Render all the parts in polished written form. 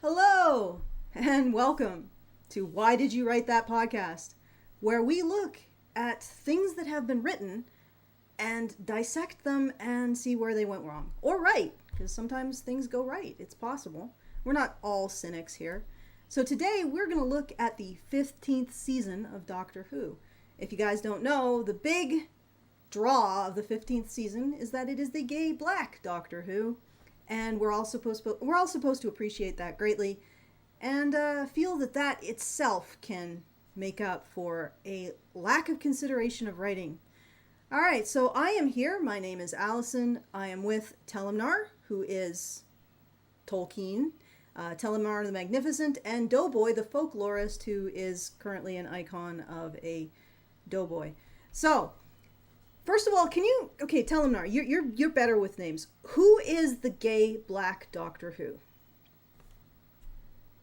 Hello, and welcome to Why Did You Write That Podcast, where we look at things that have been written and dissect them and see where they went wrong. Or right, because sometimes things go right. It's possible. We're not all cynics here. So today we're going to look at the 15th season of Doctor Who. If you guys don't know, the big draw of the 15th season is that it is the gay black Doctor Who. And we're all supposed to appreciate that greatly and feel that that itself can make up for a lack of consideration of writing. All right, so I am here. My name is Allison. I am with Telemnar, who is Tolkien, Telemnar the Magnificent, and Doughboy the folklorist, who is currently an icon of a doughboy. So, first of all, Telemnar, you're better with names. Who is the gay black Doctor Who?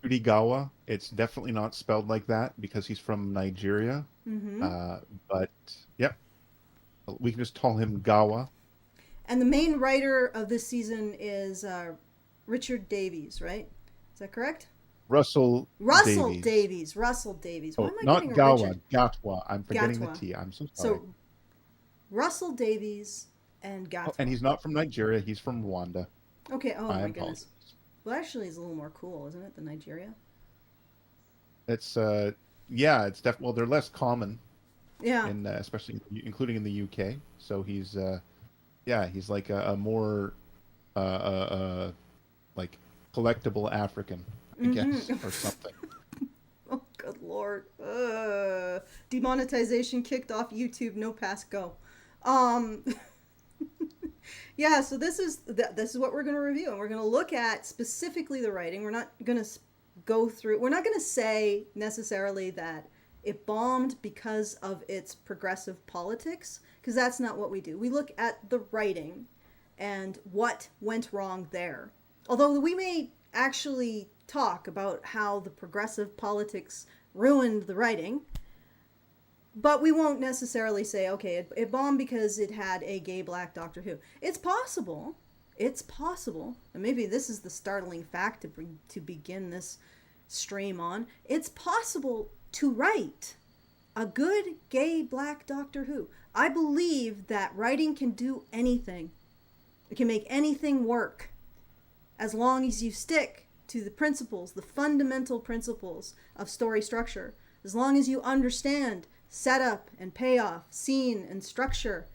Gawa. It's definitely not spelled like that because he's from Nigeria. But yep, we can just call him Gawa. And the main writer of this season is Richard Davies, right? Is that correct? Russell Davies. Russell Davies. Why Oh, am I not getting Gawa. Richard? Gatwa. I'm forgetting Gatwa. the T. I'm so sorry. So Russell Davies and Gatwa. And he's not from Nigeria. He's from Rwanda. Okay. Oh I my apologize. goodness. Well, actually, it's a little more cool, isn't it, than Nigeria? It's it's definitely, well, they're less common Yeah. in especially including in the UK. So he's he's like a more like collectible African, I guess, or something. Oh, good lord. Demonetization kicked off YouTube. No pass, go. Yeah, so this is what we're going to review, and we're going to look at specifically the writing. We're not going to we're not going to say necessarily that it bombed because of its progressive politics, because that's not what we do. We look at the writing and what went wrong there. Although we may actually talk about how the progressive politics ruined the writing, but we won't necessarily say, okay, it bombed because it had a gay black Doctor Who. It's possible, and maybe this is the startling fact to begin this stream on. It's possible to write a good gay black Doctor Who. I believe that writing can do anything. It can make anything work, as long as you stick to the principles, the fundamental principles of story structure. As long as you understand setup and payoff, scene and structure,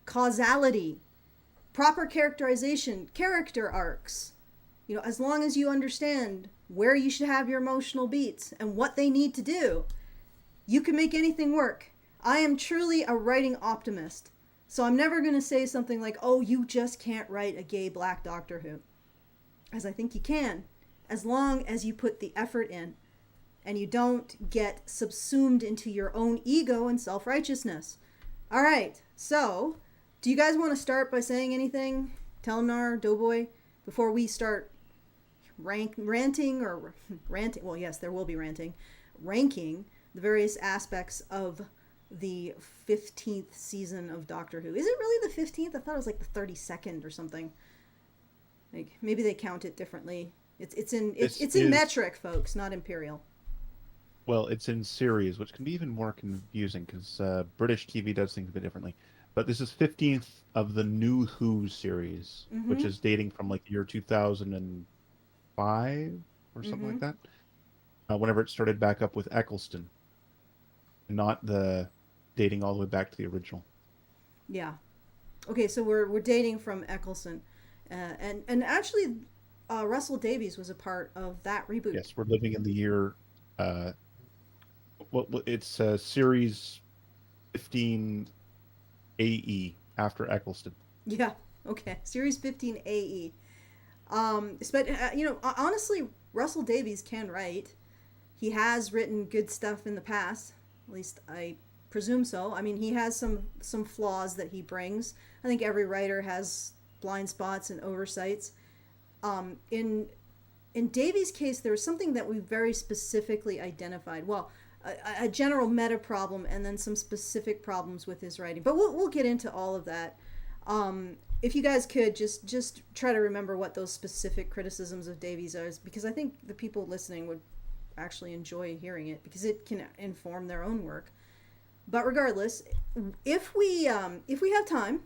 causality, proper characterization, character arcs. As long as you understand where you should have your emotional beats and what they need to do, you can make anything work. I am truly a writing optimist. So I'm never going to say something like, oh, you just can't write a gay black Doctor Who. As I think you can, as long as you put the effort in and you don't get subsumed into your own ego and self-righteousness. All right, so do you guys want to start by saying anything, Telemnar, Doughboy, before we start ranting? Well, yes, there will be ranting, ranking the various aspects of the 15th season of Doctor Who. Is it really the 15th? I thought it was like the 32nd or something. Like maybe they count it differently. It's in metric, folks, not imperial. Well, it's in series, which can be even more confusing because British TV does things a bit differently. But this is 15th of the New Who series, which is dating from like the year 2005 or something like that. Whenever it started back up with Eccleston, not the dating all the way back to the original. Yeah. Okay, so we're dating from Eccleston, and actually, Russell Davies was a part of that reboot. Yes, we're living in the year. It's series 15 AE after Eccleston. Yeah. Okay. Series 15 AE. But honestly, Russell Davies can write. He has written good stuff in the past. At least I presume so. I mean, he has some flaws that he brings. I think every writer has blind spots and oversights. In Davies' case, there was something that we very specifically identified. Well, a general meta problem and then some specific problems with his writing. But we'll get into all of that. If you guys could just try to remember what those specific criticisms of Davies are, because I think the people listening would actually enjoy hearing it because it can inform their own work. But regardless, if we have time,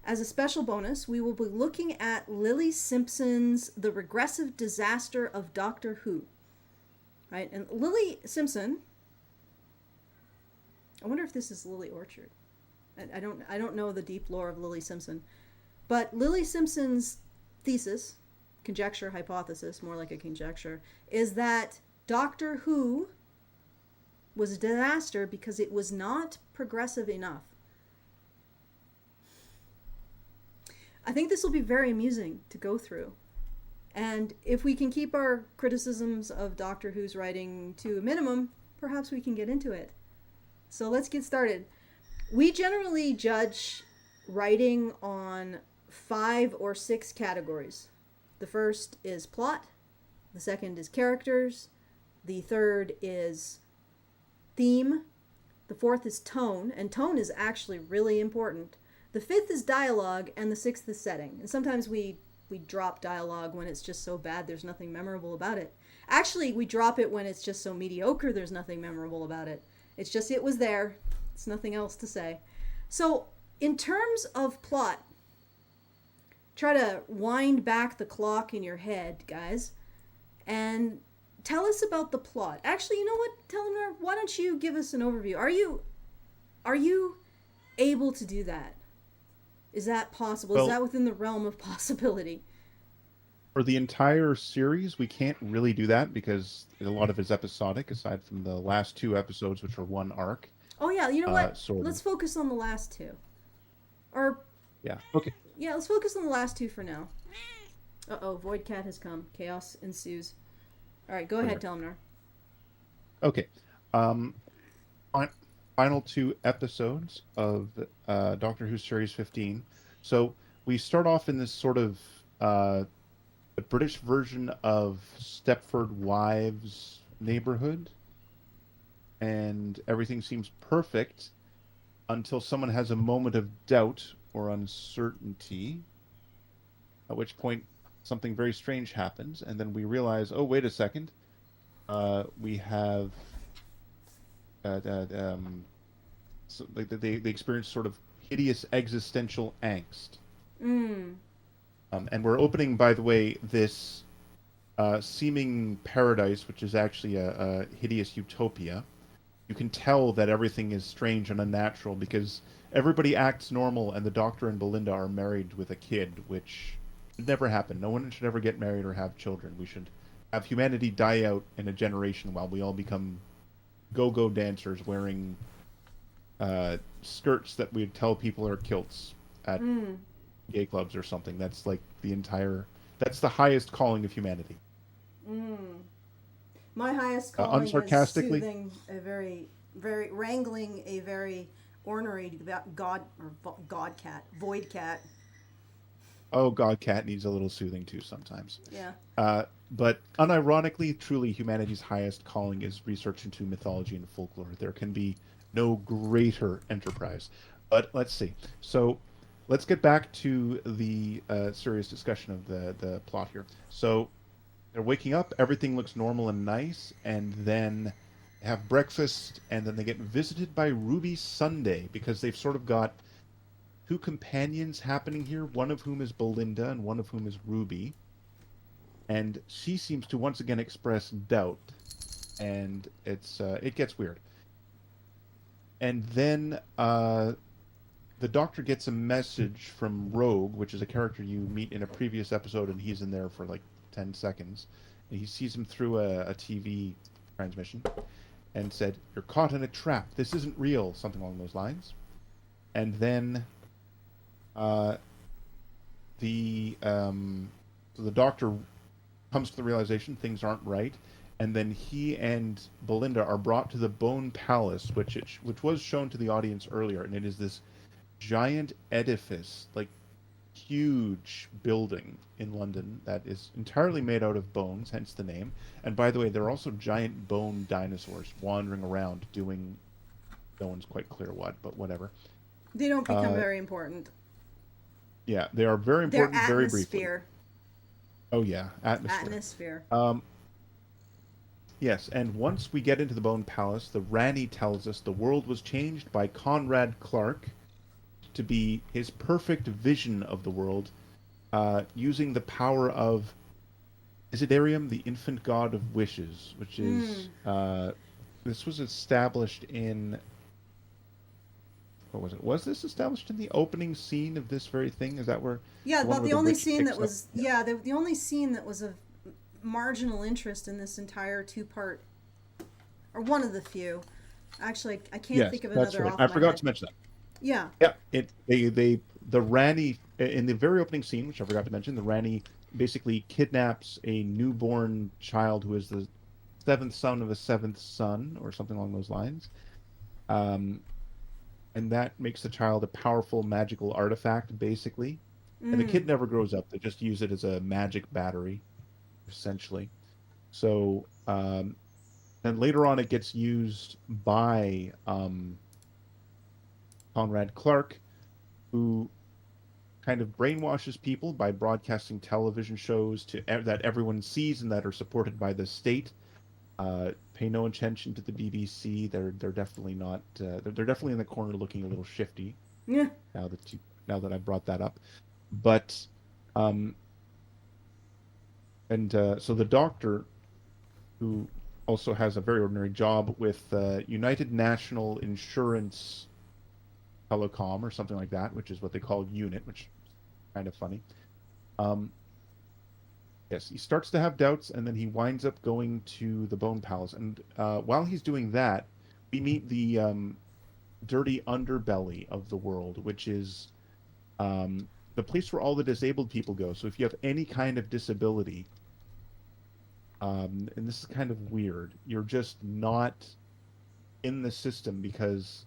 as a special bonus, we will be looking at Lily Simpson's The Regressive Disaster of Doctor Who. Right? And Lily Simpson, I wonder if this is Lily Orchard. I don't know the deep lore of Lily Simpson. But Lily Simpson's thesis, conjecture, hypothesis, more like a conjecture, is that Doctor Who was a disaster because it was not progressive enough. I think this will be very amusing to go through. And if we can keep our criticisms of Doctor Who's writing to a minimum, perhaps we can get into it. So let's get started. We generally judge writing on 5 or 6 categories. The first is plot, the second is characters, the third is theme, the fourth is tone, and tone is actually really important. The fifth is dialogue, and the sixth is setting. And sometimes we drop dialogue when it's just so bad there's nothing memorable about it. Actually, we drop it when it's just so mediocre there's nothing memorable about it. It's just it was there. It's nothing else to say. So, in terms of plot, try to wind back the clock in your head, guys, and tell us about the plot. Actually, you know what, Teleanor? Why don't you give us an overview? Are you able to do that? Is that possible? Well, is that within the realm of possibility? for the entire series, we can't really do that because a lot of it's episodic, aside from the last 2 episodes, which are one arc. Oh yeah, you know what? Sort of. Let's focus on the last 2. Or Yeah. Okay. yeah, let's focus on the last 2 for now. Uh-oh, Void Cat has come. Chaos ensues. All right, go ahead, Teleanor. Okay. Final 2 episodes of Doctor Who Series 15. So we start off in this sort of the British version of Stepford Wives neighborhood, and everything seems perfect until someone has a moment of doubt or uncertainty, at which point something very strange happens, and then we realize, oh, wait a second, we have so they experience sort of hideous existential angst. And we're opening, by the way, this seeming paradise, which is actually a hideous utopia. You can tell that everything is strange and unnatural because everybody acts normal, and the Doctor and Belinda are married with a kid, which should never happen. No one should ever get married or have children. We should have humanity die out in a generation while we all become go-go dancers wearing skirts that we'd tell people are kilts at gay clubs or something. That's like that's the highest calling of humanity. My highest calling is unsarcastically, soothing a very, very, wrangling a very ornery void cat. Oh, God, cat needs a little soothing too sometimes. Yeah. But unironically, truly, humanity's highest calling is research into mythology and folklore. There can be no greater enterprise. But let's see. So let's get back to the serious discussion of the plot here. So they're waking up, everything looks normal and nice, and then have breakfast, and then they get visited by Ruby Sunday because they've sort of got 2 companions happening here, one of whom is Belinda and one of whom is Ruby. And she seems to once again express doubt, and it gets weird. And then the Doctor gets a message from Rogue, which is a character you meet in a previous episode, and he's in there for like 10 seconds. And he sees him through a TV transmission and said, "You're caught in a trap. This isn't real," something along those lines. And then the Doctor comes to the realization things aren't right, and then he and Belinda are brought to the Bone Palace, which was shown to the audience earlier, and it is this giant edifice, like huge building in London that is entirely made out of bones, hence the name. And by the way, there are also giant bone dinosaurs wandering around doing, no one's quite clear what, but whatever. They don't become very important. Yeah, they are very Their important. Very briefly. atmosphere. Oh yeah, atmosphere. Atmosphere. Yes, and once we get into the Bone Palace, the Rani tells us the world was changed by Conrad Clark to be his perfect vision of the world, using the power of Isidarium, the infant god of wishes, which is this was established in what was it? Was this established in the opening scene of this very thing? Is that where Yeah, the one about where the the only witch scene picks that up? was the only scene that was of marginal interest in this entire two-part, or one of the few. Actually, I can't Yes, think of that's another right. off I my forgot head. to mention that. Yeah. Yeah, the Rani in the very opening scene, which I forgot to mention, the Rani basically kidnaps a newborn child who is the seventh son of a seventh son, or something along those lines. Um, and that makes the child a powerful magical artifact, basically. And the kid never grows up; they just use it as a magic battery, essentially. So, and later on, it gets used by Conrad Clark, who kind of brainwashes people by broadcasting television shows that everyone sees and that are supported by the state. Pay no attention to the BBC. They're definitely not. They're definitely in the corner looking a little shifty. Yeah. Now that I brought that up, but um, and so the doctor, who also has a very ordinary job with United National Insurance Telecom or something like that, which is what they call UNIT, which is kind of funny. Um, yes, he starts to have doubts, and then he winds up going to the Bone Palace. And while he's doing that, we meet the dirty underbelly of the world, which is the place where all the disabled people go. So if you have any kind of disability, and this is kind of weird, you're just not in the system because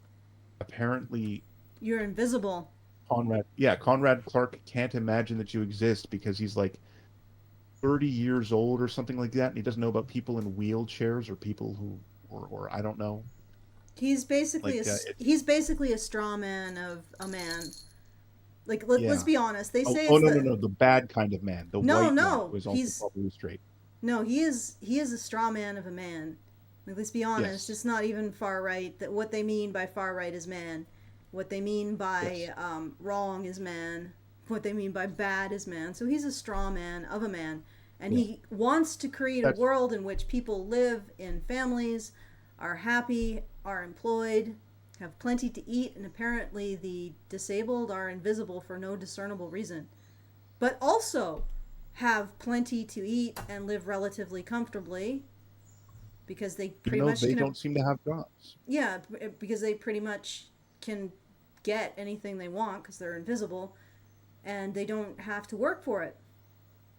apparently You're invisible. Conrad Clark can't imagine that you exist because he's like 30 years old or something like that, and he doesn't know about people in wheelchairs or people who, or I don't know. He's basically Like, he's basically a straw man of a man. Like let's yeah. be honest. They Oh, say oh it's no, no, the no, the bad kind of man, the no, white one, no. who is also He's probably straight. no. He is a straw man of a man. Like, let's be honest. Yes, It's not even far right. That what they mean by far right is man. What they mean by yes, wrong is man. What they mean by bad is man. So he's a straw man of a man, and yeah. he wants to create a That's world in which people live in families, are happy, are employed, have plenty to eat, and apparently the disabled are invisible for no discernible reason. But also have plenty to eat and live relatively comfortably because they even pretty though much they can, don't seem to have jobs. yeah, because they pretty much can get anything they want because they're invisible and they don't have to work for it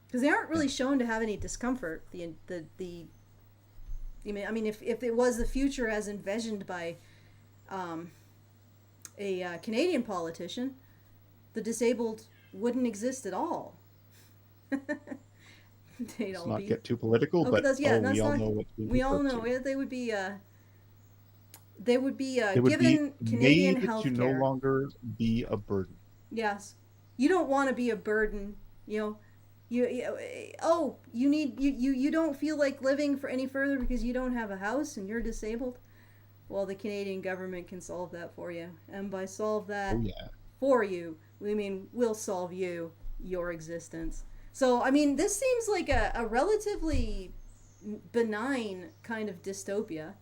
because they aren't Yeah. really shown to have any discomfort. The I mean, if it was the future as envisioned by a Canadian politician, the disabled wouldn't exist at all. They'd Let's all not be get too political, okay. but That's yeah. we That's all not. know what we We all refer know. to. Yeah, they would be They would be given Canadian made to health no care. longer be a burden. Yes, you don't want to be a burden. You know, oh, you don't feel like living for any further because you don't have a house and you're disabled. Well, the Canadian government can solve that for you, and by solve Oh that yeah, for you, we mean we'll solve your existence. So, I mean, this seems like a relatively benign kind of dystopia.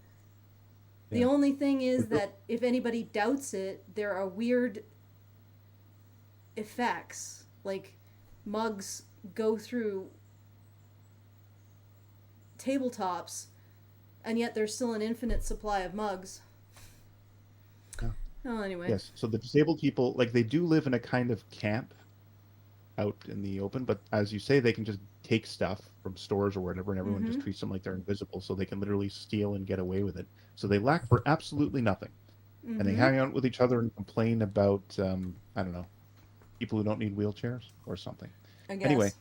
The yeah. only thing The is gr- that if anybody doubts it, there are weird effects. Like mugs go through tabletops, and yet there's still an infinite supply of mugs. yeah. Oh, anyway. Yes. So the disabled people, like they do live in a kind of camp out in the open, but as you say, they can just take stuff from stores or whatever, and everyone just Mm-hmm. treats them like they're invisible, so they can literally steal and get away with it. So they lack for absolutely nothing, and they Mm-hmm. hang out with each other and complain about I don't know, people who don't need wheelchairs or something. I Anyway, guess.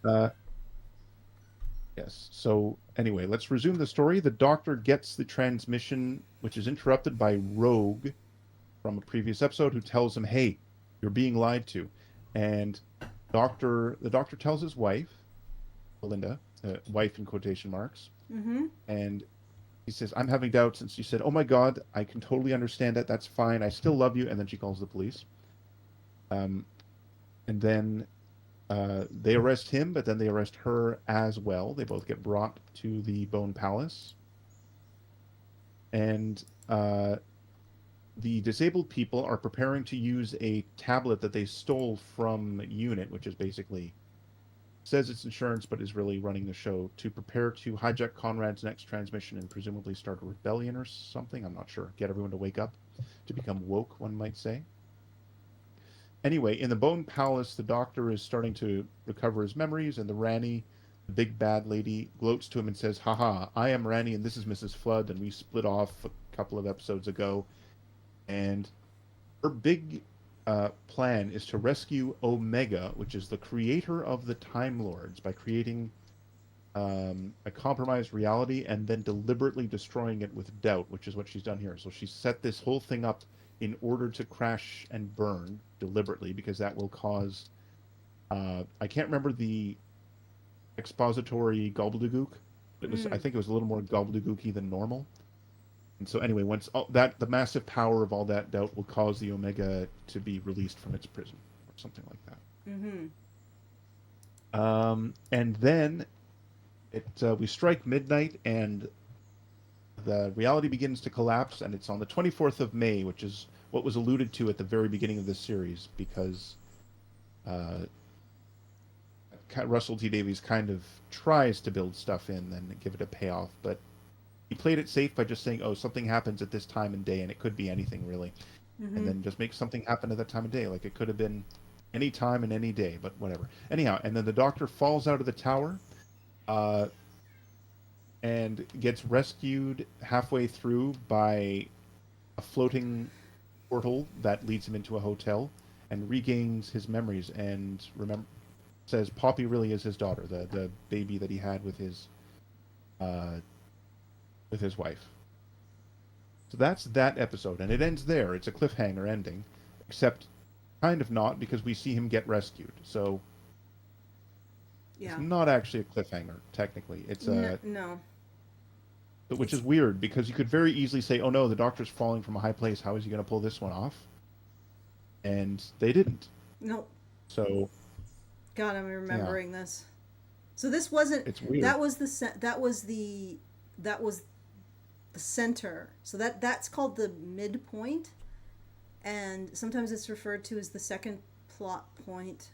uh, yes. So anyway, let's resume the story. The doctor gets the transmission, which is interrupted by Rogue from a previous episode, who tells him, "Hey, you're being lied to." And the doctor tells his wife, Belinda, wife in quotation marks, Mm-hmm. and he says, "I'm having doubts." And she said, "Oh my God, I can totally understand that. That's fine. I still love you." And then she calls the police. Um, and then they arrest him, but then they arrest her as well. They both get brought to the Bone Palace, and the disabled people are preparing to use a tablet that they stole from UNIT, which is basically says it's insurance, but is really running the show, to prepare to hijack Conrad's next transmission and presumably start a rebellion or something. I'm not sure. Get everyone to wake up, to become woke, one might say. Anyway, in the Bone Palace, the doctor is starting to recover his memories, and the Rani, the big bad lady, gloats to him and says, "Haha, I am Rani, and this is Mrs. Flood, and we split off a couple of episodes ago." And her big plan is to rescue Omega, which is the creator of the Time Lords, by creating a compromised reality and then deliberately destroying it with doubt, which is what she's done here. So she set this whole thing up in order to crash and burn deliberately, because that will cause. I can't remember the expository gobbledygook. It was, I Mm. think, it was a little more gobbledygooky than normal. And so anyway, once all that, the massive power of all that doubt will cause the Omega to be released from its prison, or something like that. Mm-hmm. And then we strike midnight, and the reality begins to collapse, and it's on the 24th of May, which is what was alluded to at the very beginning of this series, because uh, Russell T Davies kind of tries to build stuff in and give it a payoff, but he played it safe by just saying, "Oh, something happens at this time and day," and it could be anything really, and Mm-hmm. then just make something happen at that time of day, like it could have been any time and any day, but whatever. Anyhow, and then the doctor falls out of the tower, uh, and gets rescued halfway through by a floating portal that leads him into a hotel, and regains his memories and says Poppy really is his daughter, the baby that he had uh, with his wife. So that's that episode, and it ends there. It's a cliffhanger ending, except kind of not, because we see him get rescued. So it's Yeah. not actually a cliffhanger technically. It's a No. which is It's weird, because you could very easily say, "Oh no, the doctor's falling from a high place. How is he going to pull this one off?" And they didn't. no. So God, I'm yeah, remembering this. So this wasn't. it's weird. That was the. That was the center. So that's called the midpoint, and sometimes it's referred to as the second plot point.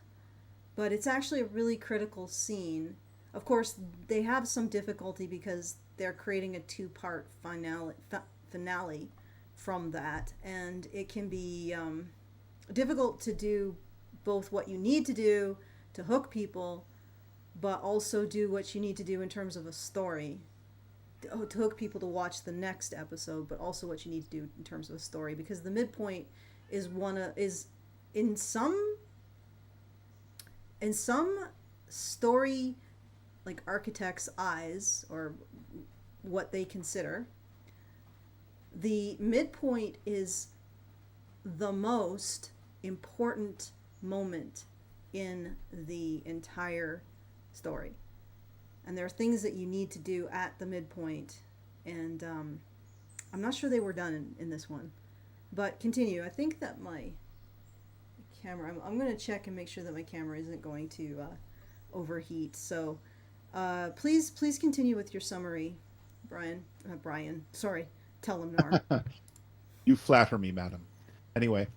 But it's actually a really critical scene. Of course, they have some difficulty because they're creating a two-part finale from that, and it can be difficult to do both what you need to do to hook people, but also do what you need to do in terms of a story to hook people to watch the next episode, but also what you need to do in terms of a story, because the midpoint is in some in some story like architects' eyes, or what they consider, the midpoint is the most important moment in the entire story. And there are things that you need to do at the midpoint. And I'm not sure they were done in this one. But continue. I think that my camera, I'm going to check and make sure that my camera isn't going to overheat. So please continue with your summary, Brian. Brian, sorry. Tell him Nar. You flatter me, madam. Anyway,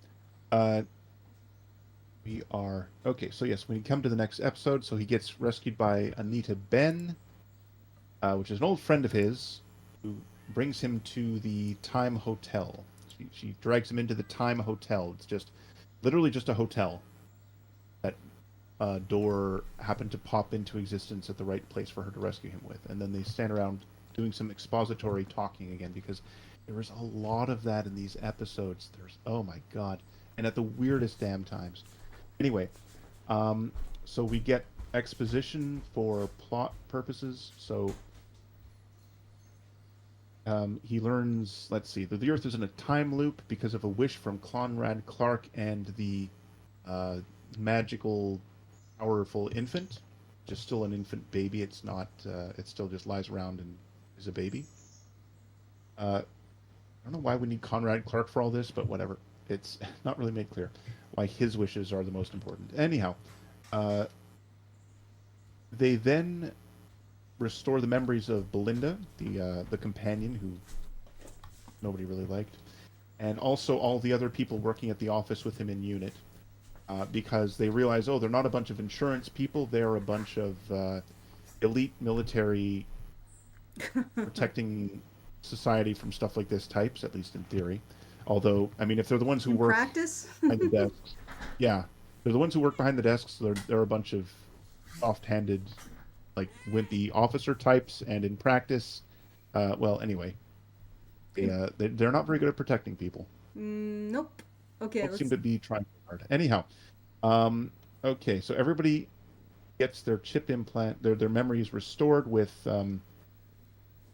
uh, we are okay. So yes, when we come to the next episode, so he gets rescued by Anita Ben, which is an old friend of his, who brings him to the Time Hotel. She drags him into the Time Hotel. It's just literally just a hotel. That door happened to pop into existence at the right place for her to rescue him with, and then they stand around doing some expository talking again, because there was a lot of that in these episodes. There's, oh my god, and at the weirdest damn times. Anyway, so we get exposition for plot purposes. So he learns, let's see, that the Earth is in a time loop because of a wish from Conrad Clark and the magical, powerful infant, just still an infant baby. It's not. It still just lies around and is a baby. I don't know why we need Conrad Clark for all this, but whatever. It's not really made clear why his wishes are the most important. Anyhow, uh, they then restore the memories of Belinda, the companion who nobody really liked, and also all the other people working at the office with him in unit, because they realize, oh, they're not a bunch of insurance people; they're a bunch of elite military protecting society from stuff like this types, at least in theory. Although, I mean, if they're the ones who In work practice? behind the desks, yeah, they're the ones who work behind the desks. They're a bunch of soft-handed, like wimpy officer types, and in practice, well, anyway, they're not very good at protecting people. Nope. Okay, Don't let's. seem to be trying hard. Anyhow, um, okay, so everybody gets their chip implant, their memories restored with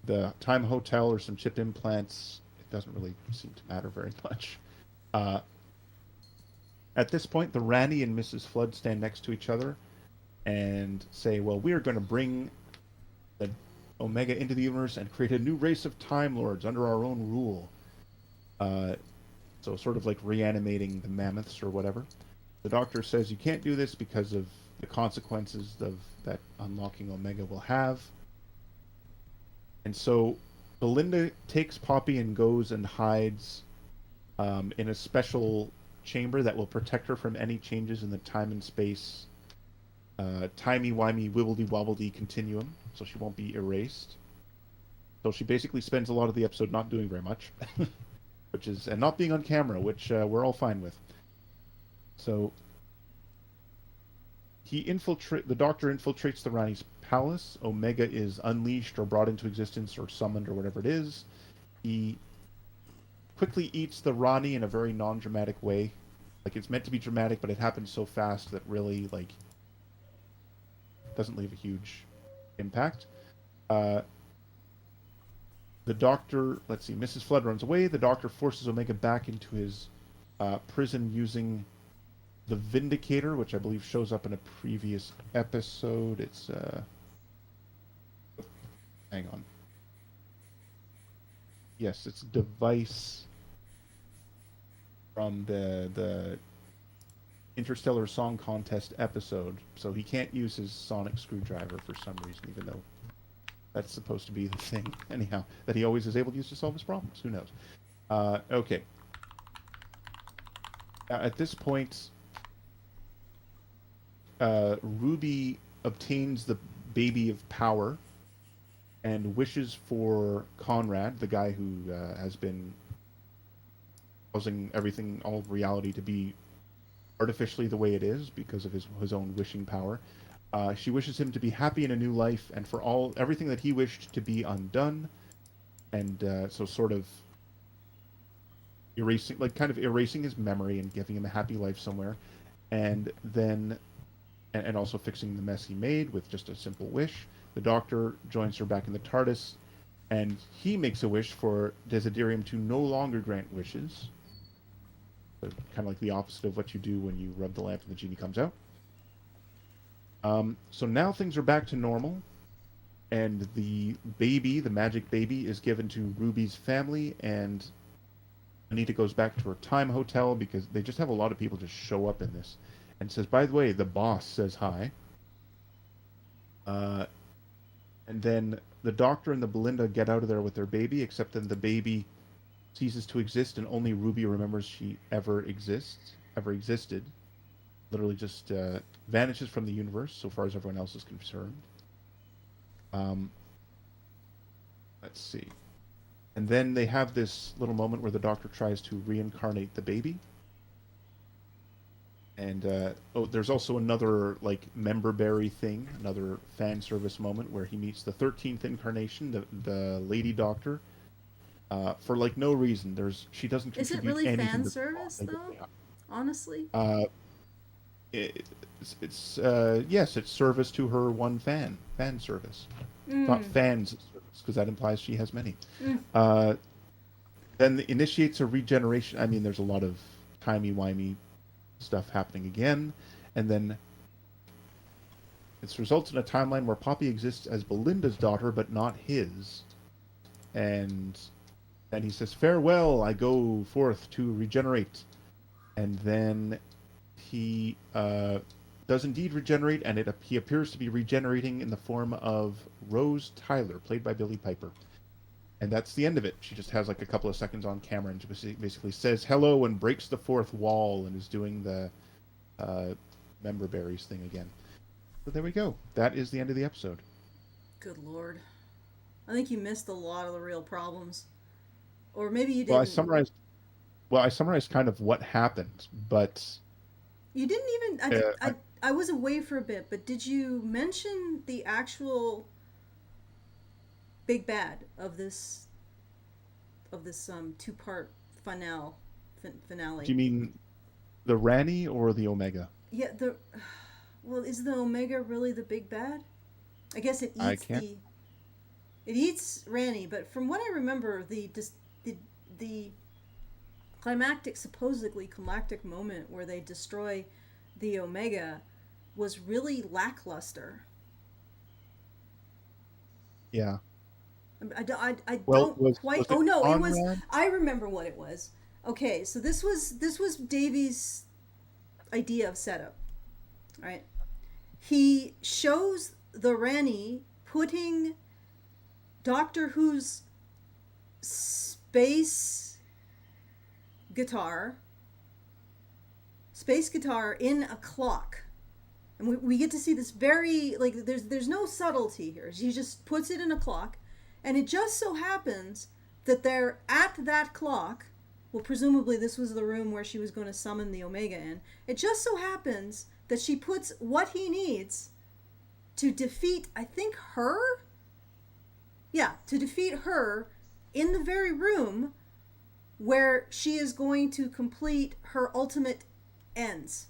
the Time Hotel or some chip implants. It doesn't really seem to matter very much. Uh, at this point, the Rani and Mrs. Flood stand next to each other and say, "Well, we are going to bring the Omega into the universe and create a new race of Time Lords under our own rule." Uh, so, sort of like reanimating the mammoths or whatever. The Doctor says you can't do this because of the consequences of that unlocking Omega will have. And so Belinda takes Poppy and goes and hides in a special chamber that will protect her from any changes in the time and space, timey-wimey, wibbledy-wobbledy continuum, so she won't be erased. So she basically spends a lot of the episode not doing very much, and not being on camera, which we're all fine with. So the Doctor infiltrates the Rani's palace. Omega is unleashed or brought into existence or summoned or whatever it is. He quickly eats the Rani in a very non-dramatic way. Like, it's meant to be dramatic, but it happens so fast that really, like, doesn't leave a huge impact. The Doctor, let's see, Mrs. Flood runs away. The Doctor forces Omega back into his prison using the Vindicator, which I believe shows up in a previous episode. It's hang on. Yes, it's a device from the Interstellar Song Contest episode. So he can't use his sonic screwdriver for some reason, even though that's supposed to be the thing. Anyhow, that he always is able to use to solve his problems. Who knows? Okay. At this point, Ruby obtains the Baby of Power and wishes for Conrad, the guy who has been causing everything, all of reality, to be artificially the way it is because of his own wishing power. She wishes him to be happy in a new life and for everything that he wished to be undone, and so sort of erasing his memory and giving him a happy life somewhere, and then and also fixing the mess he made with just a simple wish. The Doctor joins her back in the TARDIS, and he makes a wish for Desiderium to no longer grant wishes. So kind of like the opposite of what you do when you rub the lamp and the genie comes out. So now things are back to normal, and the magic baby, is given to Ruby's family, and Anita goes back to her time hotel because they just have a lot of people just show up in this, and says, by the way, the boss says hi. And then the Doctor and the Belinda get out of there with their baby, except then the baby ceases to exist, and only Ruby remembers she ever existed. Literally just vanishes from the universe, so far as everyone else is concerned. Let's see. And then they have this little moment where the Doctor tries to reincarnate the baby. And there's also another member-berry thing, another fan service moment where he meets the 13th incarnation, the Lady Doctor, for no reason. She doesn't contribute Is it really anything fan to service though? Honestly. Yes, it's service to her one fan service, not fans service, because that implies she has many. Then initiates a regeneration. I mean, there's a lot of timey-wimey stuff happening again, and then it results in a timeline where Poppy exists as Belinda's daughter, but not his. And he says, "Farewell, I go forth to regenerate." And then he does indeed regenerate, and he appears to be regenerating in the form of Rose Tyler, played by Billie Piper. And that's the end of it. She just has like a couple of seconds on camera and basically says hello and breaks the fourth wall and is doing the member berries thing again. So there we go. That is the end of the episode. Good Lord. I think you missed a lot of the real problems. Or maybe you didn't. Well, I summarized kind of what happened, but... You didn't even... I was away for a bit, but did you mention the actual big bad of this two-part finale? Do you mean the Rani or the Omega? Yeah, well, is the Omega really the big bad? I guess it eats Rani, but from what I remember, the supposedly climactic moment where they destroy the Omega was really lackluster. Yeah. I don't quite. Oh no, it was. Conrad? I remember what it was. Okay, so this was Davy's idea of setup, right? He shows the Rani putting Doctor Who's space guitar in a clock. And we get to see this very, like, there's no subtlety here. She just puts it in a clock, and it just so happens that they're at that clock. Well, presumably this was the room where she was going to summon the Omega in. It just so happens that she puts what he needs to defeat, I think, her? Yeah, to defeat her in the very room where she is going to complete her ultimate ends.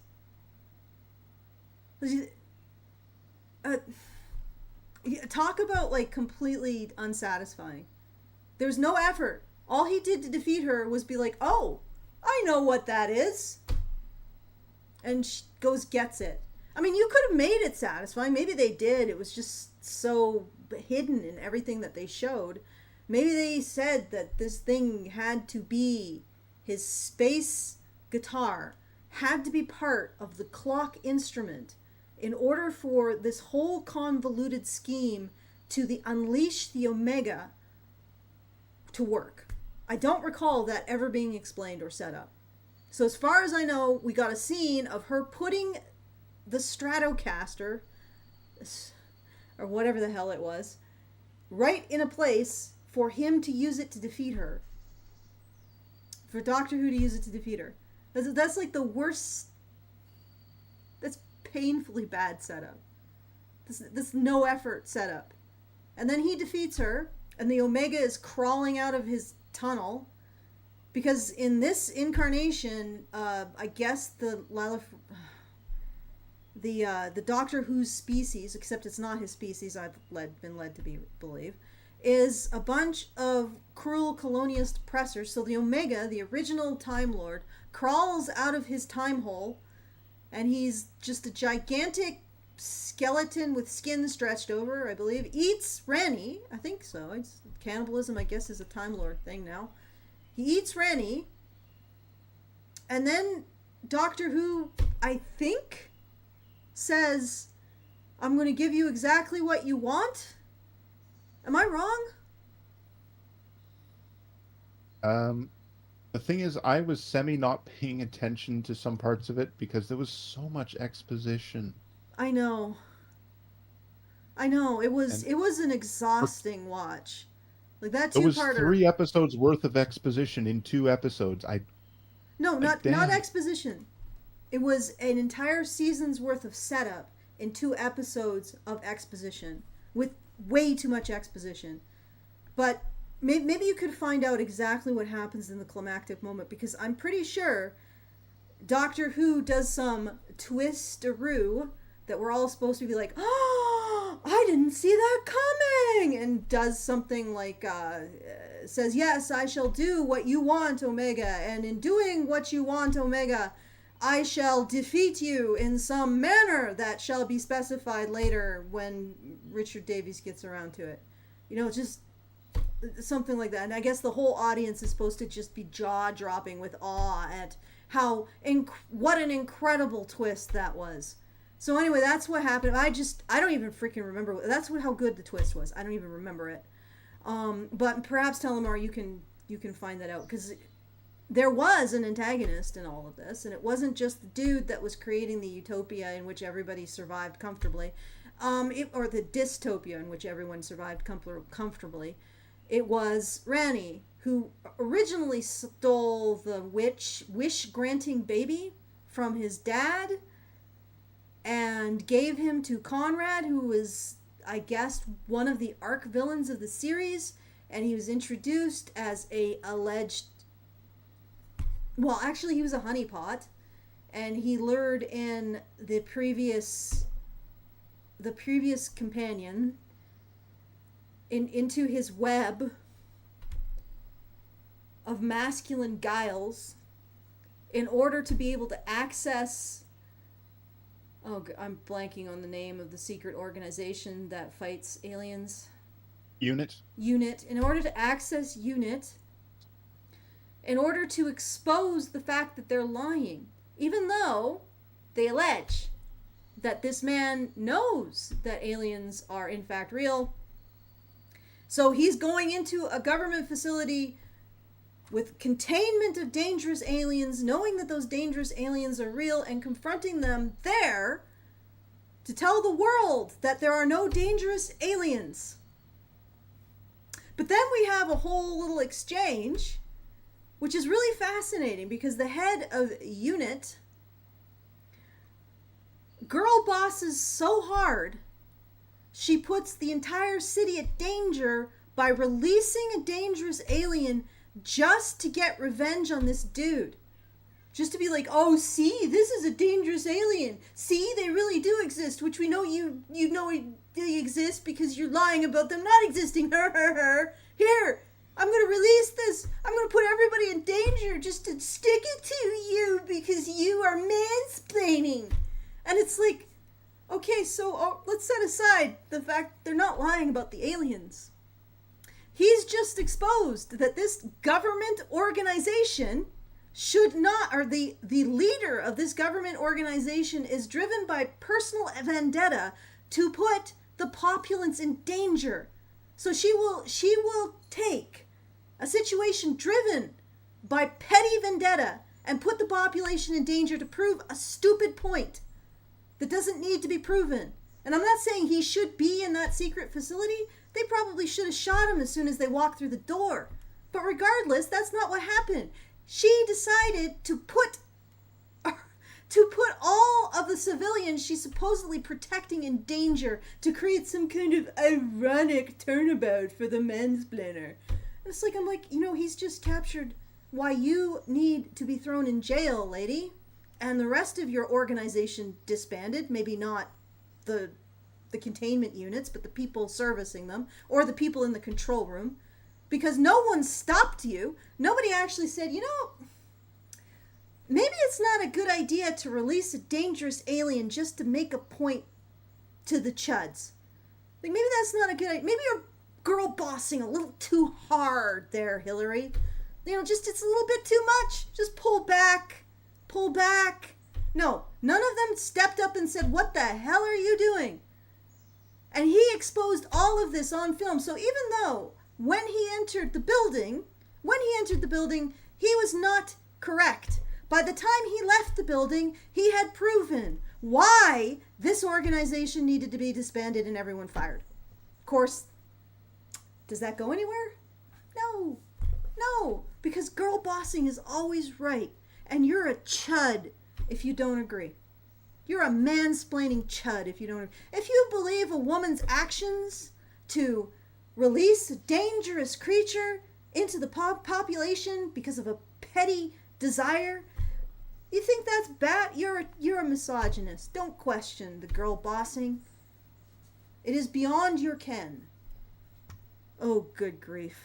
Talk about, like, completely unsatisfying. There's no effort. All he did to defeat her was be like, "Oh, I know what that is." And she gets it. I mean, you could have made it satisfying. Maybe they did. It was just so hidden in everything that they showed. Maybe they said that this thing had to be his space guitar, had to be part of the clock instrument in order for this whole convoluted scheme to unleash the Omega to work. I don't recall that ever being explained or set up. So as far as I know, we got a scene of her putting the Stratocaster, or whatever the hell it was, right in a place for him to use it to defeat her. For Doctor Who to use it to defeat her. That's like the worst... That's painfully bad setup. This no effort setup. And then he defeats her, and the Omega is crawling out of his tunnel, because in this incarnation, I guess the Doctor Who's species, except it's not his species, I've been led to believe, is a bunch of cruel colonialist oppressors. So the Omega, the original Time Lord, crawls out of his time hole, and he's just a gigantic skeleton with skin stretched over, I believe. Eats Rani, I think so. Cannibalism, I guess, is a Time Lord thing now. He eats Rani, and then Doctor Who, I think, says, "I'm going to give you exactly what you want." Am I wrong? The thing is, I was not paying attention to some parts of it because there was so much exposition. I know. It was an exhausting watch. Like that two-parter. It was 3 episodes worth of exposition in 2 episodes. Not exposition. It was an entire season's worth of setup in 2 episodes of exposition with way too much exposition. But maybe you could find out exactly what happens in the climactic moment, because I'm pretty sure Doctor Who does some twisteroo that we're all supposed to be like, "Oh, I didn't see that coming," and does something like, says, "Yes, I shall do what you want, Omega, and in doing what you want, Omega, I shall defeat you in some manner that shall be specified later when Richard Davies gets around to it. You know, just something like that. And I guess the whole audience is supposed to just be jaw-dropping with awe at what an incredible twist that was. So anyway, that's what happened. I don't even freaking remember. That's how good the twist was. I don't even remember it. But perhaps Telemar, you can find that out, because there was an antagonist in all of this, and it wasn't just the dude that was creating the utopia in which everybody survived comfortably, or the dystopia in which everyone survived comfortably. It was Rani, who originally stole the wish-granting baby from his dad and gave him to Conrad, who was, I guess, one of the arch villains of the series, and he was introduced as a alleged... Well, actually, he was a honeypot, and he lured in the previous companion into his web of masculine guiles in order to be able to access... Oh, I'm blanking on the name of the secret organization that fights aliens. Unit. In order to access Unit, in order to expose the fact that they're lying, even though they allege that this man knows that aliens are in fact real. So he's going into a government facility with containment of dangerous aliens, knowing that those dangerous aliens are real, and confronting them there to tell the world that there are no dangerous aliens. But then we have a whole little exchange, which is really fascinating, because the head of Unit girl bosses so hard, she puts the entire city at danger by releasing a dangerous alien just to get revenge on this dude. Just to be like, oh, see, this is a dangerous alien. See, they really do exist, which we know you know they exist because you're lying about them not existing. Here, I'm going to release this. I'm going to put everybody in danger just to stick it to you because you are mansplaining. And it's like, okay, so let's set aside the fact they're not lying about the aliens. He's just exposed that this government organization should not, or the leader of this government organization is driven by personal vendetta to put the populace in danger. So she will take a situation driven by petty vendetta and put the population in danger to prove a stupid point that doesn't need to be proven. And I'm not saying he should be in that secret facility. They probably should have shot him as soon as they walked through the door. But regardless, that's not what happened. She decided to put all of the civilians she's supposedly protecting in danger to create some kind of ironic turnabout for the mansplainer. It's like, I'm like, he's just captured why you need to be thrown in jail, lady. And the rest of your organization disbanded, maybe not the containment units, but the people servicing them, or the people in the control room, because no one stopped you. Nobody actually said, maybe it's not a good idea to release a dangerous alien just to make a point to the chuds. Like, maybe that's not a good idea. Maybe you're girl bossing a little too hard there, Hillary. Just it's a little bit too much. Just pull back. Pull back. No, none of them stepped up and said, what the hell are you doing? And he exposed all of this on film. So even though when he entered the building, he was not correct. By the time he left the building, he had proven why this organization needed to be disbanded and everyone fired. Of course, does that go anywhere? No, because girl bossing is always right. And you're a chud if you don't agree. You're a mansplaining chud if you don't agree. If you believe a woman's actions to release a dangerous creature into the population because of a petty desire, you think that's bad? You're a misogynist. Don't question the girl bossing. It is beyond your ken. Oh, good grief.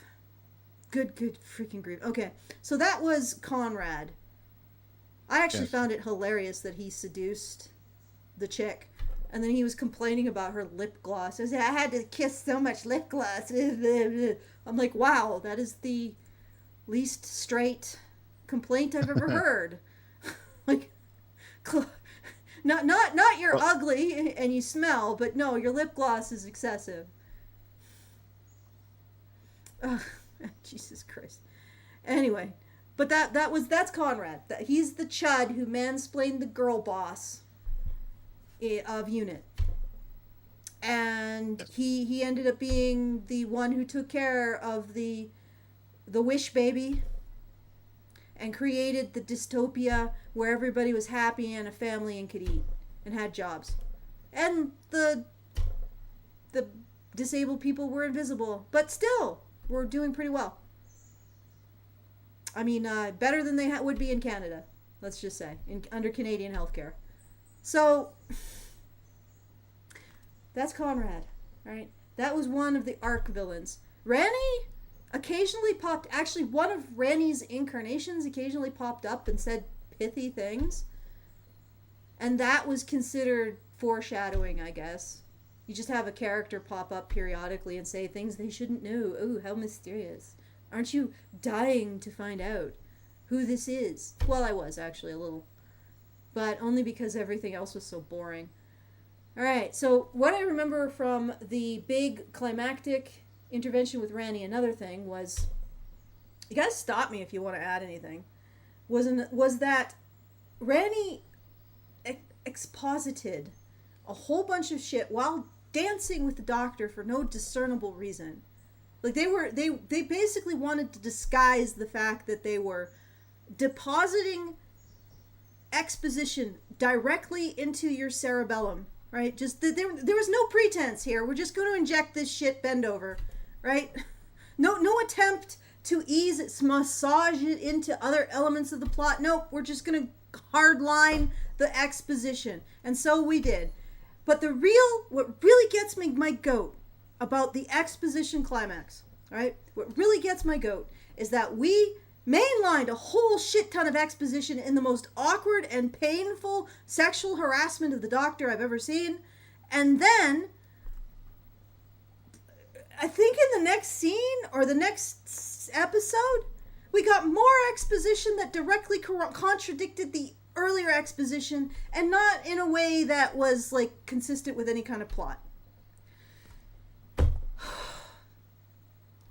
Good freaking grief. Okay, so that was Conrad. I actually Yes. found it hilarious that he seduced the chick. And then he was complaining about her lip gloss. I said, I had to kiss so much lip gloss. I'm like, wow, that is the least straight complaint I've ever heard. Like, not you're Well, ugly and you smell, but no, your lip gloss is excessive. Ugh, Jesus Christ. Anyway, but that's Conrad. He's the chud who mansplained the girl boss of Unit. And he ended up being the one who took care of the wish baby and created the dystopia where everybody was happy and a family and could eat and had jobs. And the disabled people were invisible, but still we're doing pretty well. I mean, better than they would be in Canada, let's just say, under Canadian healthcare. So that's Conrad, right? That was one of the arc villains. Ranny occasionally popped, actually one of Ranny's incarnations occasionally popped up and said pithy things. And that was considered foreshadowing, I guess. You just have a character pop up periodically and say things they shouldn't know. Oh, how mysterious. Aren't you dying to find out who this is? Well, I was actually a little. But only because everything else was so boring. Alright, so what I remember from the big climactic intervention with Ranny, another thing was, you guys stop me if you want to add anything, was that Ranny exposited a whole bunch of shit while dancing with the Doctor for no discernible reason. Like they basically wanted to disguise the fact that they were depositing exposition directly into your cerebellum, right? Just there was no pretense here. We're just going to inject this shit bend over, right? No attempt to ease it, massage it into other elements of the plot. Nope, we're just going to hardline the exposition. And so we did. But what really gets me my goat about the exposition climax, right? What really gets my goat is that we mainlined a whole shit ton of exposition in the most awkward and painful sexual harassment of the Doctor I've ever seen. And then, I think in the next scene or the next episode, we got more exposition that directly contradicted the earlier exposition, and not in a way that was like consistent with any kind of plot.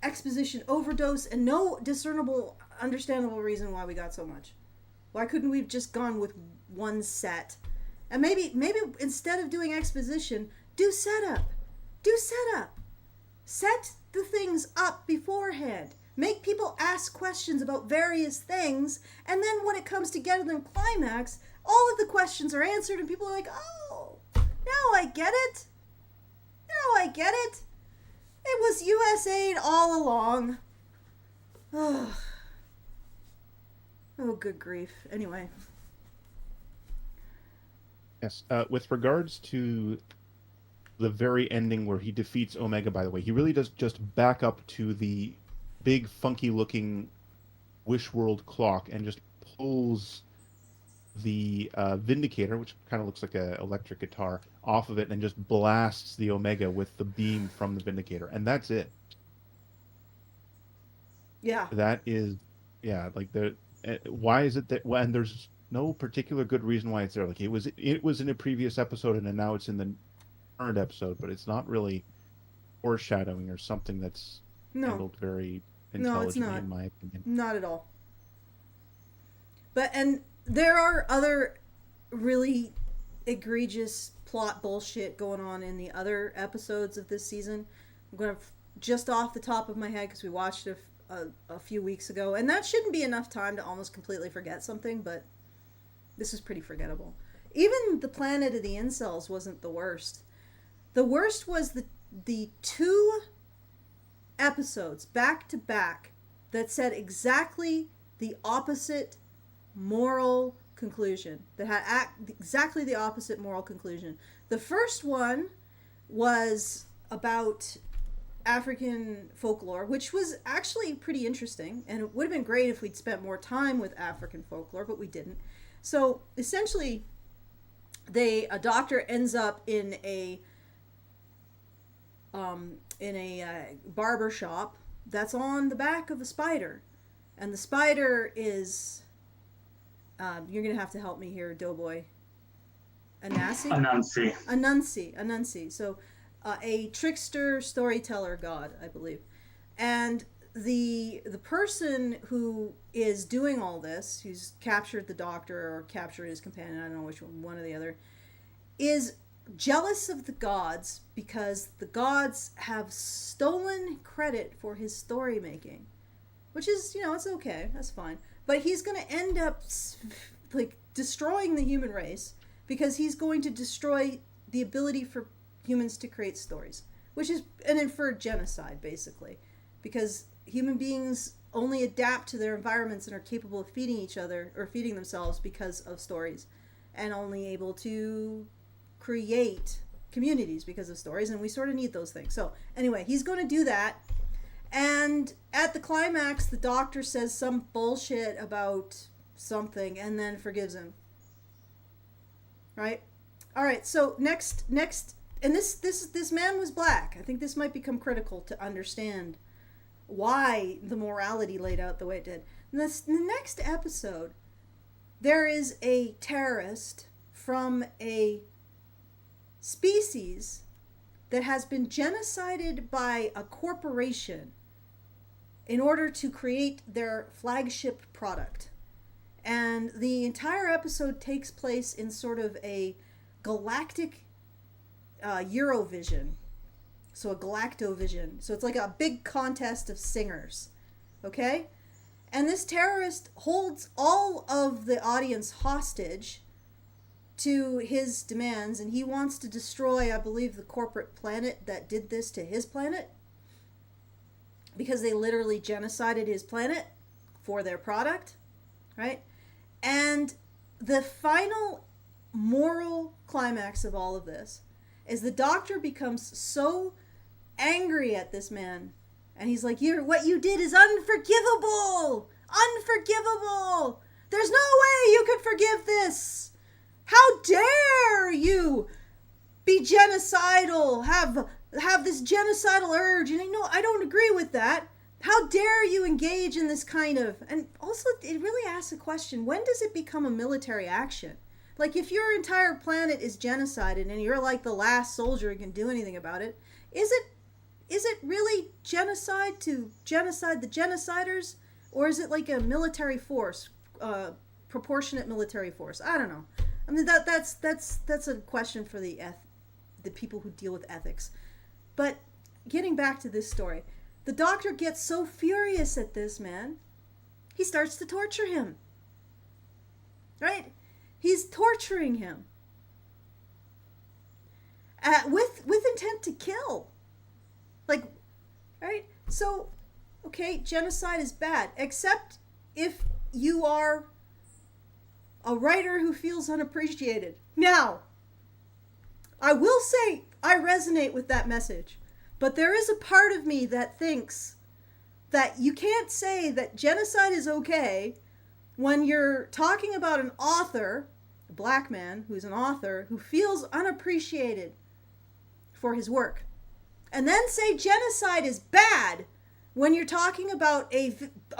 Exposition overdose and no discernible, understandable reason why we got so much. Why couldn't we have just gone with one set? And maybe instead of doing exposition, do setup. Set the things up beforehand. Make people ask questions about various things, and then when it comes together in the climax, all of the questions are answered and people are like, oh, now I get it. It was USAID all along. Oh, good grief. Anyway. yes. With regards to the very ending where he defeats Omega, by the way, he really does just back up to the big, funky-looking Wish World clock and just pulls the Vindicator, which kind of looks like an electric guitar, off of it and just blasts the Omega with the beam from the Vindicator. And that's it. Yeah. That is, yeah, like why is it that, well, and there's no particular good reason why it's there. Like it was in a previous episode and then now it's in the current episode, but it's not really foreshadowing or something that's handled very intelligently, in my opinion. Not at all. And there are other really egregious plot bullshit going on in the other episodes of this season. I'm going to, just off the top of my head, because we watched it a few weeks ago, and that shouldn't be enough time to almost completely forget something, but this is pretty forgettable. Even the Planet of the Incels wasn't the worst. The worst was the two episodes back to back that said exactly the opposite moral conclusion, that had exactly the opposite moral conclusion. The first one was about African folklore, which was actually pretty interesting, and it would have been great if we'd spent more time with African folklore, but we didn't. So essentially, a doctor ends up in a barber shop that's on the back of a spider, and the spider is you're gonna have to help me here, Doughboy. Anansi? Anansi. Anansi. So, a trickster storyteller god, I believe. And the person who is doing all this, who's captured the doctor or captured his companion, I don't know which one or the other, is jealous of the gods because the gods have stolen credit for his story making, which is, it's okay, that's fine. But he's going to end up like destroying the human race because he's going to destroy the ability for humans to create stories, which is an inferred genocide, basically, because human beings only adapt to their environments and are capable of feeding each other or feeding themselves because of stories, and only able to create communities because of stories, and we sort of need those things. So anyway, he's going to do that, and at the climax, the doctor says some bullshit about something and then forgives him. Right? All right. So next, and this man was black. I think this might become critical to understand why the morality laid out the way it did. In the next episode, there is a terrorist from a species that has been genocided by a corporation in order to create their flagship product. And the entire episode takes place in sort of a galactic Eurovision. So a Galactovision. So it's like a big contest of singers. Okay? And this terrorist holds all of the audience hostage to his demands, and he wants to destroy, I believe, the corporate planet that did this to his planet, because they literally genocided his planet for their product, right? And the final moral climax of all of this is the doctor becomes so angry at this man, and he's like, what you did is unforgivable! Unforgivable! There's no way you could forgive this! How dare you be genocidal, have this genocidal urge? And I don't agree with that. How dare you engage in this kind of... And also, it really asks a question, when does it become a military action? Like, if your entire planet is genocided and you're like the last soldier who can do anything about it, is it really genocide to genocide the genociders? Or is it like a military force, proportionate military force? I don't know. I mean, that's a question for the people who deal with ethics. But getting back to this story... The doctor gets so furious at this man, he starts to torture him. Right? He's torturing him. With intent to kill. Like, right? So, okay, genocide is bad, except if you are a writer who feels unappreciated. Now, I will say I resonate with that message. But there is a part of me that thinks that you can't say that genocide is okay when you're talking about an author, a black man who's an author, who feels unappreciated for his work. And then say genocide is bad when you're talking about a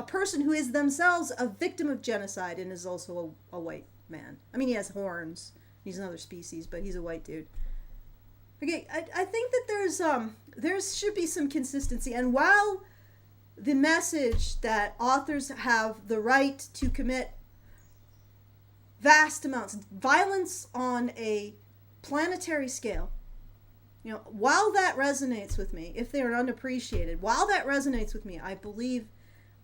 person who is themselves a victim of genocide and is also a white man. I mean, he has horns. He's another species, but he's a white dude. Okay, I think that there should be some consistency. And while the message that authors have the right to commit vast amounts of violence on a planetary scale, while that resonates with me, if they are unappreciated, while that resonates with me, I believe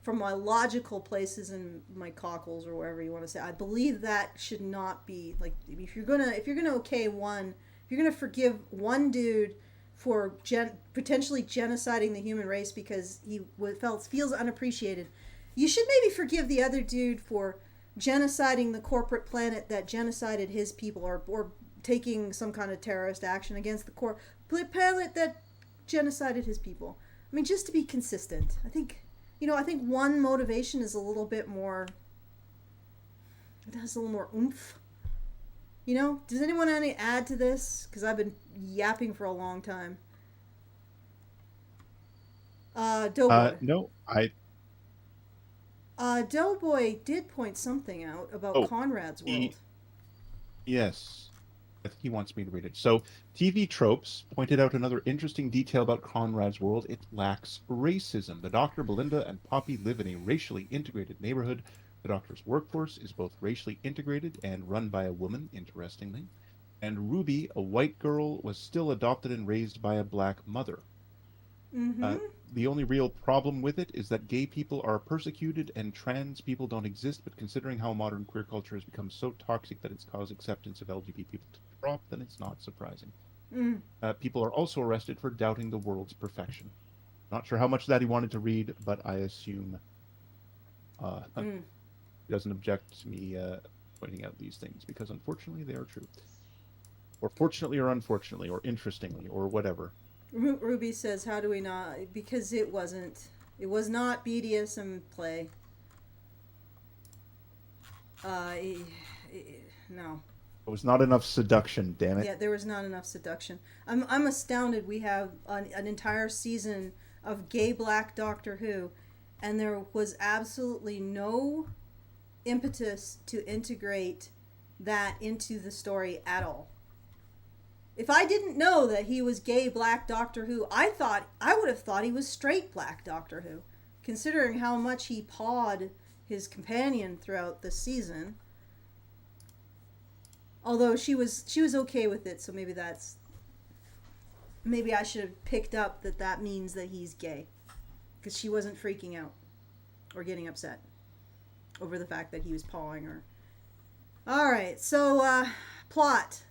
from my logical places in my cockles or wherever you want to say, I believe that should not be, like, if you're gonna okay one, if you're going to forgive one dude for potentially genociding the human race because he feels unappreciated, you should maybe forgive the other dude for genociding the corporate planet that genocided his people, or taking some kind of terrorist action against the planet that genocided his people. I mean, just to be consistent. I think one motivation is a little bit more, It has a little more oomph. You know, does anyone want to add to this? Because I've been yapping for a long time. Doughboy. No, I. Doughboy did point something out about Oh, Conrad's he. world. Yes. I think he wants me to read it. So, TV Tropes pointed out another interesting detail about Conrad's world. It lacks racism. The Doctor, Belinda, and Poppy live in a racially integrated neighborhood. The Doctor's workforce is both racially integrated and run by a woman, interestingly. And Ruby, a white girl, was still adopted and raised by a black mother. Mm-hmm. Uh, the only real problem with it is that gay people are persecuted and trans people don't exist, but considering how modern queer culture has become so toxic that it's caused acceptance of LGBT people to drop, then it's not surprising. Mm. People are also arrested for doubting the world's perfection. Not sure how much of that he wanted to read, but I assume Mm. he doesn't object to me pointing out these things, because unfortunately they are true. Or fortunately or unfortunately, or interestingly, or whatever. Ruby says, "How do we not?" Because it wasn't. It was not BDSM play. Uh, no. It was not enough seduction, damn it. Yeah, there was not enough seduction. I'm astounded. We have an entire season of gay black Doctor Who, and there was absolutely no impetus to integrate that into the story at all. If I didn't know that he was gay black Doctor Who, I would have thought he was straight black Doctor Who, considering how much he pawed his companion throughout the season. Although she was okay with it, so maybe I should have picked up that means that he's gay, because she wasn't freaking out or getting upset over the fact that he was pawing her. All right, so plot.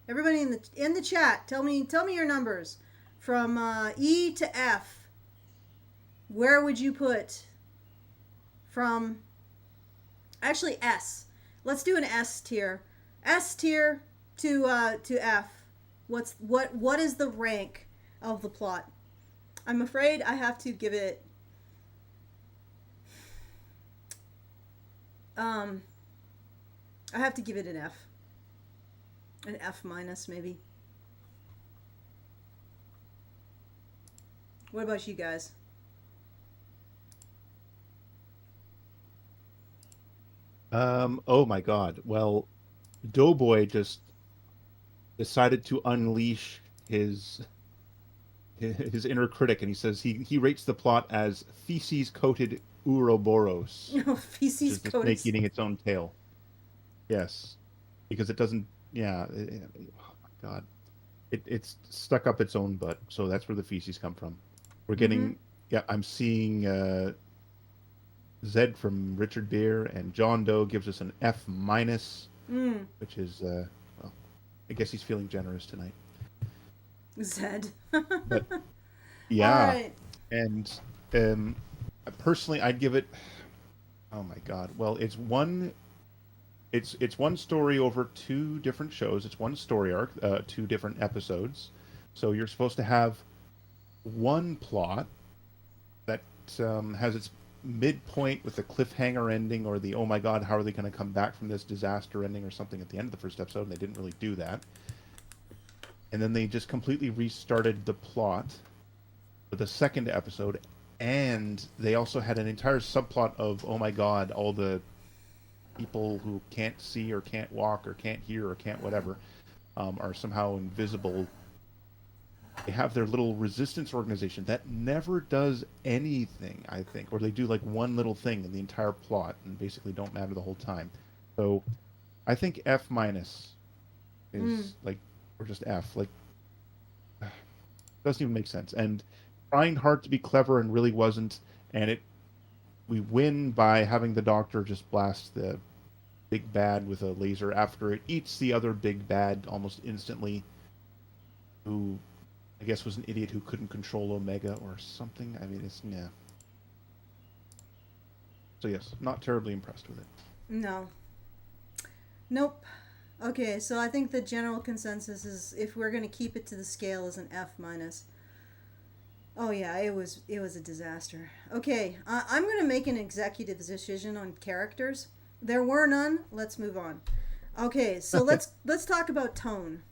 Everybody in the chat, tell me your numbers from E to F. Where would you put from? Actually, S. Let's do an S tier. S tier to F. What is the rank of the plot? I'm afraid I have to give it. I have to give it an F. An F minus, maybe. What about you guys? Oh my God. Well, Doughboy just decided to unleash his inner critic, and he says he rates the plot as feces coated Ouroboros, No, which feces is the coated. snake eating its own tail. Yes, because it doesn't. Yeah. Oh my God. It's stuck up its own butt, so that's where the feces come from. We're getting. Yeah, I'm seeing Zed from Richard Beer, and John Doe gives us an F minus, which is well, I guess he's feeling generous tonight. Zed. But yeah, All right. and personally, I'd give it. Oh my God! Well, it's one. It's one story over two different shows. It's one story arc, two different episodes. So you're supposed to have one plot that has its midpoint with a cliffhanger ending, or the oh my God, how are they going to come back from this disaster ending, or something at the end of the first episode, and they didn't really do that. And then they just completely restarted the plot for the second episode, and they also had an entire subplot of oh my God, all the people who can't see or can't walk or can't hear or can't whatever are somehow invisible. They have their little resistance organization that never does anything, I think, or they do like one little thing in the entire plot and basically don't matter the whole time. So I think F minus is like, or just F, like, doesn't even make sense. And trying hard to be clever and really wasn't. And we win by having the Doctor just blast the big bad with a laser after it eats the other big bad almost instantly, who I guess was an idiot who couldn't control Omega or something. I mean, it's yeah. So yes, not terribly impressed with it. No. Nope. Okay, so I think the general consensus is, if we're going to keep it to the scale, is an F minus. Oh yeah, it was a disaster. Okay, I'm going to make an executive decision on characters. There were none. Let's move on. Okay, so let's talk about tone.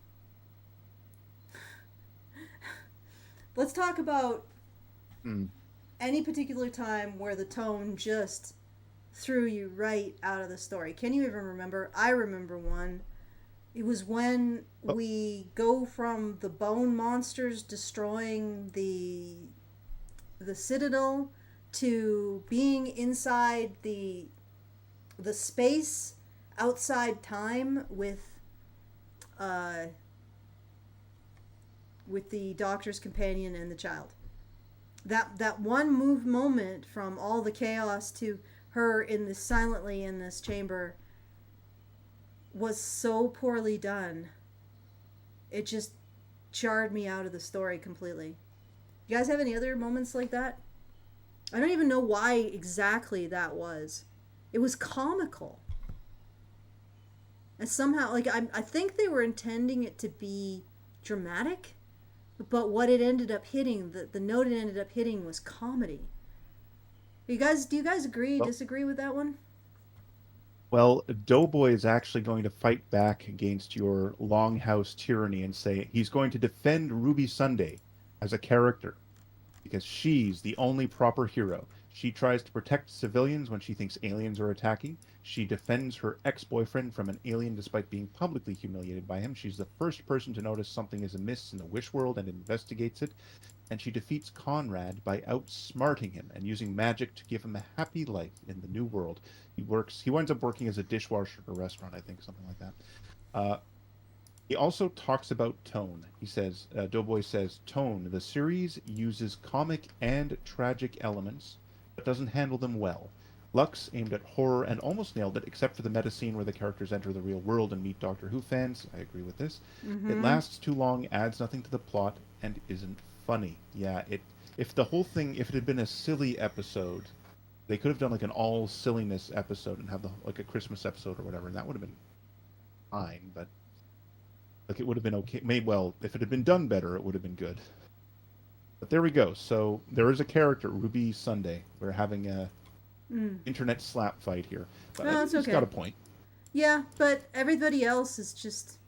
Let's talk about Hmm. any particular time where the tone just threw you right out of the story. Can you even remember? I remember one. It was when Oh, we go from the bone monsters destroying the citadel to being inside the space outside time uh with the doctor's companion and the child. That one move moment from all the chaos to her in this silently in this chamber was so poorly done. It just jarred me out of the story completely. You guys have any other moments like that? I don't even know why exactly that was. It was comical. And somehow, like, I think they were intending it to be dramatic, but what it ended up hitting, the note it ended up hitting was comedy. Do you guys agree, well, disagree with that one? well, Doughboy is actually going to fight back against your Longhouse tyranny and say he's going to defend Ruby Sunday as a character because she's the only proper hero. She tries to protect civilians when she thinks aliens are attacking. She defends her ex boyfriend from an alien despite being publicly humiliated by him. She's the first person to notice something is amiss in the Wish world and investigates it. And she defeats Conrad by outsmarting him and using magic to give him a happy life in the new world. He winds up working as a dishwasher at a restaurant, I think, something like that. Uh, he also talks about tone. He says, Doughboy says, tone. The series uses comic and tragic elements, but doesn't handle them well. Lux aimed at horror and almost nailed it, except for the meta scene where the characters enter the real world and meet Doctor Who fans. I agree with this. It Mm-hmm. lasts too long, adds nothing to the plot, and isn't funny. Yeah, it. If the whole thing, if it had been a silly episode, they could have done like an all silliness episode and have like a Christmas episode or whatever, and that would have been fine. But like it would have been okay. Maybe well, if it had been done better, it would have been good. But there we go. So there is a character, Ruby Sunday. We're having a Mm. internet slap fight here, but I No, think it's he's got okay. a point. Yeah, but everybody else is just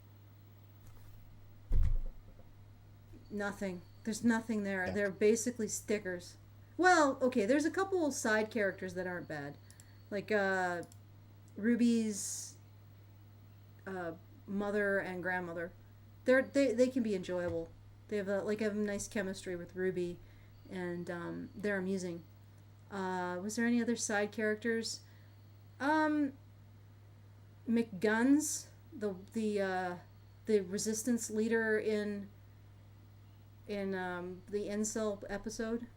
nothing. There's nothing there. Yeah. They're basically stickers. Well, okay, there's a couple side characters that aren't bad. Like Ruby's uh, mother and grandmother. They can be enjoyable. They have a nice chemistry with Ruby, and they're amusing. Was there any other side characters? Um, McGuns, the resistance leader in the incel episode,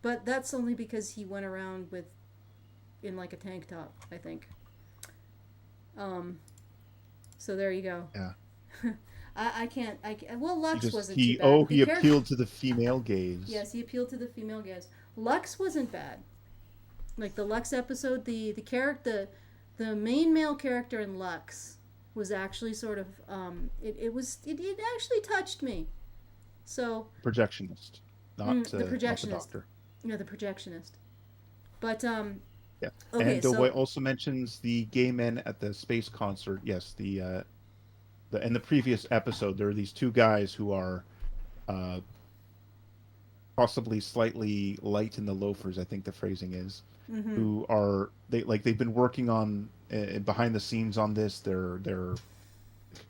but that's only because he went around with in like a tank top, I think. Um, so there you go. Yeah. I can't. Well, He Lux just wasn't too bad. The he character. appealed to the female gaze. Yes, he appealed to the female gaze. Lux wasn't bad. Like the Lux episode, the character, the main male character in Lux was actually sort of it actually touched me. So Projectionist, the not the projectionist, doctor. the projectionist. But Yeah. okay, And Doughboy so also mentions the gay men at the space concert. Yes, in the previous episode, there are these two guys who are uh, possibly slightly light in the loafers. I think the phrasing is, mm-hmm, who are they've been working on behind the scenes on this. They're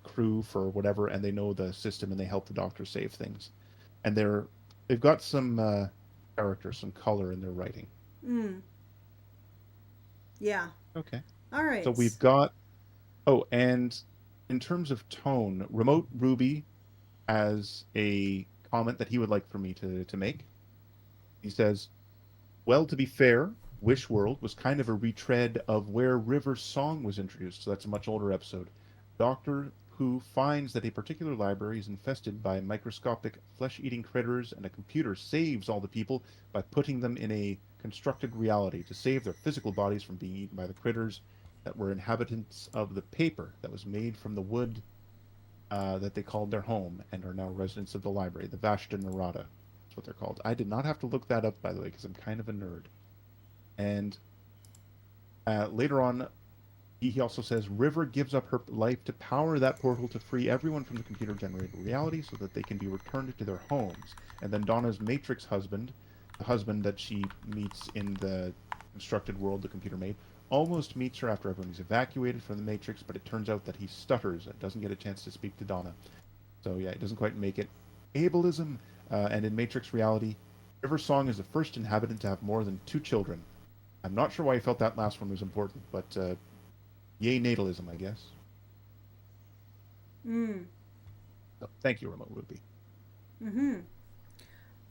crew for whatever, and they know the system, and they help the doctor save things. And they've got some character, some color in their writing. mm, yeah, Okay. all So right, we've got. Oh, and in terms of tone, Remote Ruby has a comment that he would like for me to make. He says, well, to be fair, Wish World was kind of a retread of where River Song was introduced, so that's a much older episode. Doctor Who finds that a particular library is infested by microscopic flesh-eating critters, and a computer saves all the people by putting them in a constructed reality to save their physical bodies from being eaten by the critters that were inhabitants of the paper that was made from the wood that they called their home and are now residents of the library, the Vashta Narada. That's what they're called. I did not have to look that up, by the way, because I'm kind of a nerd. And later on, he also says River gives up her life to power that portal to free everyone from the computer-generated reality so that they can be returned to their homes. And then Donna's Matrix husband, the husband that she meets in the constructed world the computer made, almost meets her after everyone is evacuated from the Matrix, but it turns out that he stutters and doesn't get a chance to speak to Donna. So yeah, it doesn't quite make it. Ableism, and in Matrix reality, River Song is the first inhabitant to have more than 2 children. I'm not sure why he felt that last one was important, but yay natalism, I guess. So, thank you, Remote Ruby.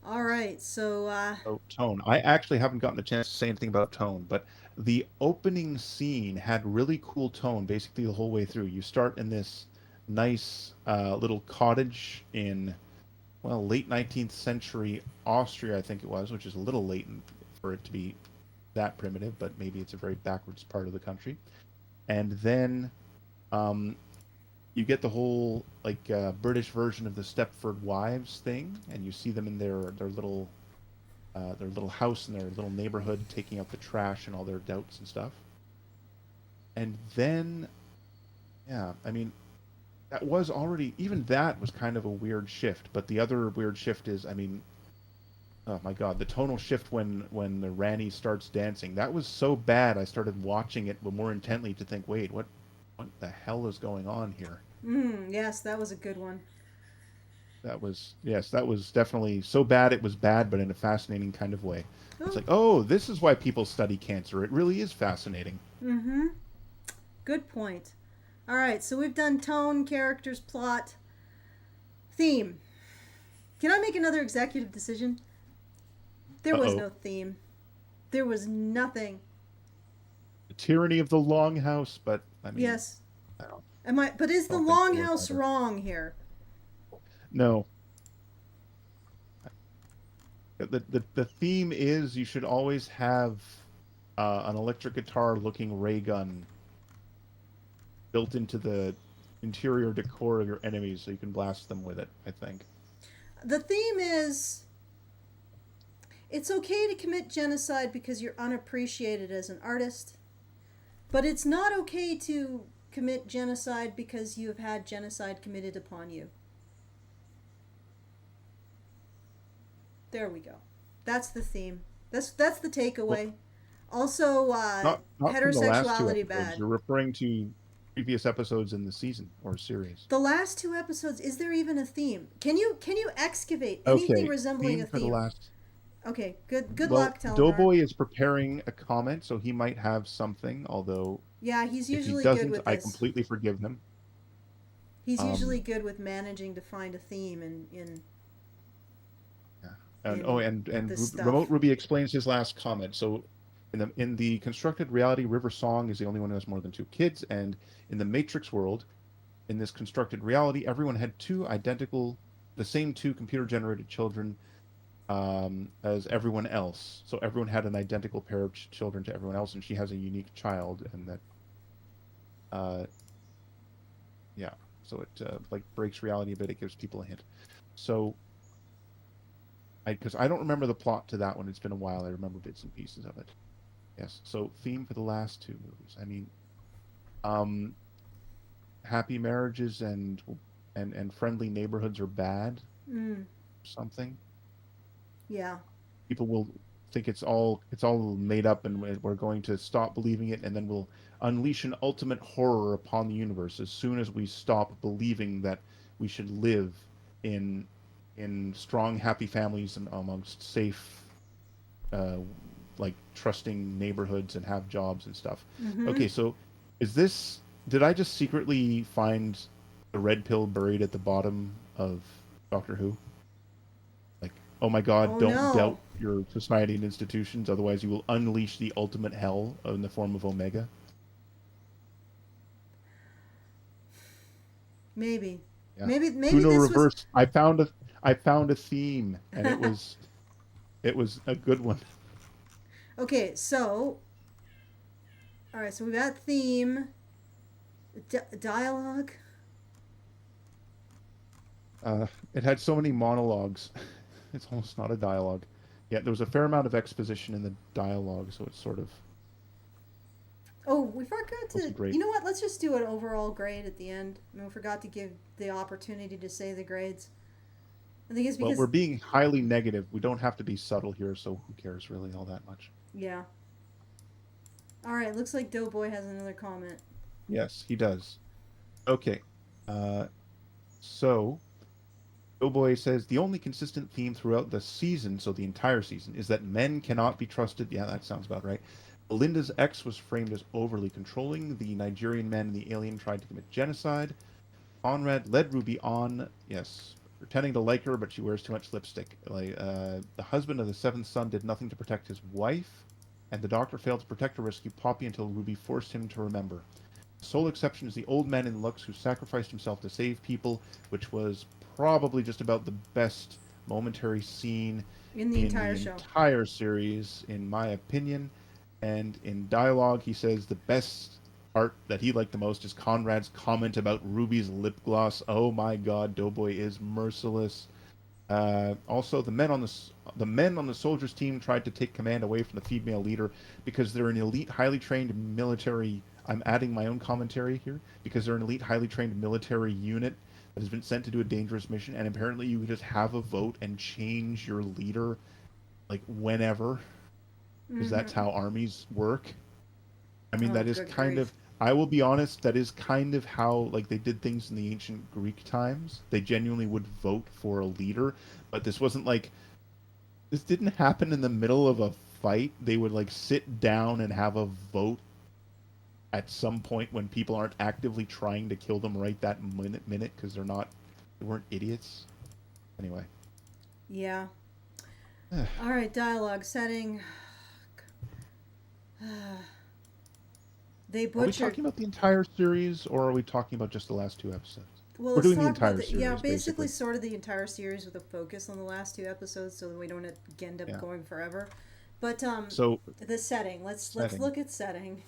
All right, so Oh, tone. I actually haven't gotten a chance to say anything about tone, but the opening scene had really cool tone basically the whole way through. You start in this nice little cottage in, well, late 19th century Austria, I think it was, which is a little late for it to be that primitive, but maybe it's a very backwards part of the country. And then you get the whole like British version of the Stepford Wives thing, and you see them in their little house in their little neighborhood, taking out the trash and all their doubts and stuff. And then, yeah, I mean, that was already, even that was kind of a weird shift. But the other weird shift is, I mean, oh my God, the tonal shift when the Rani starts dancing, that was so bad. I started watching it more intently to think, wait, what the hell is going on here? yes, that was a good one. That was, yes, that was definitely so bad it was bad, but in a fascinating kind of way. It's Oh, like, oh, this is why people study cancer. It really is fascinating. good point. All right, so we've done tone, characters, plot, theme. Can I make another executive decision? There was Uh-oh. no theme. There was nothing. The tyranny of the longhouse, but I mean, Yes. I don't, But is I the don't think there was longhouse either. wrong here? No. The theme is you should always have an electric guitar looking ray gun built into the interior decor of your enemies so you can blast them with it, I think. The theme is it's okay to commit genocide because you're unappreciated as an artist, but it's not okay to commit genocide because you have had genocide committed upon you. There we go. That's the theme. That's the takeaway. Also, Not from the last 2 heterosexuality episodes. bad. You're referring to previous episodes in the season or series. The last 2 episodes, is there even a theme? Can you excavate anything Okay, resembling a theme for the theme? last. Okay, good Well, luck, Telenar. Doughboy is preparing a comment, so he might have something. Although, Yeah, he's if he usually good doesn't, with I this. completely forgive him. He's usually Um, good with managing to find a theme yeah. And in and this stuff. Remote Ruby explains his last comment. So, in the constructed reality, River Song is the only one who has more than 2 kids, and in the Matrix world, in this constructed reality, everyone had the same 2 computer-generated children as everyone else. So everyone had an identical pair of children to everyone else, and she has a unique child, and that, uh, yeah. So it like breaks reality a bit. It gives people a hint. So because I don't remember the plot to that one. It's been a while. I remember bits and pieces of it. Yes. So theme for the last 2 movies. I mean, um, happy marriages and friendly neighborhoods are bad. Mm, Something. yeah. People will think it's all made up, and we're going to stop believing it, and then we'll unleash an ultimate horror upon the universe as soon as we stop believing that we should live in strong happy families and amongst safe uh, like trusting neighborhoods and have jobs and stuff. Mm-hmm. Okay, so did I just secretly find the red pill buried at the bottom of Doctor Who? Like, oh my God, Oh don't doubt no. your society and institutions, otherwise you will unleash the ultimate hell in the form of Omega. Maybe. Yeah. Maybe Uno this was reverse. I found a theme, and it was a good one. okay. So, all right. So we've got theme, dialogue. It had so many monologues. It's almost not a dialogue. Yeah, there was a fair amount of exposition in the dialogue, so it's sort of Oh, we forgot Was to. great. You know what? Let's just do an overall grade at the end. I mean, we forgot to give the opportunity to say the grades. I think it's Well, we're because, being highly negative. We don't have to be subtle here, so who cares really all that much? yeah. All right, looks like Doughboy has another comment. Yes, he does. Okay. Uh, so Doughboy says the only consistent theme throughout the season, so the entire season, is that men cannot be trusted. Yeah, that sounds about right. Belinda's ex was framed as overly controlling. The Nigerian man and the alien tried to commit genocide. Conrad led Ruby on, yes, pretending to like her, but she wears too much lipstick. Like the husband of the seventh son did nothing to protect his wife, and the doctor failed to protect or rescue Poppy until Ruby forced him to remember. The sole exception is the old man in Lux who sacrificed himself to save people, which was probably just about the best momentary scene In the in entire the show. entire series, in my opinion. And in dialogue, he says the best part that he liked the most is Conrad's comment about Ruby's lip gloss. Oh my God, Doughboy is merciless. Also, the men on the soldiers' team tried to take command away from the female leader because they're an elite, highly trained military. I'm adding my own commentary here because they're an elite, highly trained military unit that has been sent to do a dangerous mission, and apparently you can just have a vote and change your leader like whenever, because that's Mm-hmm. how armies work. I mean, Oh, that is good kind grief. of. I will be honest. That is kind of how like they did things in the ancient Greek times. They genuinely would vote for a leader, but this wasn't like this didn't happen in the middle of a fight. They would like sit down and have a vote at some point when people aren't actively trying to kill them right that minute because they weren't idiots. Anyway, Yeah. are All right, dialogue setting. They we butchered. talking about the entire series or are we talking about just the last two episodes? Well, We're let's doing the talk about entire the. Yeah, series basically, basically. sort of the entire series with a focus on the last two episodes so that we don't end up Yeah. going forever. But So the setting. Let's setting. look at setting.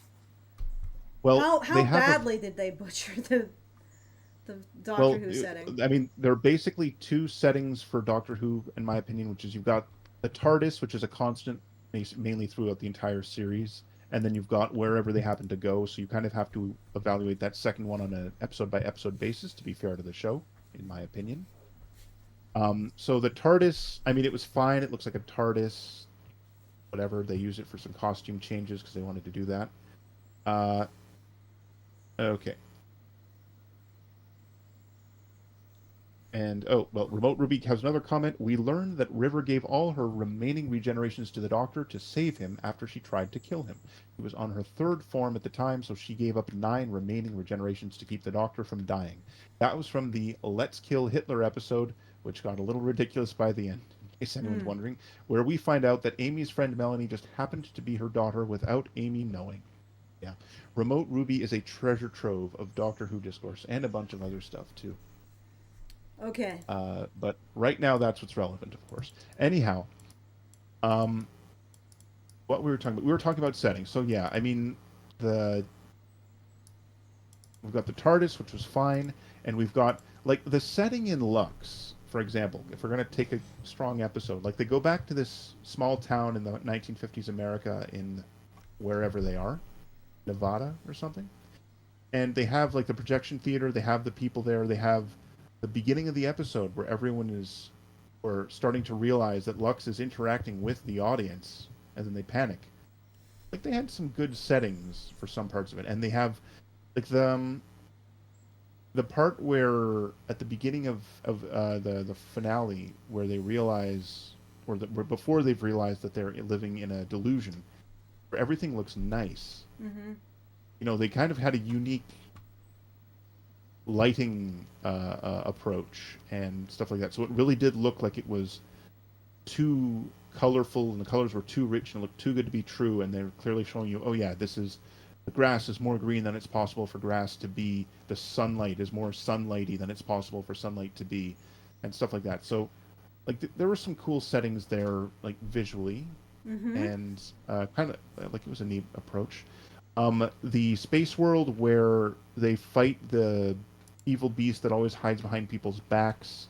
Well, How they have a badly did they butcher the Doctor well. Who setting? I mean, there are basically two settings for Doctor Who, in my opinion, which is you've got the TARDIS, which is a constant, mainly throughout the entire series, and then you've got wherever they happen to go. So you kind of have to evaluate that second one on an episode by episode basis to be fair to the show, in my opinion. So the TARDIS, I mean, it was fine. It looks like a TARDIS, whatever. They use it for some costume changes because they wanted to do that. Uh, okay. And oh, well, Remote Ruby has another comment. We learned that River gave all her remaining regenerations to the Doctor to save him after she tried to kill him. He was on her third form at the time, so she gave up 9 remaining regenerations to keep the Doctor from dying. That was from the Let's Kill Hitler episode, which got a little ridiculous by the end, in case anyone's Hmm. wondering, where we find out that Amy's friend Melanie just happened to be her daughter without Amy knowing. Yeah. Remote Ruby is a treasure trove of Doctor Who discourse and a bunch of other stuff, too. Okay. But right now, that's what's relevant, of course. Anyhow, um, what we were talking about settings. So yeah, I mean, the we've got the TARDIS, which was fine, and we've got like the setting in Lux, for example. If we're gonna take a strong episode, like they go back to this small town in the 1950s America in wherever they are, Nevada or something, and they have like the projection theater. They have the people there. They have the beginning of the episode where everyone is or starting to realize that Lux is interacting with the audience, and then they panic. Like they had some good settings for some parts of it, and they have like the part where at the beginning of the finale where they realize where before they've realized that they're living in a delusion, where everything looks nice. Mm-hmm. You know, they kind of had a unique lighting approach and stuff like that. So it really did look like it was too colorful and the colors were too rich and looked too good to be true. And they're clearly showing you, oh yeah, this is the grass is more green than it's possible for grass to be. The sunlight is more sunlighty than it's possible for sunlight to be, and stuff like that. So like there were some cool settings there, like visually, Mm-hmm. and kind of like it was a neat approach. The space world where they fight the evil beast that always hides behind people's backs.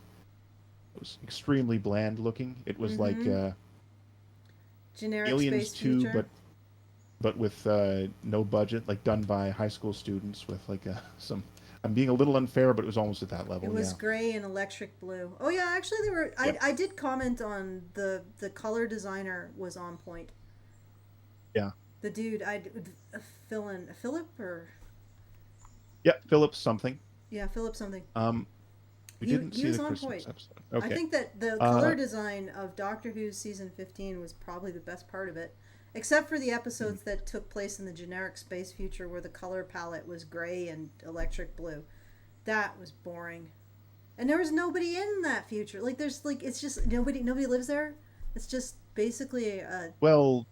It was extremely bland looking. It was like Mm-hmm. Generic Aliens space 2, future. but but with no budget, like done by high school students with like some. I'm being a little unfair, but it was almost at that It level. was Yeah. gray and electric blue. Oh yeah, actually there were. Yep. I did comment on the color designer was on point. Yeah. The dude Philip or Yeah. Phillips something. yeah Philip something. Um, we didn't He see was the on Christmas point. episode. I Okay. think that the Uh, color design of Doctor Who's season 15 was probably the best part of it, except for the episodes that took place in the generic space future where the color palette was gray and electric blue. That was boring. And there was nobody in that future. Like there's like it's just nobody lives there. It's just basically a well,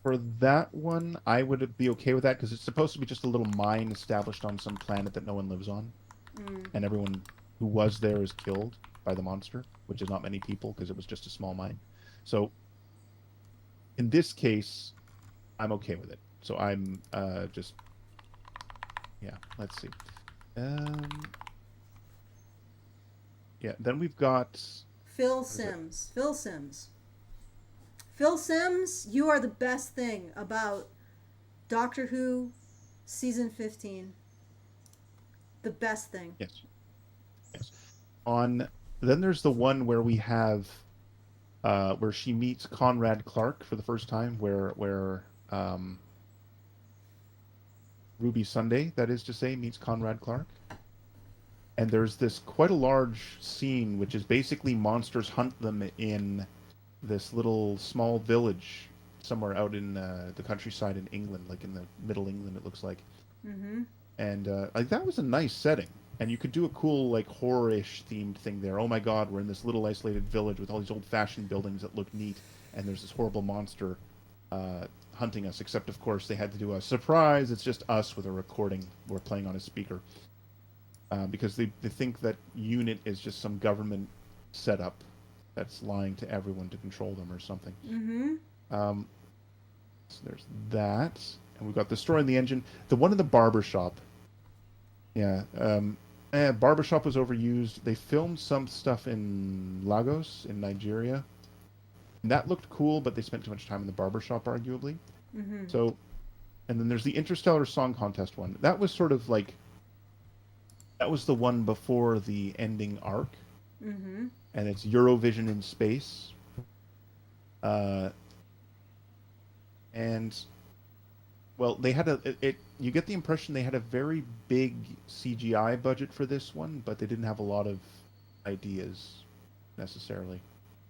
for that one, I would be okay with that because it's supposed to be just a little mine established on some planet that no one lives on, and everyone who was there is killed by the monster, which is not many people because it was just a small mine. So in this case, I'm okay with it. So I'm just yeah. Let's see. Um, yeah. Then we've got Phil what is it? Sims. Phil Sims. Phil Sims, you are the best thing about Doctor Who season 15. The best thing. Yes. Yes. On then there's the one where we have where she meets Conrad Clark for the first time, where Ruby Sunday, that is to say, meets Conrad Clark. And there's this quite a large scene, which is basically monsters hunt them in this little small village somewhere out in the countryside in England, like in the Middle England, it looks like. Mm-hmm. And like that was a nice setting, and you could do a cool like horror-ish themed thing there. Oh my God, we're in this little isolated village with all these old-fashioned buildings that look neat, and there's this horrible monster hunting us. Except of course they had to do a surprise. It's just us with a recording we're playing on a speaker because they think that UNIT is just some government setup that's lying to everyone to control them or something. Mm-hmm. Um, so there's that, and we've got the story in the engine. The one in the barber shop. Yeah. Barbershop was overused. They filmed some stuff in Lagos, in Nigeria. And that looked cool, but they spent too much time in the barbershop, arguably. Mm-hmm. So, and then there's the Interstellar Song Contest one. That was sort of like, that was the one before the ending arc. Mm-hmm. And it's Eurovision in space. And well, they had you get the impression they had a very big CGI budget for this one, but they didn't have a lot of ideas necessarily,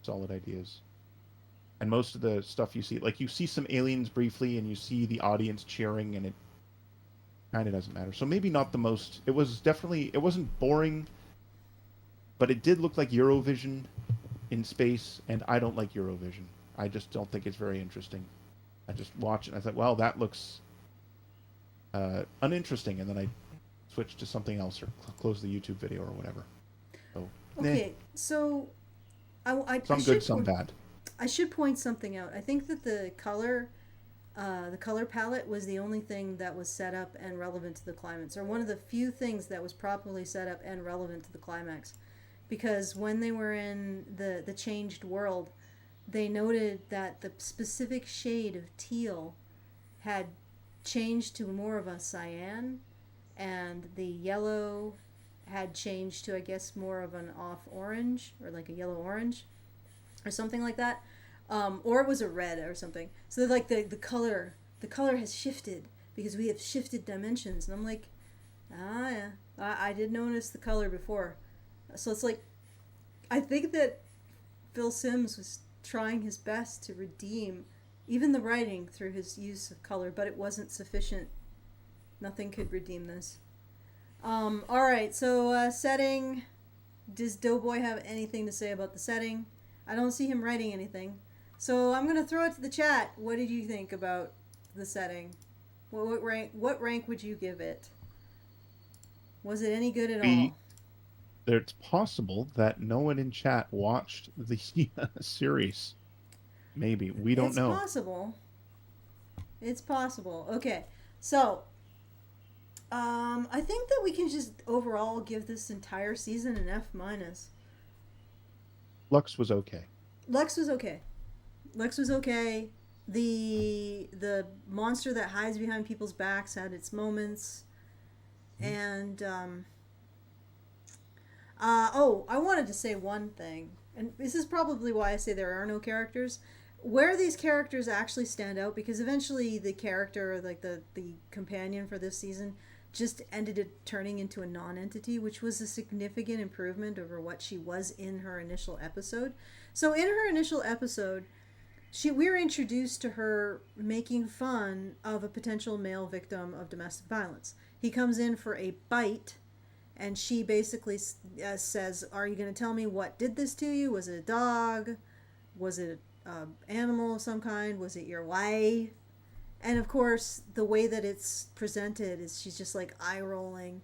solid ideas. And most of the stuff you see, like you see some aliens briefly, and you see the audience cheering, and it kind of doesn't matter. So maybe not the most. It was definitely, it wasn't boring, but it did look like Eurovision in space, and I don't like Eurovision. I just don't think it's very interesting. I just watch it and I thought, well, that looks uninteresting, and then I switched to something else or close the YouTube video or whatever. So, Okay, so some good, some bad. I should point something out. I think that the color palette was the only thing that was set up and relevant to the climax, or one of the few things that was properly set up and relevant to the climax. Because when they were in the changed world, they noted that the specific shade of teal had changed to more of a cyan, and the yellow had changed to, I guess, more of an off orange, or like a yellow orange, or something like that. Or it was a red or something. So like the color has shifted because we have shifted dimensions. And I'm like, yeah, I did notice the color before. So it's like, I think that Phil Sims was trying his best to redeem even the writing through his use of color, but it wasn't sufficient. Nothing could redeem this. All right, so setting. Does Doughboy have anything to say about the setting? I don't see him writing anything. So I'm going to throw it to the chat. What did you think about the setting? What rank would you give it? Was it any good at all? It's possible that no one in chat watched the series. Maybe. We don't know. It's possible. It's possible. Okay. So, I think that we can just overall give this entire season an F-. Lux was okay. Lux was okay. Lux was okay. The monster that hides behind people's backs had its moments. And I wanted to say one thing, and this is probably why I say there are no characters. Where these characters actually stand out, because eventually the character, like the companion for this season, just ended up turning into a non-entity, which was a significant improvement over what she was in her initial episode. So in her initial episode, we were introduced to her making fun of a potential male victim of domestic violence. He comes in for a bite, and she basically says, "Are you going to tell me what did this to you? Was it a dog? Was it an animal of some kind? Was it your wife?" And of course, the way that it's presented is she's just like eye rolling,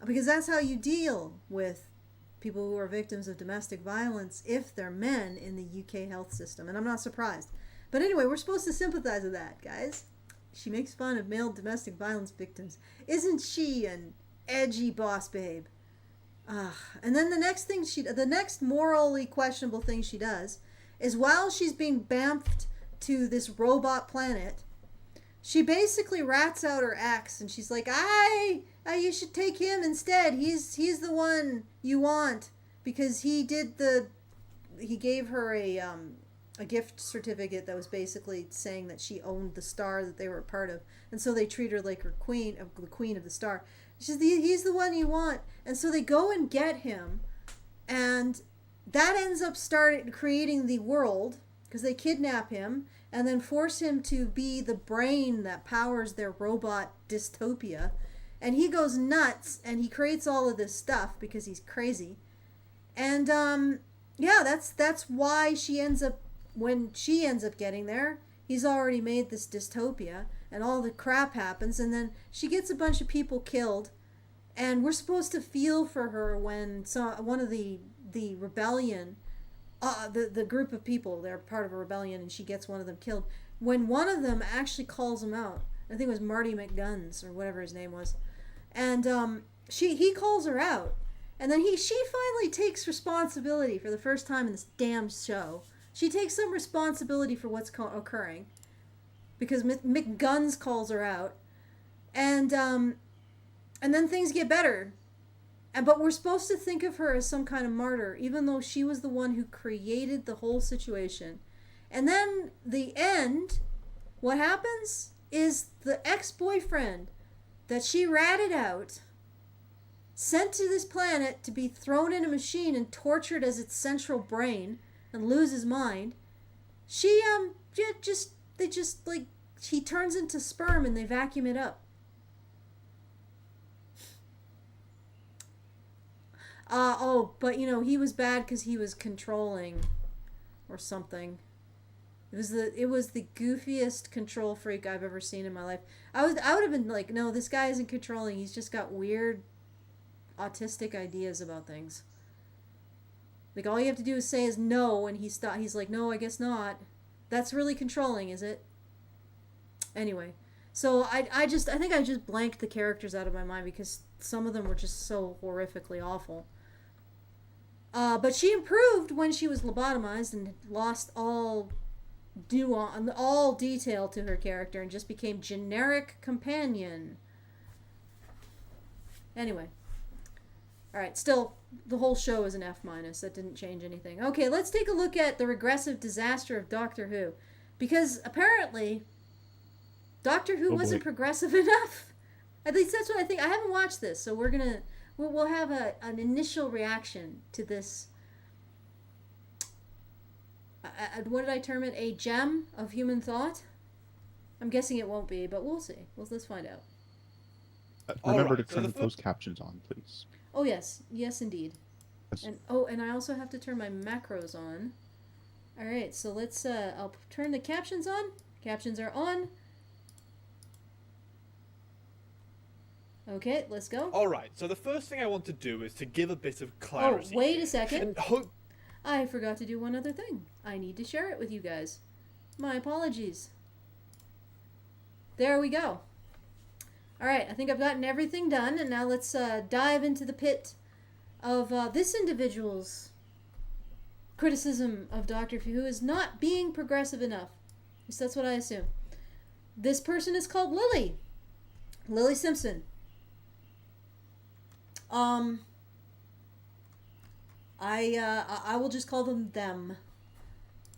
because that's how you deal with people who are victims of domestic violence if they're men in the UK health system. And I'm not surprised. But anyway, we're supposed to sympathize with that, guys. She makes fun of male domestic violence victims. Isn't she an edgy boss babe? And then the next morally questionable thing she does is, while she's being bamfed to this robot planet, she basically rats out her ex, and she's like, you should take him instead. He's the one you want, because he gave her a gift certificate that was basically saying that she owned the star that they were a part of, and so they treat her like the queen of the star. He's the one you want, and so they go and get him, and that ends up creating the world, because they kidnap him and then force him to be the brain that powers their robot dystopia. And he goes nuts, and he creates all of this stuff because he's crazy. And that's why when she ends up getting there, he's already made this dystopia, and all the crap happens, and then she gets a bunch of people killed, and we're supposed to feel for her when one of the rebellion, the group of people, they're part of a rebellion, and she gets one of them killed. When one of them actually calls him out, I think it was Marty McGuns or whatever his name was, and he calls her out, and then she finally takes responsibility for the first time in this damn show. She takes some responsibility for what's occurring, because McGuns calls her out, and then things get better. But we're supposed to think of her as some kind of martyr, even though she was the one who created the whole situation. And then the end, what happens is the ex-boyfriend that she ratted out, sent to this planet to be thrown in a machine and tortured as its central brain and lose his mind. He turns into sperm and they vacuum it up. But he was bad because he was controlling or something. It was the goofiest control freak I've ever seen in my life. I would have been like, no, this guy isn't controlling. He's just got weird autistic ideas about things. Like, all you have to do is say is no, and he's like, no, I guess not. That's really controlling, is it? Anyway, so I think I just blanked the characters out of my mind because some of them were just so horrifically awful. But she improved when she was lobotomized and lost all detail to her character and just became generic companion. Anyway. Alright, still, the whole show is an F-. That didn't change anything. Okay, let's take a look at the regressive disaster of Doctor Who. Because apparently, Doctor Who wasn't progressive enough. At least that's what I think. I haven't watched this, so we'll have an initial reaction to this. What did I term it? A gem of human thought? I'm guessing it won't be, but we'll see. Let's find out. Remember to turn the closed captions on, please. Oh, yes. Yes, indeed. Yes. And I also have to turn my macros on. All right, so let's, I'll turn the captions on. Captions are on. Okay, let's go. All right, so the first thing I want to do is to give a bit of clarity. Oh, wait a second. I forgot to do one other thing. I need to share it with you guys. My apologies. There we go. All right, I think I've gotten everything done, and now let's dive into the pit of this individual's criticism of Doctor Who is not being progressive enough. least that's what I assume. This person is called Lily. Lily Simpson. I will just call them.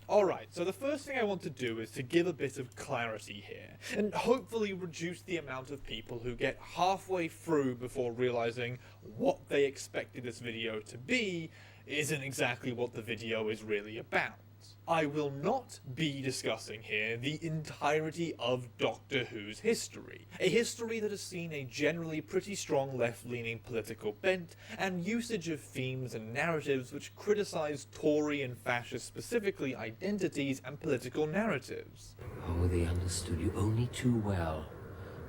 Alright, so the first thing I want to do is to give a bit of clarity here, and hopefully reduce the amount of people who get halfway through before realizing what they expected this video to be isn't exactly what the video is really about. I will not be discussing here the entirety of Doctor Who's history, a history that has seen a generally pretty strong left-leaning political bent and usage of themes and narratives which criticize Tory and fascist specifically identities and political narratives. Oh, they understood you only too well.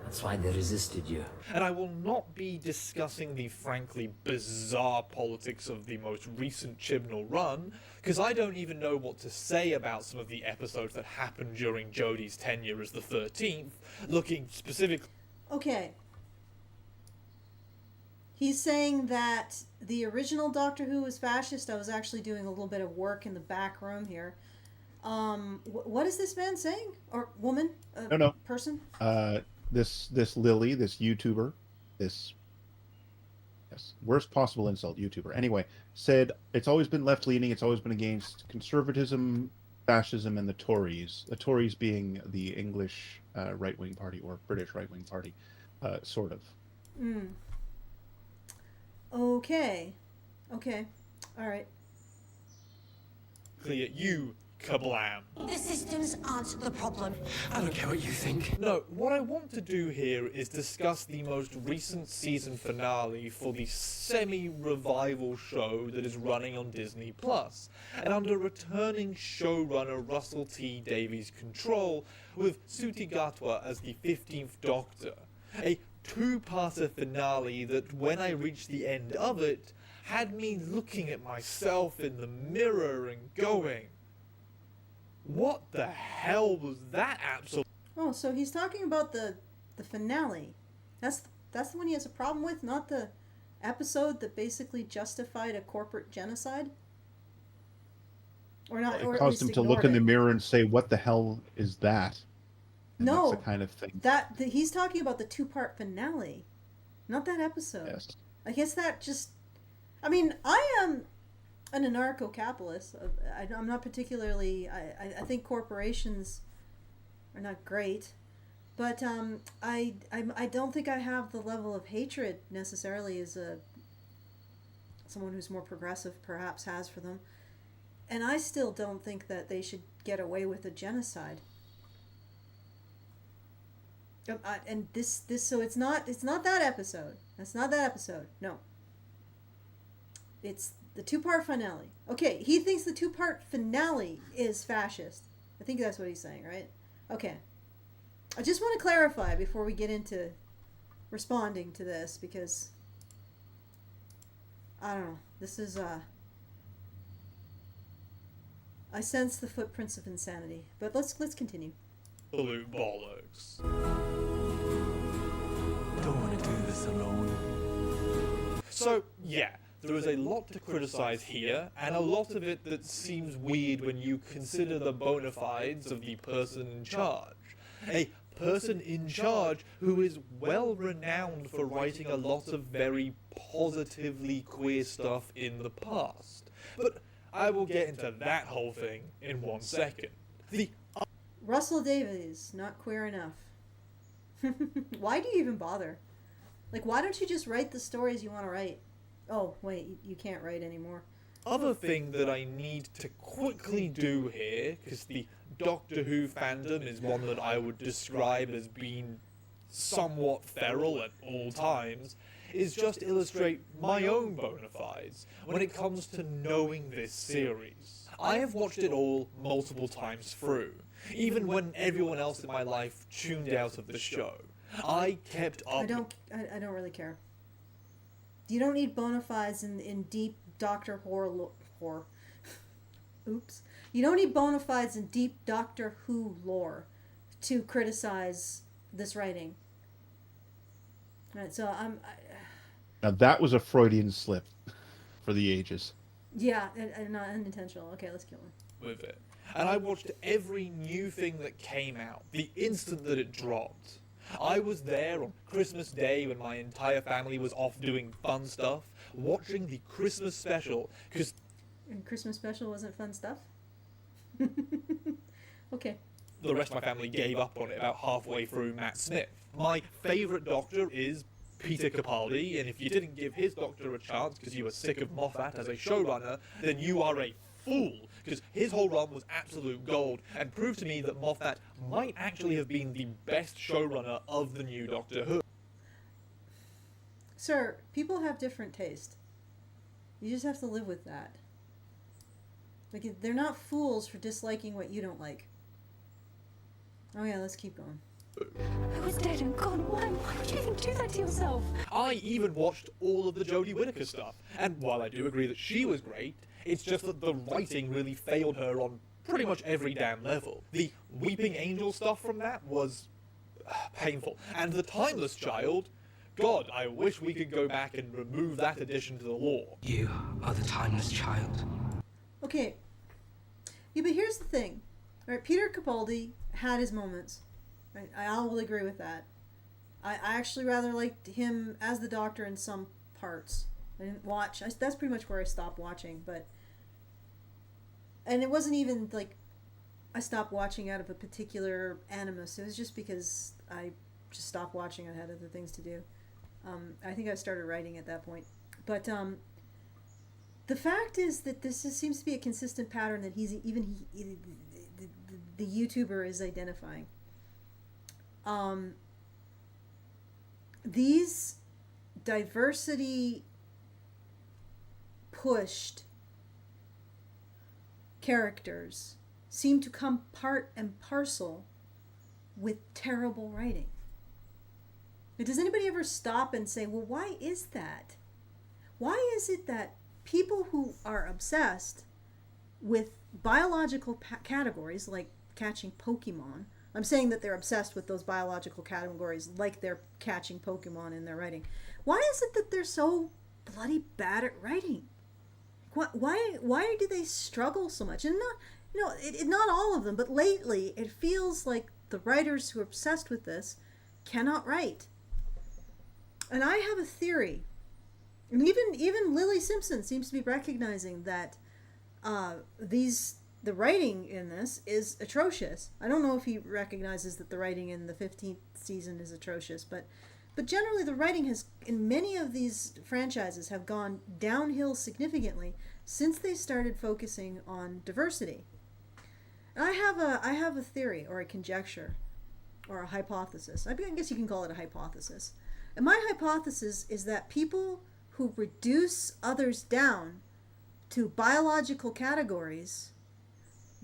That's why they resisted you. And I will not be discussing the frankly bizarre politics of the most recent Chibnall run, because I don't even know what to say about some of the episodes that happened during Jodie's tenure as the 13th, looking specifically... Okay. He's saying that the original Doctor Who was fascist. I was actually doing a little bit of work in the back room here. What is this man saying? Or woman? No. Person? This Lily, this YouTuber, this worst possible insult YouTuber. Anyway, said it's always been left leaning. It's always been against conservatism, fascism, and the Tories. The Tories being the English right wing party or British right wing party, sort of. Okay. All right. at you, kablam. The systems aren't the problem. I don't care what you think. No, what I want to do here is discuss the most recent season finale for the semi-revival show that is running on Disney+, and under returning showrunner Russell T Davies' control, with Ncuti Gatwa as the 15th Doctor. A two-parter finale that, when I reached the end of it, had me looking at myself in the mirror and going, what the hell was that absolute? Oh, so he's talking about the finale. That's the one he has a problem with, not the episode that basically justified a corporate genocide? Or not? It or at caused least him to look in ignored the it. mirror and say, "What the hell is that?" And No, that's the kind of thing. he's talking about the two-part finale, not that episode. Yes. I guess that just... I mean, I am an anarcho-capitalist. I'm not particularly... I think corporations are not great. But I don't think I have the level of hatred necessarily as someone who's more progressive perhaps has for them. And I still don't think that they should get away with a genocide. And this so it's not that episode. That's not that episode. No. It's the two-part finale. Okay, he thinks the two-part finale is fascist. I think that's what he's saying, right? Okay. I just want to clarify before we get into responding to this, because I don't know. This is I sense the footprints of insanity. But let's continue. Absolute bollocks. Don't want to do this alone. So, yeah, there is a lot to criticize here, and a lot of it that seems weird when you consider the bona fides of the person in charge. A person in charge who is well renowned for writing a lot of very positively queer stuff in the past. But I will get into that whole thing in 1 second. The Russell Davies, not queer enough. Why do you even bother? Like, why don't you just write the stories you want to write? Oh, wait, you can't write anymore. other thing that I need to quickly do here, because the Doctor Who fandom is one that I would describe as being somewhat feral at all times, is just illustrate my own bona fides when it comes to knowing this series. I have watched it all multiple times through, even when everyone else in my life tuned out of the show. I kept up. I don't really care. You don't need bona fides in deep Doctor Who Oops. You don't need bona fides in deep Doctor Who lore to criticize this writing. Right, so Now that was a Freudian slip for the ages. yeah, and not unintentional. Okay, let's kill him. With it. and I watched every new thing that came out the instant that it dropped. I was there on Christmas Day when my entire family was off doing fun stuff, watching the Christmas special, because... And Christmas special wasn't fun stuff? Okay. The rest of my family gave up on it about halfway through Matt Smith. My favourite Doctor is Peter Capaldi, and if you didn't give his Doctor a chance because you were sick of Moffat as a showrunner, then you are a fool, because his whole run was absolute gold, and proved to me that Moffat might actually have been the best showrunner of the new Doctor Who. Sir, people have different taste. You just have to live with that. Like, they're not fools for disliking what you don't like. Oh yeah, let's keep going. I was dead and gone. Why would you even do that to yourself? I even watched all of the Jodie Whittaker stuff, and while I do agree that she was great, it's just that the writing really failed her on pretty much every damn level. The Weeping Angel stuff from that was painful, and The Timeless Child, God, I wish we could go back and remove that addition to the lore. You are the timeless child. Okay. Yeah, but here's the thing. Right, Peter Capaldi had his moments. Right, I will agree with that. I actually rather liked him as the Doctor in some parts. I didn't watch. That's pretty much where I stopped watching. And it wasn't even like I stopped watching out of a particular animus. It was just because I just stopped watching. I had other things to do. I think I started writing at that point. But the fact is that this seems to be a consistent pattern that the YouTuber is identifying. These diversity pushed characters seem to come part and parcel with terrible writing. But does anybody ever stop and say, well, why is that? Why is it that people who are obsessed with biological categories, like catching Pokemon, I'm saying that they're obsessed with those biological categories like they're catching Pokemon in their writing. Why is it that they're so bloody bad at writing? Why do they struggle so much? And not all of them, but lately it feels like the writers who are obsessed with this cannot write. And I have a theory. And even Lily Simpson seems to be recognizing that the writing in this is atrocious. I don't know if he recognizes that the writing in the 15th season is atrocious, but generally the writing has, in many of these franchises, have gone downhill significantly since they started focusing on diversity. And I have a theory or a conjecture or a hypothesis. I guess you can call it a hypothesis. And my hypothesis is that people who reduce others down to biological categories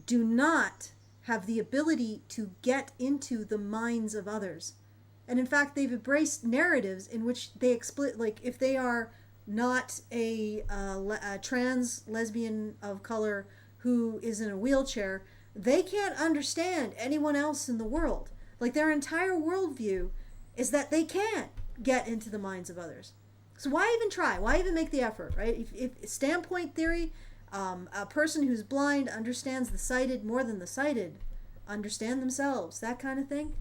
do not have the ability to get into the minds of others. And in fact, they've embraced narratives in which they explicit, like if they are not a trans lesbian of color who is in a wheelchair, they can't understand anyone else in the world. Like their entire worldview is that they can't get into the minds of others. So why even try? Why even make the effort, right? If standpoint theory, a person who's blind understands the sighted more than the sighted understand themselves, that kind of thing.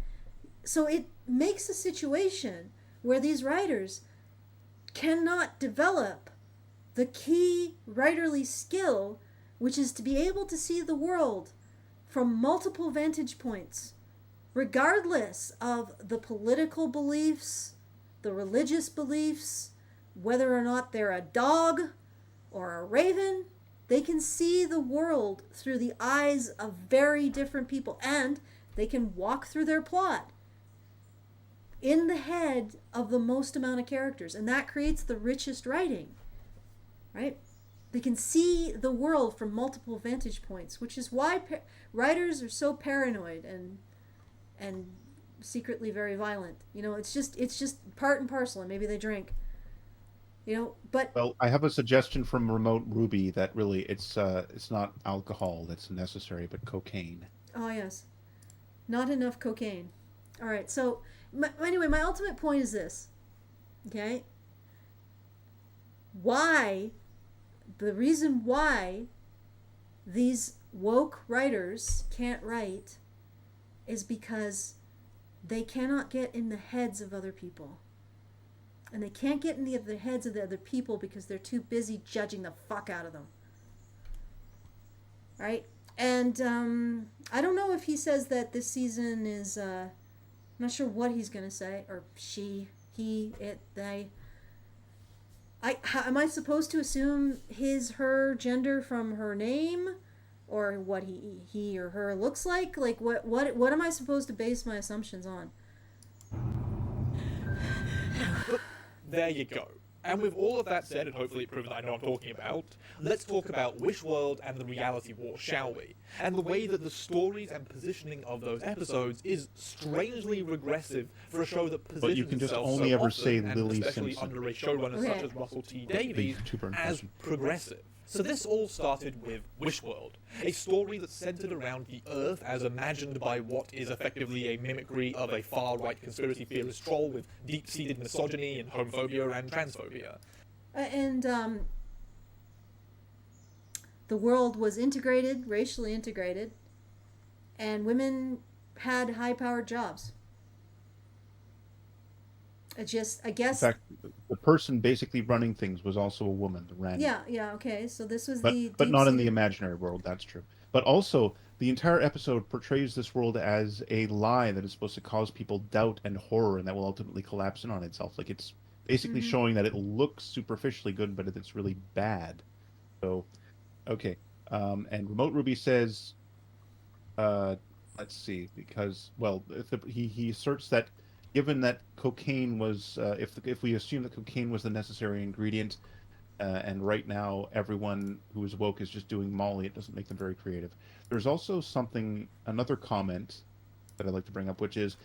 So it makes a situation where these writers cannot develop the key writerly skill, which is to be able to see the world from multiple vantage points, regardless of the political beliefs, the religious beliefs, whether or not they're a dog or a raven. They can see the world through the eyes of very different people, and they can walk through their plot in the head of the most amount of characters, and that creates the richest writing, right? They can see the world from multiple vantage points, which is why writers are so paranoid and secretly very violent. It's just part and parcel, and maybe they drink. But well, I have a suggestion from Remote Ruby that really it's not alcohol that's necessary, but cocaine. Oh yes, not enough cocaine. All right. So anyway, my ultimate point is this. Okay. The reason why these woke writers can't write is because they cannot get in the heads of other people. And they can't get in the heads of the other people because they're too busy judging the fuck out of them. Right? And I don't know if he says that this season is... I'm not sure what he's going to say. Or she, he, it, they... Am I supposed to assume her gender from her name? Or what he or her looks like? Like, what am I supposed to base my assumptions on? There you go. And with all of that said, and hopefully proven that I know what I'm talking about, let's talk about Wishworld and the Reality War, shall we? And the way that the stories and positioning of those episodes is strangely regressive for a show that positions But you can just itself only so ever often, say and Lily especially Simpson. under a showrunner such as Russell T Davies, YouTuber as impression. progressive. So this all started with Wishworld, a story that centered around the Earth as imagined by what is effectively a mimicry of a far-right conspiracy theorist troll with deep-seated misogyny and homophobia and transphobia. And the world was integrated, racially integrated, and women had high-powered jobs. I guess... In fact, the person basically running things was also a woman, Randy. Yeah, okay. So this was But not in the imaginary world, that's true. But also, the entire episode portrays this world as a lie that is supposed to cause people doubt and horror, and that will ultimately collapse in on itself. Like, it's basically showing that it looks superficially good, but it's really bad. So, okay. And Remote Ruby says, let's see, because, well, he asserts that given that cocaine was, if we assume that cocaine was the necessary ingredient, and right now everyone who is woke is just doing Molly, it doesn't make them very creative. There's also another comment that I'd like to bring up, which is,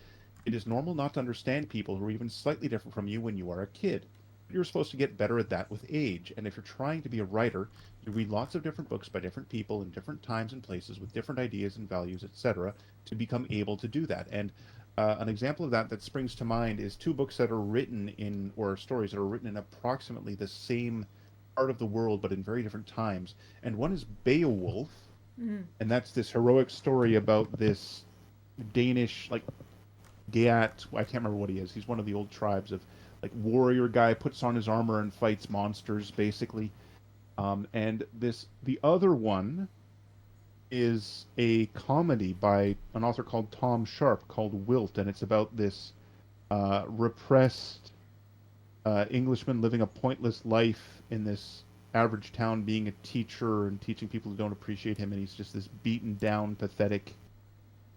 it is normal not to understand people who are even slightly different from you when you are a kid. You're supposed to get better at that with age, and if you're trying to be a writer, you read lots of different books by different people in different times and places with different ideas and values, etc., to become able to do that. And an example of that springs to mind is two books that are written in, or stories that are written in approximately the same part of the world, but in very different times. And one is Beowulf, and that's this heroic story about this Danish, like, Geat, I can't remember what he is. He's one of the old tribes of, like, warrior guy, puts on his armor and fights monsters, basically. And the other one is a comedy by an author called Tom Sharp called Wilt, and it's about this repressed Englishman living a pointless life in this average town, being a teacher and teaching people who don't appreciate him, and he's just this beaten down, pathetic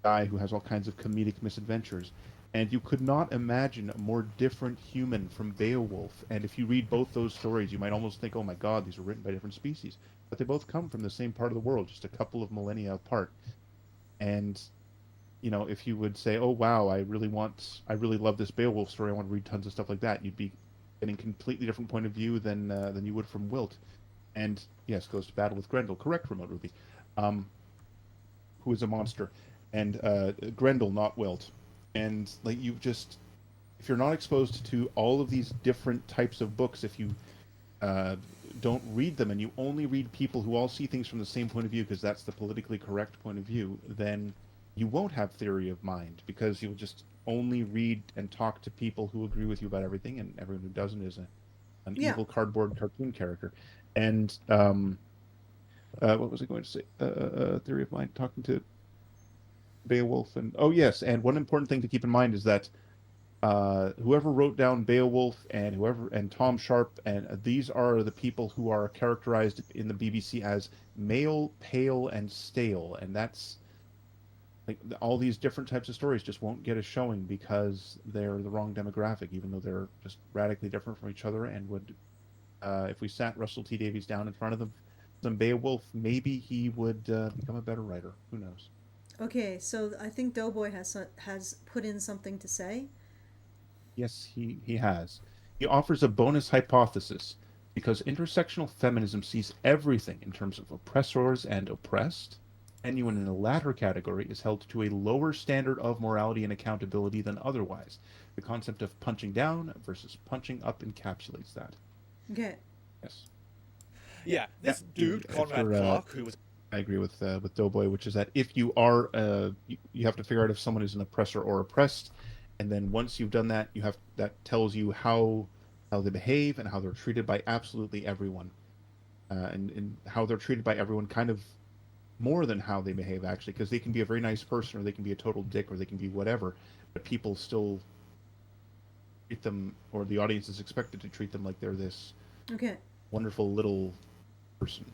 guy who has all kinds of comedic misadventures. And you could not imagine a more different human from Beowulf. And if you read both those stories, you might almost think, oh my god, these are written by different species. But they both come from the same part of the world, just a couple of millennia apart. And, you know, if you would say, oh wow, I really love this Beowulf story, I want to read tons of stuff like that, you'd be getting a completely different point of view than you would from Wilt. And, yes, goes to battle with Grendel. Correct, Remote Ruby. Who is a monster. And Grendel, not Wilt. And, like, if you're not exposed to all of these different types of books, if you don't read them and you only read people who all see things from the same point of view, because that's the politically correct point of view, then you won't have theory of mind, because you'll just only read and talk to people who agree with you about everything, and everyone who doesn't is an evil cardboard cartoon character. And what was I going to say? Theory of mind, talking to Beowulf, and one important thing to keep in mind is that whoever wrote down Beowulf and Tom Sharp, and these are the people who are characterized in the BBC as male, pale, and stale, and that's like all these different types of stories just won't get a showing because they're the wrong demographic, even though they're just radically different from each other, and would if we sat Russell T Davies down in front of some Beowulf, maybe he would become a better writer. Who knows? Okay, so I think Doughboy has put in something to say. Yes, he has. He offers a bonus hypothesis, because intersectional feminism sees everything in terms of oppressors and oppressed. Anyone in the latter category is held to a lower standard of morality and accountability than otherwise. The concept of punching down versus punching up encapsulates that. Okay. Yes. Yeah, this dude, Conrad Clark, who was... I agree with Doughboy, which is that if you are, you have to figure out if someone is an oppressor or oppressed, and then once you've done that, that tells you how they behave and how they're treated by absolutely everyone, and how they're treated by everyone kind of more than how they behave actually, because they can be a very nice person or they can be a total dick or they can be whatever, but people still treat them, or the audience is expected to treat them like they're this Okay. wonderful little person.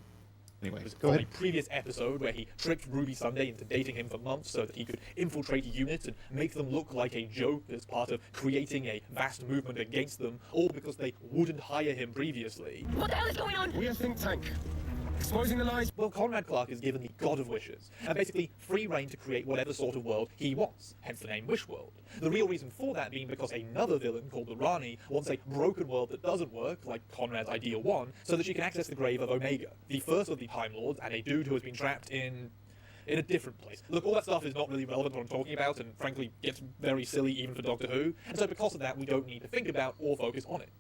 Anyway, Was go from ahead. a previous episode where he tricked Ruby Sunday into dating him for months so that he could infiltrate units and make them look like a joke as part of creating a vast movement against them, all because they wouldn't hire him previously. What the hell is going on? We a think tank. Exposing the lies. Well, Conrad Clark is given the God of Wishes, and basically free reign to create whatever sort of world he wants, hence the name Wishworld. The real reason for that being because another villain called the Rani wants a broken world that doesn't work, like Conrad's Ideal One, so that she can access the grave of Omega, the first of the Time Lords, and a dude who has been trapped in a different place. Look, all that stuff is not really relevant to what I'm talking about, and frankly gets very silly even for Doctor Who, and so because of that we don't need to think about or focus on it.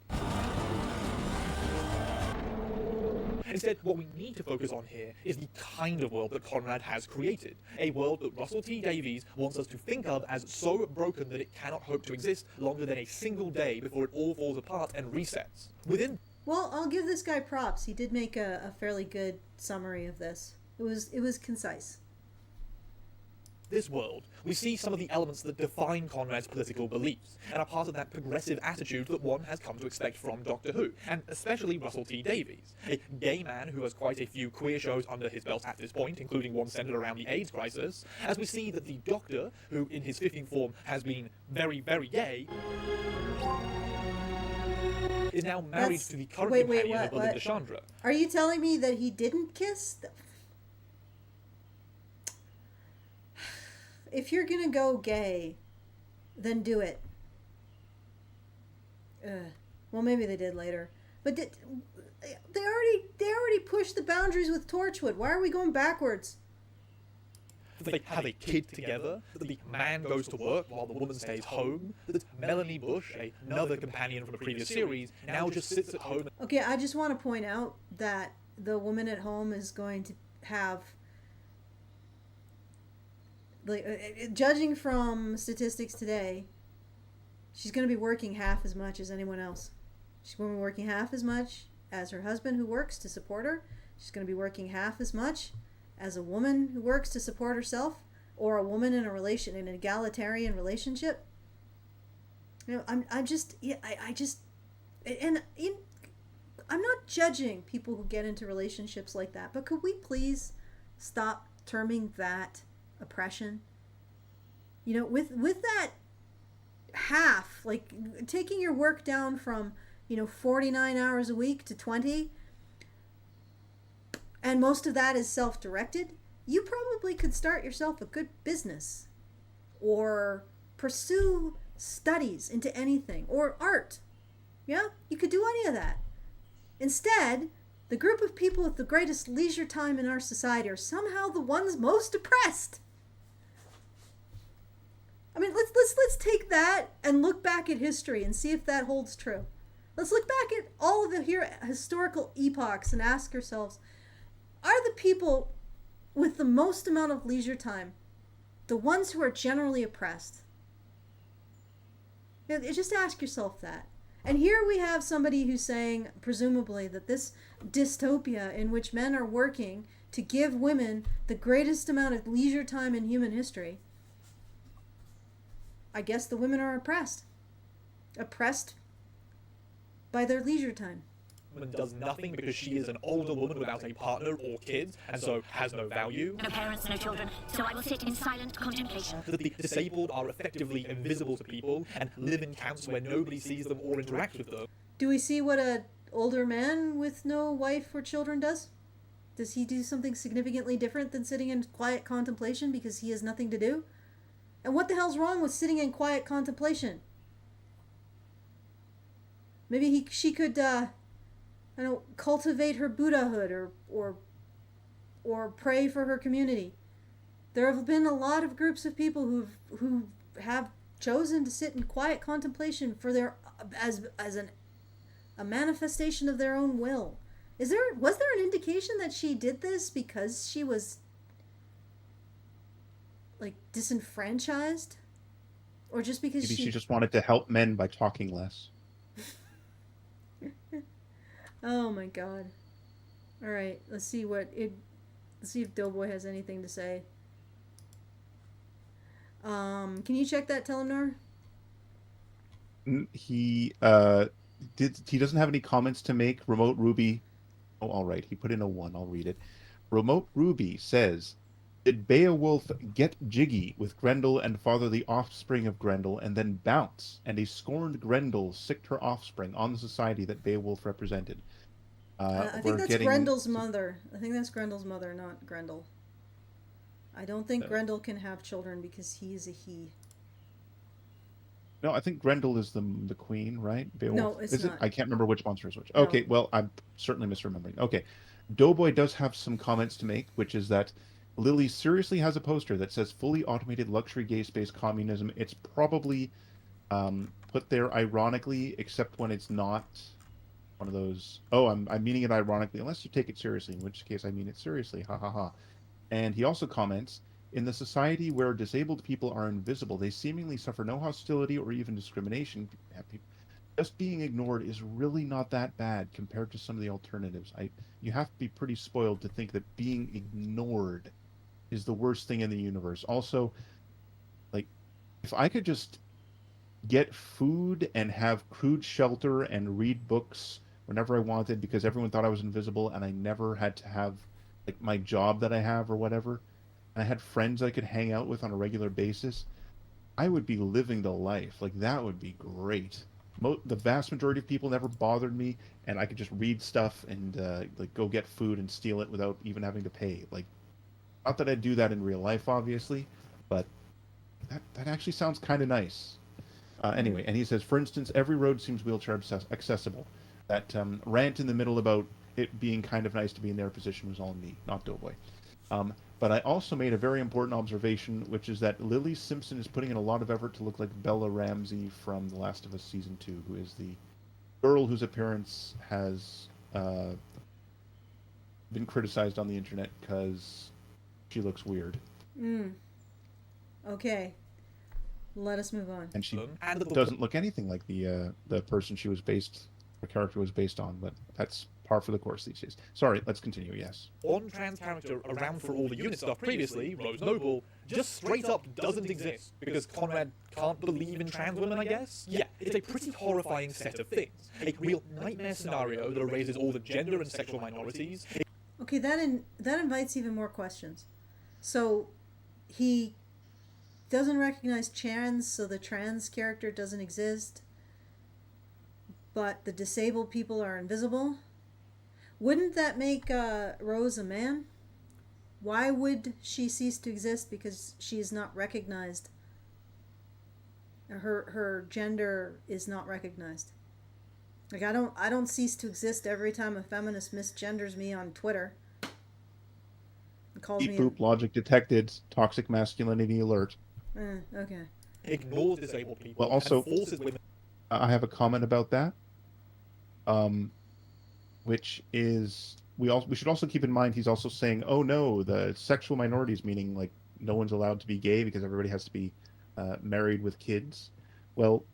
Instead, what we need to focus on here is the kind of world that Conrad has created. A world that Russell T Davies wants us to think of as so broken that it cannot hope to exist longer than a single day before it all falls apart and resets. Within Well, I'll give this guy props. He did make a fairly good summary of this. It was concise. this world, we see some of the elements that define Conrad's political beliefs, and are part of that progressive attitude that one has come to expect from Doctor Who, and especially Russell T Davies, a gay man who has quite a few queer shows under his belt at this point, including one centered around the AIDS crisis, as we see that the Doctor, who in his 15th form has been very, very gay, is now married to the current companion of Belinda Chandra. Are you telling me that he didn't kiss? If you're gonna go gay, then do it. Well, maybe they did later, but they already pushed the boundaries with Torchwood. Why are we going backwards? That they have a kid together, that the man goes to work while the woman stays home, that Melanie Bush, another companion from a previous series, now just sits at home. Okay, I just want to point out that the woman at home is going to have, like, judging from statistics today, she's going to be working half as much as anyone else. She's going to be working half as much as her husband who works to support her. She's going to be working half as much as a woman who works to support herself, or a woman in an egalitarian relationship. You know, I'm not judging people who get into relationships like that, but could we please stop terming that oppression? You know, with that half, like taking your work down from, 49 hours a week to 20, and most of that is self-directed, you probably could start yourself a good business or pursue studies into anything, or art. Yeah, you could do any of that. Instead, the group of people with the greatest leisure time in our society are somehow the ones most oppressed. I mean, let's take that and look back at history and see if that holds true. Let's look back at all of the historical epochs and ask ourselves, are the people with the most amount of leisure time the ones who are generally oppressed? Just ask yourself that. And here we have somebody who's saying, presumably, that this dystopia in which men are working to give women the greatest amount of leisure time in human history, I guess the women are oppressed. Oppressed by their leisure time. Woman does nothing because she is an older woman without a partner or kids, and so has no value. No parents, no children, so I will sit in silent contemplation. That the disabled are effectively invisible to people and live in camps where nobody sees them or interacts with them. Do we see what an older man with no wife or children does? Does he do something significantly different than sitting in quiet contemplation because he has nothing to do? And what the hell's wrong with sitting in quiet contemplation? Maybe she could, cultivate her Buddhahood or pray for her community. There have been a lot of groups of people who have chosen to sit in quiet contemplation for their as a manifestation of their own will. Was there an indication that she did this because she was like disenfranchised? Or just because Maybe she just wanted to help men by talking less. Oh my god. Alright, let's see if Doughboy has anything to say. Can you check that, Telenor? He doesn't have any comments to make. Remote Ruby. Oh, all right. He put in a 1. I'll read it. Remote Ruby says, did Beowulf get jiggy with Grendel and father the offspring of Grendel and then bounce, and a scorned Grendel sicked her offspring on the society that Beowulf represented? I think that's Grendel's mother. I think that's Grendel's mother, not Grendel. I don't think Grendel can have children because he is a he. No, I think Grendel is the queen, right? Beowulf? No, it's is not. It? I can't remember which monster is which. No. Okay, well, I'm certainly misremembering. Okay, Doughboy does have some comments to make, which is that Lily seriously has a poster that says fully automated luxury gay space communism. It's probably put there ironically, except when it's not one of those, oh, I'm meaning it ironically, unless you take it seriously, in which case I mean it seriously, ha ha ha. And he also comments, in the society where disabled people are invisible, they seemingly suffer no hostility or even discrimination. Just being ignored is really not that bad compared to some of the alternatives. You have to be pretty spoiled to think that being ignored is the worst thing in the universe. Also, like, if I could just get food and have crude shelter and read books whenever I wanted because everyone thought I was invisible and I never had to have like my job that I have or whatever, and I had friends I could hang out with on a regular basis, I would be living the life. Like, that would be great. The vast majority of people never bothered me, and I could just read stuff and like go get food and steal it without even having to pay. Like, not that I'd do that in real life, obviously, but that actually sounds kind of nice. Anyway, and he says, for instance, every road seems wheelchair accessible. That rant in the middle about it being kind of nice to be in their position was all me, not Doughboy. But I also made a very important observation, which is that Lily Simpson is putting in a lot of effort to look like Bella Ramsey from The Last of Us Season 2, who is the girl whose appearance has been criticized on the internet because she looks weird. Okay. Let us move on. And she doesn't look anything like the person her character was based on, but that's par for the course these days. Sorry, let's continue, yes. One trans character around for all the unit stuff previously, Rose Noble, just straight up doesn't exist because Conrad can't believe in trans women, I guess? Yeah, it's a pretty horrifying set of things. A real nightmare scenario that erases all the gender and sexual minorities. Okay, that invites even more questions. So, he doesn't recognize trans, so the trans character doesn't exist, but the disabled people are invisible? Wouldn't that make Rose a man? Why would she cease to exist because she is not recognized? Her gender is not recognized. Like, I don't cease to exist every time a feminist misgenders me on Twitter. Calls Beep me boop, logic detected, toxic masculinity alert. Okay. Ignores disabled people. Well, also, and forces women. I have a comment about that. Which is we should also keep in mind he's also saying, oh no, the sexual minorities, meaning like no one's allowed to be gay because everybody has to be married with kids. Well,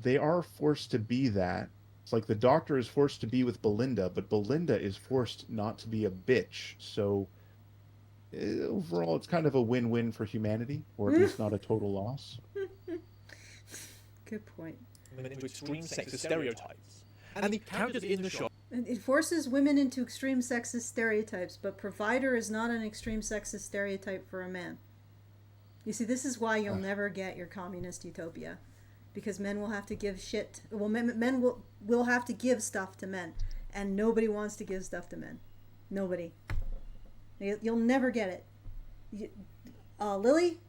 they are forced to be that. It's like the Doctor is forced to be with Belinda, but Belinda is forced not to be a bitch. So overall, it's kind of a win-win for humanity, or at least not a total loss. Good point. Into extreme sexist stereotypes. And the characters in the show. It forces women into extreme sexist stereotypes, but provider is not an extreme sexist stereotype for a man. You see, this is why you'll never get your communist utopia. Because men will have to give shit. Well, men will have to give stuff to men. And nobody wants to give stuff to men. Nobody. You'll never get it. Lily,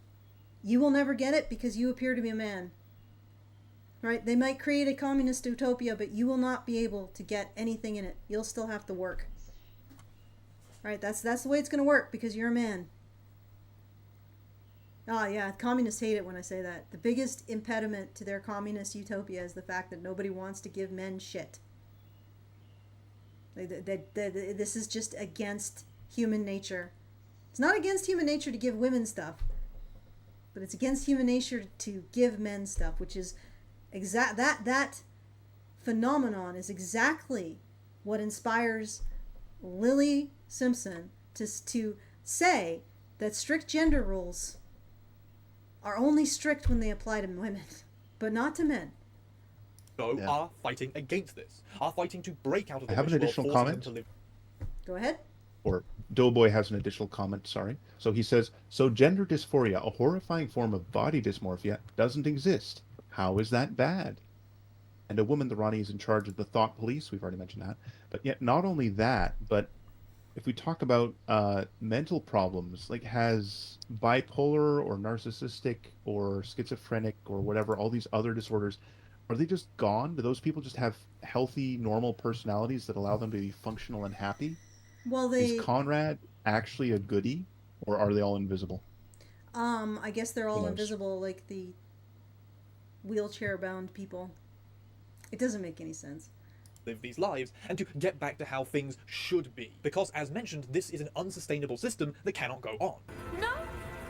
you will never get it because you appear to be a man. Right? They might create a communist utopia, but you will not be able to get anything in it. You'll still have to work. Right? That's the way it's going to work because you're a man. Oh, yeah, communists hate it when I say that. The biggest impediment to their communist utopia is the fact that nobody wants to give men shit. This is just against human nature. It's not against human nature to give women stuff, but it's against human nature to give men stuff, which is that phenomenon is exactly what inspires Lily Simpson to say that strict gender rules are only strict when they apply to women, but not to men. Are fighting against this, are fighting to break out of the I have an wish world, additional forcing them comment. to live. Go ahead. Or Doughboy has an additional comment, sorry. So he says, so gender dysphoria, a horrifying form of body dysmorphia, doesn't exist. How is that bad? And a woman, the Ronnie, is in charge of the thought police. We've already mentioned that. But yet, not only that, but if we talk about mental problems, like has bipolar or narcissistic or schizophrenic or whatever, all these other disorders, are they just gone? Do those people just have healthy, normal personalities that allow them to be functional and happy? Well, Is Conrad actually a goodie, or are they all invisible? I guess they're all knows? invisible, like the wheelchair-bound people. It doesn't make any sense. Live these lives and to get back to how things should be. Because, as mentioned, this is an unsustainable system that cannot go on. No?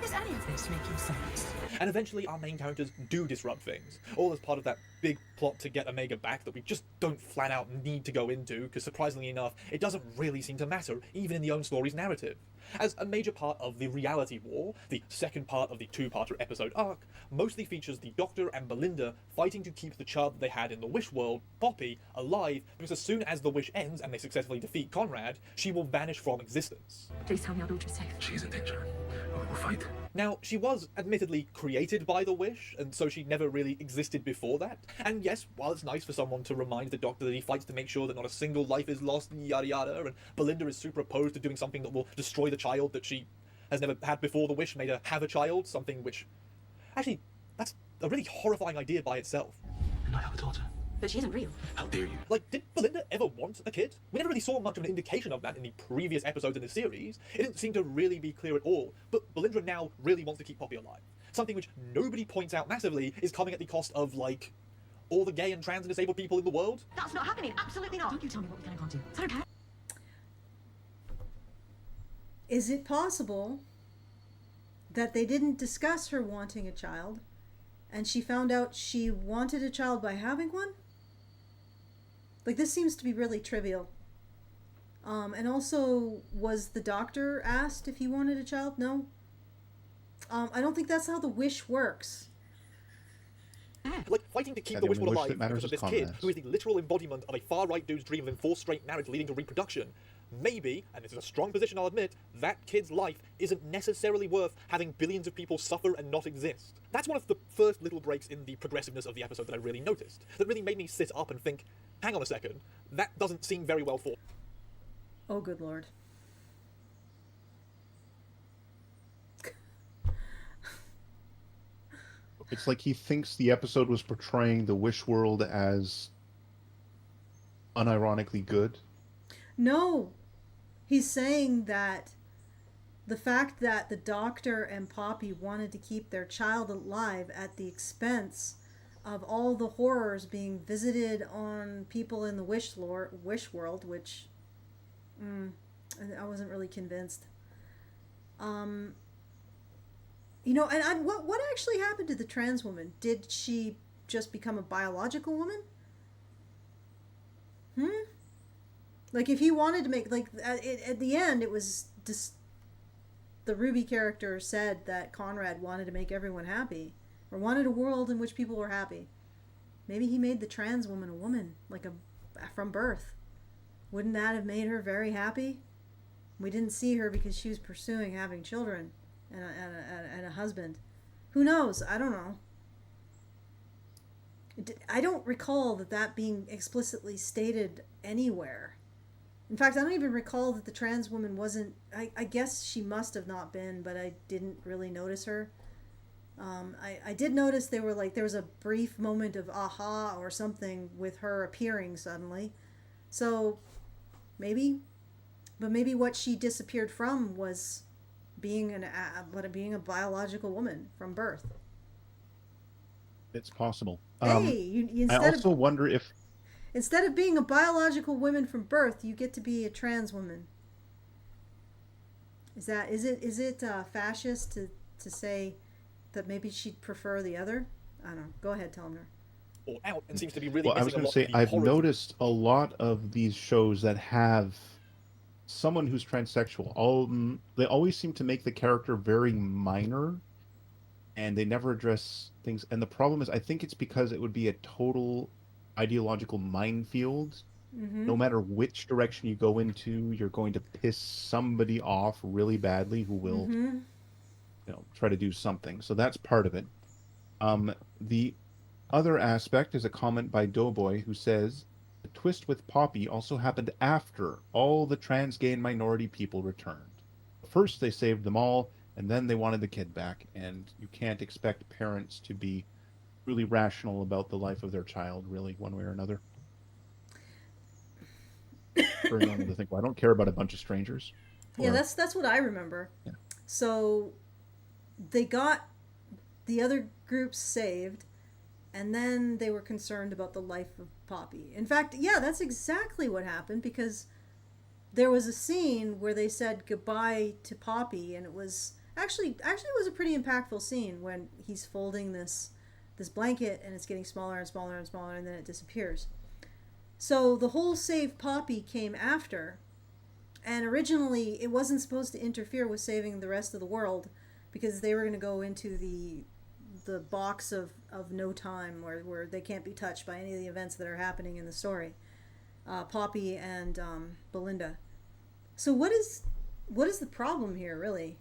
Does any of this making sense? And eventually our main characters do disrupt things, all as part of that big plot to get Omega back that we just don't flat out need to go into, because surprisingly enough, it doesn't really seem to matter, even in the own story's narrative. As a major part of the reality war, the second part of the two-parter episode arc mostly features the Doctor and Belinda fighting to keep the child that they had in the Wish world, Poppy, alive, because as soon as the wish ends and they successfully defeat Conrad, she will vanish from existence. Please tell me our daughter's safe. She's in danger. We'll fight. Now, she was admittedly created by the Wish, and so she never really existed before that. And yes, while it's nice for someone to remind the Doctor that he fights to make sure that not a single life is lost, yada yada, and Belinda is super opposed to doing something that will destroy the child that she has never had before the Wish made her have a child, something which... Actually, that's a really horrifying idea by itself. And I have a daughter. But she isn't real. How dare you? Like, did Belinda ever want a kid? We never really saw much of an indication of that in the previous episodes in the series. It didn't seem to really be clear at all, but Belinda now really wants to keep Poppy alive. Something which nobody points out massively is coming at the cost of, like, all the gay and trans and disabled people in the world. That's not happening. Absolutely not. Don't you tell me what we can and can't do. Is that okay? Is it possible that they didn't discuss her wanting a child, and she found out she wanted a child by having one? Like, this seems to be really trivial. And also, was the Doctor asked if he wanted a child? No. I don't think that's how the Wish works. Like, fighting to keep Yeah, the the Wish only world wish alive that matters because of is this kid, Conrad's. who is the literal embodiment of a far-right dude's dream of enforced straight marriage leading to reproduction. Maybe, and this is a strong position I'll admit, that kid's life isn't necessarily worth having billions of people suffer and not exist. That's one of the first little breaks in the progressiveness of the episode that I really noticed, that really made me sit up and think, hang on a second, that doesn't seem very well thought. Oh, good Lord. It's like he thinks the episode was portraying the Wish world as unironically good. No. He's saying that the fact that the Doctor and Poppy wanted to keep their child alive at the expense of all the horrors being visited on people in the Wish world, which I wasn't really convinced. You know, and what actually happened to the trans woman? Did she just become a biological woman? Like, if he wanted to make, like, at the end, it was just, the Ruby character said that Conrad wanted to make everyone happy, or wanted a world in which people were happy. Maybe he made the trans woman a woman, like from birth. Wouldn't that have made her very happy? We didn't see her because she was pursuing having children and a husband. Who knows? I don't know. I don't recall that being explicitly stated anywhere. In fact, I don't even recall that the trans woman wasn't... I guess she must have not been, but I didn't really notice her. I did notice there was a brief moment of aha or something with her appearing suddenly. So, maybe. But maybe what she disappeared from was being a biological woman from birth. It's possible. Hey, I also wonder if Instead of being a biological woman from birth, you get to be a trans woman. Is it fascist to say that maybe she'd prefer the other? I don't know. Go ahead, tell her. Or out and seems to be really Well, I was missing going a to lot of say, the I've horrors. noticed a lot of these shows that have someone who's transsexual. They always seem to make the character very minor, and they never address things. And the problem is, I think it's because it would be a total ideological minefield. No matter which direction you go into, you're going to piss somebody off really badly who will, try to do something. So that's part of it. The other aspect is a comment by Doughboy who says, the twist with Poppy also happened after all the trans gay and minority people returned. First they saved them all, and then they wanted the kid back, and you can't expect parents to be really rational about the life of their child, really, one way or another. Very normal to think, well, I don't care about a bunch of strangers. Yeah, that's what I remember. Yeah. So they got the other groups saved, and then they were concerned about the life of Poppy. In fact, yeah, that's exactly what happened, because there was a scene where they said goodbye to Poppy, and it was actually it was a pretty impactful scene when he's folding this blanket and it's getting smaller and smaller and smaller, and then it disappears. So the whole Save Poppy came after, and originally it wasn't supposed to interfere with saving the rest of the world, because they were going to go into the box of no time where they can't be touched by any of the events that are happening in the story. Poppy and Belinda. So what is the problem here, really?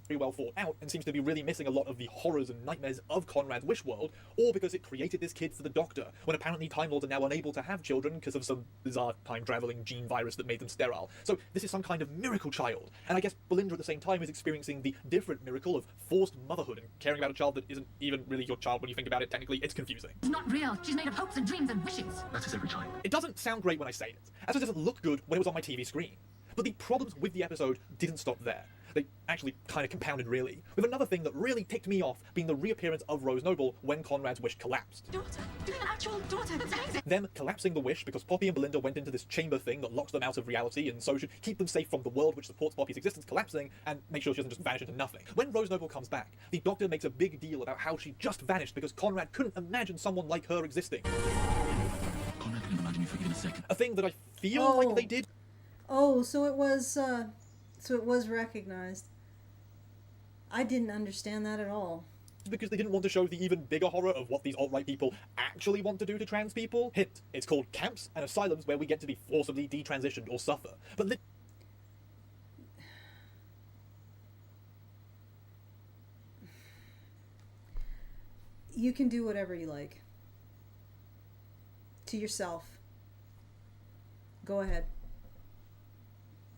Very well thought out and seems to be really missing a lot of the horrors and nightmares of Conrad's Wish World, or because it created this kid for the Doctor, when apparently Time Lords are now unable to have children because of some bizarre time-traveling gene virus that made them sterile. So this is some kind of miracle child, and I guess Belinda at the same time is experiencing the different miracle of forced motherhood and caring about a child that isn't even really your child when you think about it. Technically, it's confusing. It's not real. She's made of hopes and dreams and wishes. That is every child. It doesn't sound great when I say it, as it doesn't look good when it was on my TV screen. But the problems with the episode didn't stop there. They actually kind of compounded, really, with another thing that really ticked me off being the reappearance of Rose Noble when Conrad's wish collapsed. Daughter. An actual daughter. That's amazing. Them collapsing the wish because Poppy and Belinda went into this chamber thing that locks them out of reality and so should keep them safe from the world which supports Poppy's existence collapsing and make sure she doesn't just vanish into nothing. When Rose Noble comes back, the Doctor makes a big deal about how she just vanished because Conrad couldn't imagine someone like her existing. Conrad couldn't imagine you for even a second. A thing that I feel like they did. Oh, so it was recognized. I didn't understand that at all. Because they didn't want to show the even bigger horror of what these alt-right people actually want to do to trans people. Hint, it's called camps and asylums where we get to be forcibly detransitioned or suffer. But You can do whatever you like. To yourself. Go ahead.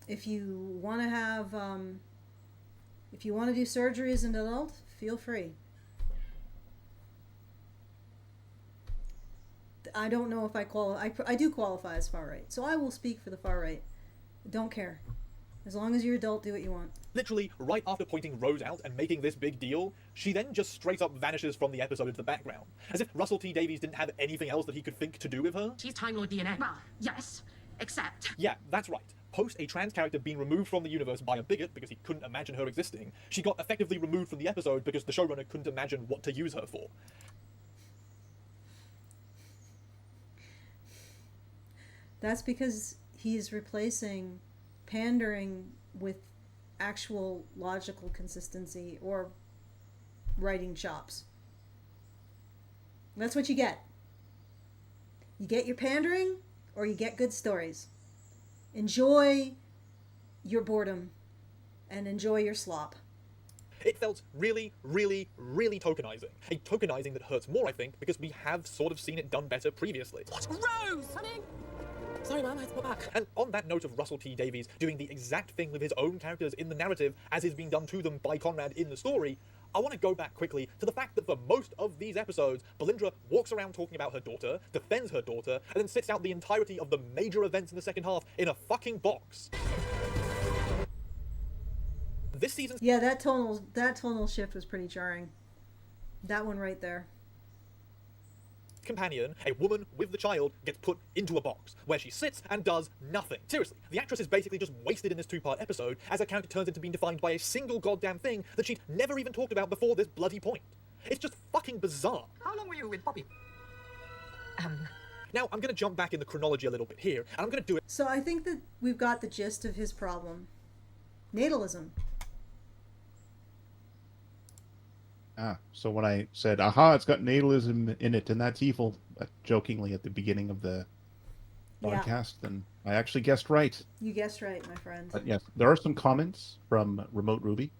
If you want to have, if you want to do surgery as an adult, feel free. I don't know if I qualify. I do qualify as far right, so I will speak for the far right. Don't care. As long as you're adult, do what you want. literally, right after pointing Rose out and making this big deal, she then just straight up vanishes from the episode into the background. As if Russell T Davies didn't have anything else that he could think to do with her. She's Time Lord DNA. Well, yes, except... Yeah, that's right. Post a trans character being removed from the universe by a bigot because he couldn't imagine her existing, she got effectively removed from the episode because the showrunner couldn't imagine what to use her for. That's because he's replacing pandering with actual logical consistency or writing chops. That's what you get. You get your pandering or you get good stories. Enjoy your boredom and enjoy your slop. It felt really, really, really tokenizing. A tokenizing that hurts more, I think, because we have sort of seen it done better previously. What? Rose! Honey! Sorry, Mum, I had to go back. And on that note of Russell T Davies doing the exact thing with his own characters in the narrative as is being done to them by Conrad in the story, I want to go back quickly to the fact that for most of these episodes, Belinda walks around talking about her daughter, defends her daughter, and then sits out the entirety of the major events in the second half in a fucking box. This season's... Yeah, that tonal shift was pretty jarring. That one right there. companion, a woman with the child, gets put into a box, where she sits and does nothing. Seriously, the actress is basically just wasted in this two-part episode, as her character turns into being defined by a single goddamn thing that she'd never even talked about before this bloody point. It's just fucking bizarre. How long were you with Poppy? Now, I'm gonna jump back in the chronology a little bit here, and I'm gonna do it. So I think that we've got the gist of his problem. Natalism. So when I said, aha, it's got natalism in it, and that's evil, jokingly at the beginning of the Yeah. podcast, then I actually guessed right. You guessed right, my friend. But yes, there are some comments from Remote Ruby,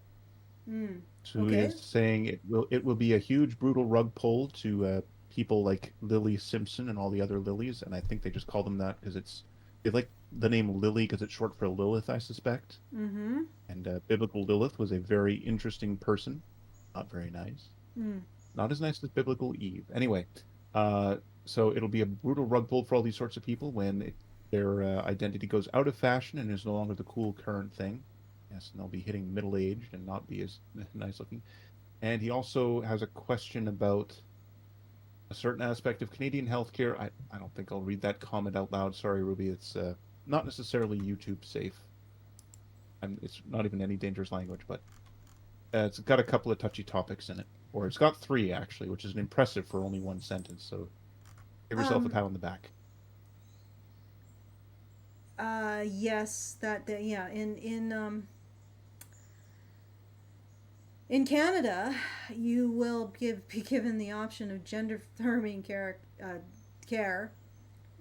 who okay. is saying it will be a huge, brutal rug pull to people like Lily Simpson and all the other Lilies, and I think they just call them that because they like the name Lily because it's short for Lilith, I suspect. Mm-hmm. And biblical Lilith was a very interesting person. Not very nice. Not as nice as biblical Eve. Anyway, so it'll be a brutal rug pull for all these sorts of people when their identity goes out of fashion and is no longer the cool current thing. Yes, and they'll be hitting middle-aged and not be as nice looking. And he also has a question about a certain aspect of Canadian healthcare. I don't think I'll read that comment out loud. Sorry, Ruby. It's not necessarily YouTube safe. It's not even any dangerous language, but it's got a couple of touchy topics in it. Or it's got 3, actually, which is impressive for only 1 sentence. So give yourself a pat on the back. Yes, yeah. In Canada, you will be given the option of gender-affirming care,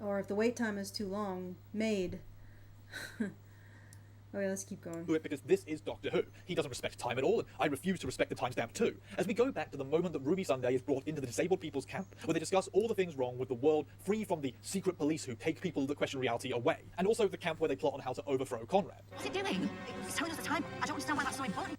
or if the wait time is too long, maid. Okay, let's keep going. Because this is Doctor Who. He doesn't respect time at all, and I refuse to respect the timestamp too. As we go back to the moment that Ruby Sunday is brought into the disabled people's camp, where they discuss all the things wrong with the world, free from the secret police who take people that question reality away, and also the camp where they plot on how to overthrow Conrad. What's it doing? It's telling us the time. I don't understand why that's so important.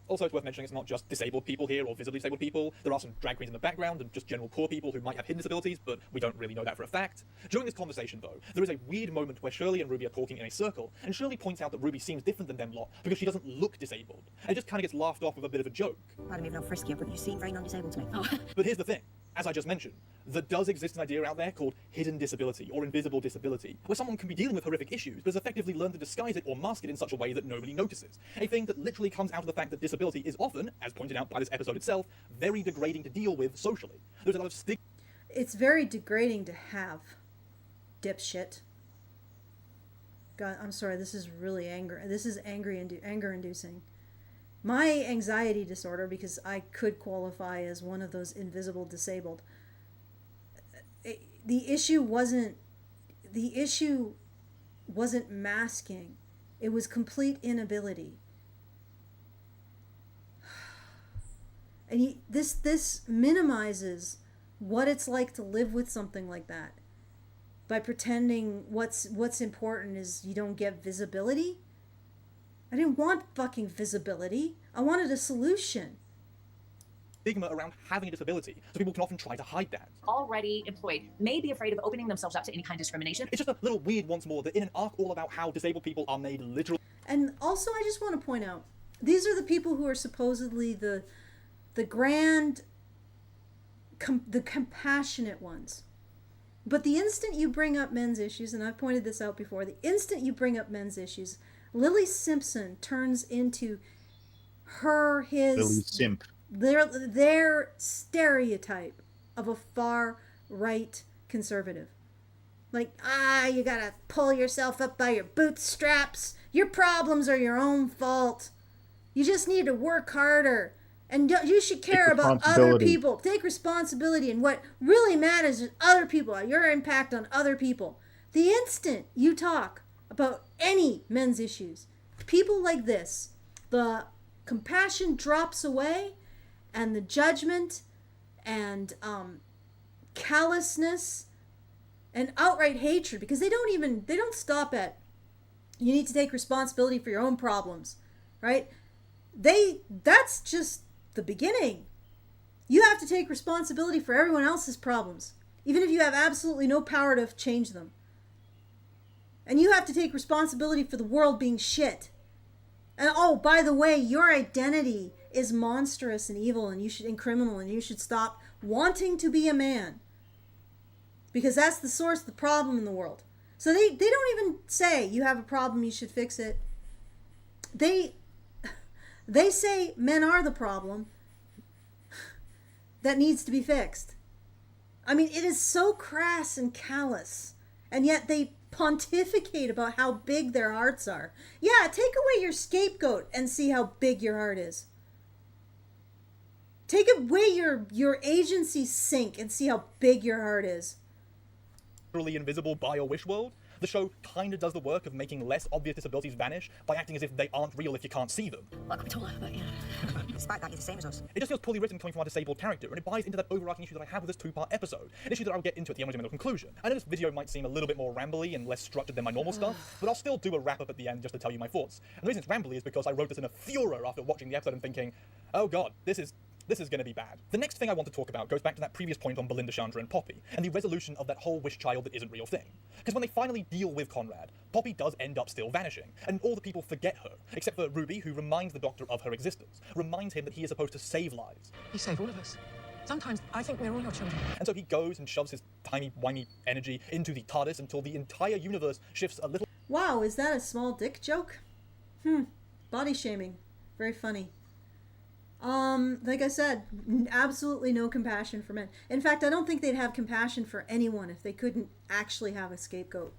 Also, it's worth mentioning it's not just disabled people here or visibly disabled people. There are some drag queens in the background and just general poor people who might have hidden disabilities, but we don't really know that for a fact. During this conversation, though, there is a weird moment where Shirley and Ruby are talking in a circle, and Shirley points out that Ruby seems different than them lot because she doesn't look disabled. And it just kind of gets laughed off with a bit of a joke. I don't even know friskier, but you seem very non-disabled to me. Oh. But here's the thing. As I just mentioned, there does exist an idea out there called hidden disability or invisible disability, where someone can be dealing with horrific issues, but has effectively learned to disguise it or mask it in such a way that nobody notices. A thing that literally comes out of the fact that disability is often, as pointed out by this episode itself, very degrading to deal with socially. There's a lot of stigma. It's very degrading to have, dipshit. God, I'm sorry. This is really anger. This is anger-inducing. My anxiety disorder, because I could qualify as one of those invisible disabled. The issue wasn't masking. It was complete inability. And this minimizes what it's like to live with something like that by pretending what's important is you don't get visibility. I didn't want fucking visibility. I wanted a solution. Stigma around having a disability, so people can often try to hide that. Already employed may be afraid of opening themselves up to any kind of discrimination. It's just a little weird once more that in an arc all about how disabled people are made literal. And also, I just want to point out, these are the people who are supposedly the grand, the compassionate ones. But the instant you bring up men's issues, and I've pointed this out before, the instant you bring up men's issues, Lily Simpson turns into Lily Simp. their stereotype of a far right conservative. Like, you gotta pull yourself up by your bootstraps. Your problems are your own fault. You just need to work harder. And you should care about other people. Take responsibility. And what really matters is other people, your impact on other people. The instant you talk about any men's issues, people like this, the compassion drops away, and the judgment and callousness and outright hatred, because they don't stop at, you need to take responsibility for your own problems, right? That's just the beginning. You have to take responsibility for everyone else's problems, even if you have absolutely no power to change them. And you have to take responsibility for the world being shit. And by the way, your identity is monstrous and evil and criminal, and you should stop wanting to be a man. because that's the source of the problem in the world. So they don't even say you have a problem, you should fix it. They say men are the problem that needs to be fixed. I mean, it is so crass and callous, and yet they pontificate about how big their hearts are. Yeah, take away your scapegoat and see how big your heart is. Take away your agency sink and see how big your heart is. Invisible by a wish world, the show kind of does the work of making less obvious disabilities vanish by acting as if they aren't real if you can't see them. Welcome to life, but yeah. Despite that, you're the same as us. It just feels poorly written coming from our disabled character, and it buys into that overarching issue that I have with this two-part episode, an issue that I'll get into at the emotional conclusion. I know this video might seem a little bit more rambly and less structured than my normal stuff, but I'll still do a wrap-up at the end just to tell you my thoughts. And the reason it's rambly is because I wrote this in a furor after watching the episode and thinking, oh god, this is going to be bad. The next thing I want to talk about goes back to that previous point on Belinda, Chandra, and Poppy, and the resolution of that whole wish child that isn't real thing. Because when they finally deal with Conrad, Poppy does end up still vanishing, and all the people forget her, except for Ruby, who reminds the Doctor of her existence, reminds him that he is supposed to save lives. You save all of us. Sometimes I think we're all your children. And so he goes and shoves his tiny, whiny energy into the TARDIS until the entire universe shifts a little. Wow, is that a small dick joke? Body shaming. Very funny. Like I said, absolutely no compassion for men. In fact, I don't think they'd have compassion for anyone if they couldn't actually have a scapegoat.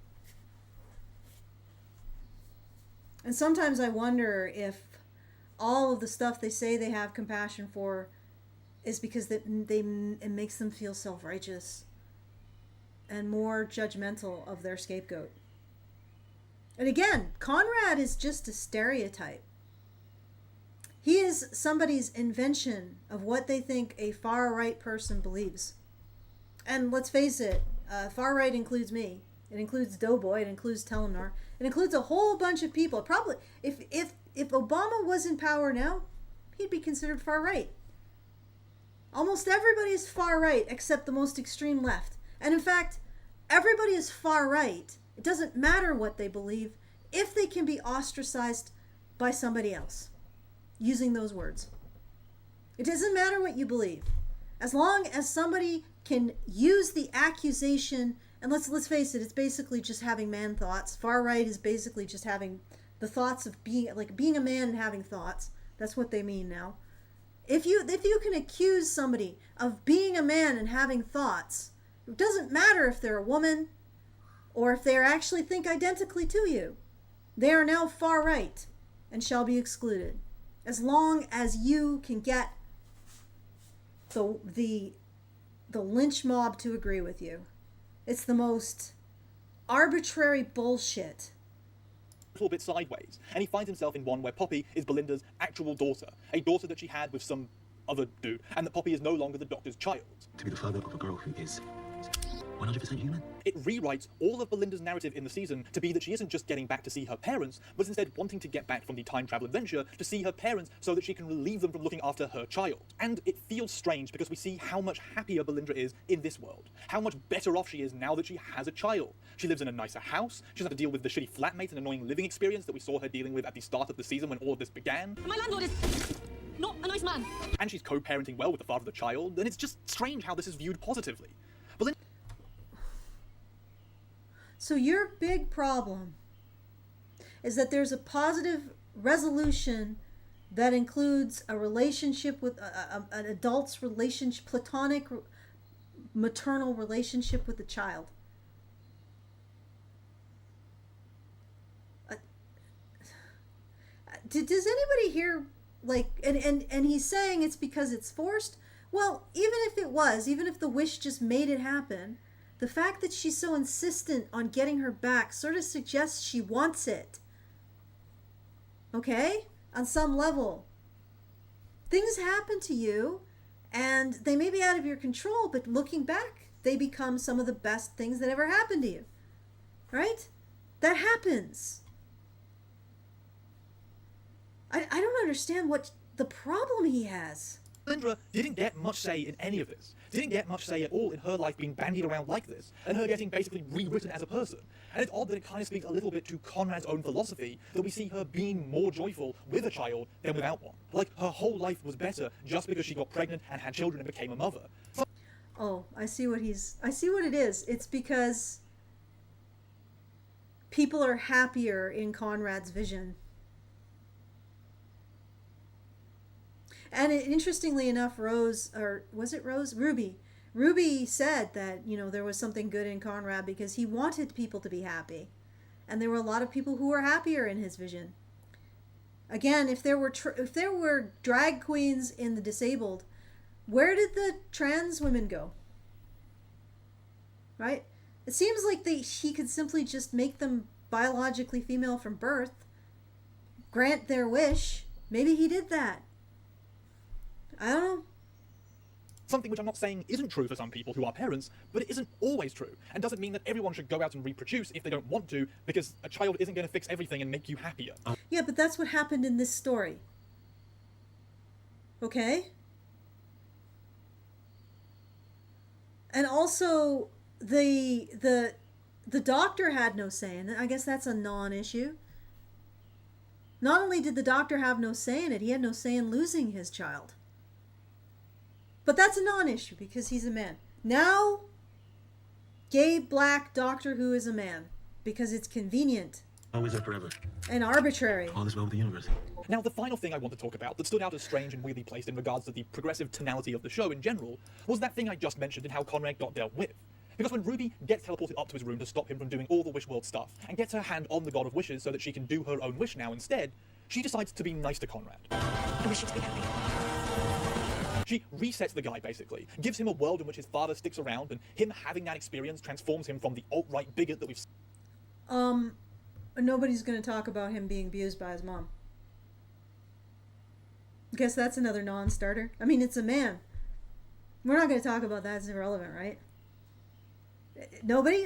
And sometimes I wonder if all of the stuff they say they have compassion for is because it makes them feel self-righteous and more judgmental of their scapegoat. And again, Conrad is just a stereotype. He is somebody's invention of what they think a far-right person believes. And let's face it, far-right includes me. It includes Doughboy. It includes Telenar. It includes a whole bunch of people. Probably, if Obama was in power now, he'd be considered far-right. Almost everybody is far-right except the most extreme left. And in fact, everybody is far-right. It doesn't matter what they believe if they can be ostracized by somebody else. Using those words. It doesn't matter what you believe. As long as somebody can use the accusation, and let's face it, it's basically just having man thoughts. Far right is basically just having the thoughts of being a man and having thoughts. That's what they mean now. If you can accuse somebody of being a man and having thoughts, it doesn't matter if they're a woman or if they actually think identically to you. They are now far right and shall be excluded. As long as you can get the lynch mob to agree with you. It's the most arbitrary bullshit. A little bit sideways, and he finds himself in one where Poppy is Belinda's actual daughter, a daughter that she had with some other dude, and that Poppy is no longer the Doctor's child. To be the father of a girl who is 100% human. It rewrites all of Belinda's narrative in the season to be that she isn't just getting back to see her parents, but instead wanting to get back from the time travel adventure to see her parents so that she can relieve them from looking after her child. And it feels strange because we see how much happier Belinda is in this world, how much better off she is now that she has a child. She lives in a nicer house, she doesn't have to deal with the shitty flatmates and annoying living experience that we saw her dealing with at the start of the season when all of this began. My landlord is not a nice man. And she's co-parenting well with the father of the child, and it's just strange how this is viewed positively. So your big problem is that there's a positive resolution that includes a relationship with an adult's relationship, platonic, maternal relationship with the child. Does anybody here and he's saying it's because it's forced? Well, even if it was, even if the wish just made it happen, the fact that she's so insistent on getting her back sort of suggests she wants it. Okay? On some level. Things happen to you, and they may be out of your control, but looking back, they become some of the best things that ever happened to you. Right? That happens. I don't understand what the problem he has. Belinda didn't get much say in any of this. Didn't get much say at all in her life being bandied around like this, and her getting basically rewritten as a person. And it's odd that it kind of speaks a little bit to Conrad's own philosophy that we see her being more joyful with a child than without one. Like, her whole life was better just because she got pregnant and had children and became a mother. Oh, I see what it is. It's because people are happier in Conrad's vision. And interestingly enough, Ruby said that, there was something good in Conrad because he wanted people to be happy. And there were a lot of people who were happier in his vision. Again, if there were drag queens in the disabled, where did the trans women go? Right? It seems like he could simply just make them biologically female from birth, grant their wish. Maybe he did that. I don't know. Something which I'm not saying isn't true for some people who are parents, but it isn't always true, and doesn't mean that everyone should go out and reproduce if they don't want to, because a child isn't going to fix everything and make you happier. Yeah, but that's what happened in this story. Okay? And also, the doctor had no say in it. I guess that's a non-issue. Not only did the doctor have no say in it, he had no say in losing his child. But that's a non-issue because he's a man. Now, gay black Doctor Who is a man because it's convenient. Always and forever. And arbitrary. All is well with the universe. Now, the final thing I want to talk about that stood out as strange and weirdly placed in regards to the progressive tonality of the show in general was that thing I just mentioned and how Conrad got dealt with. Because when Ruby gets teleported up to his room to stop him from doing all the Wish World stuff and gets her hand on the God of Wishes so that she can do her own wish now instead, she decides to be nice to Conrad. I wish you to be happy. She resets the guy, basically, gives him a world in which his father sticks around, and him having that experience transforms him from the alt-right bigot that we've nobody's going to talk about him being abused by his mom. Guess that's another non-starter. I mean, it's a man. We're not going to talk about that. It's irrelevant, right? Nobody,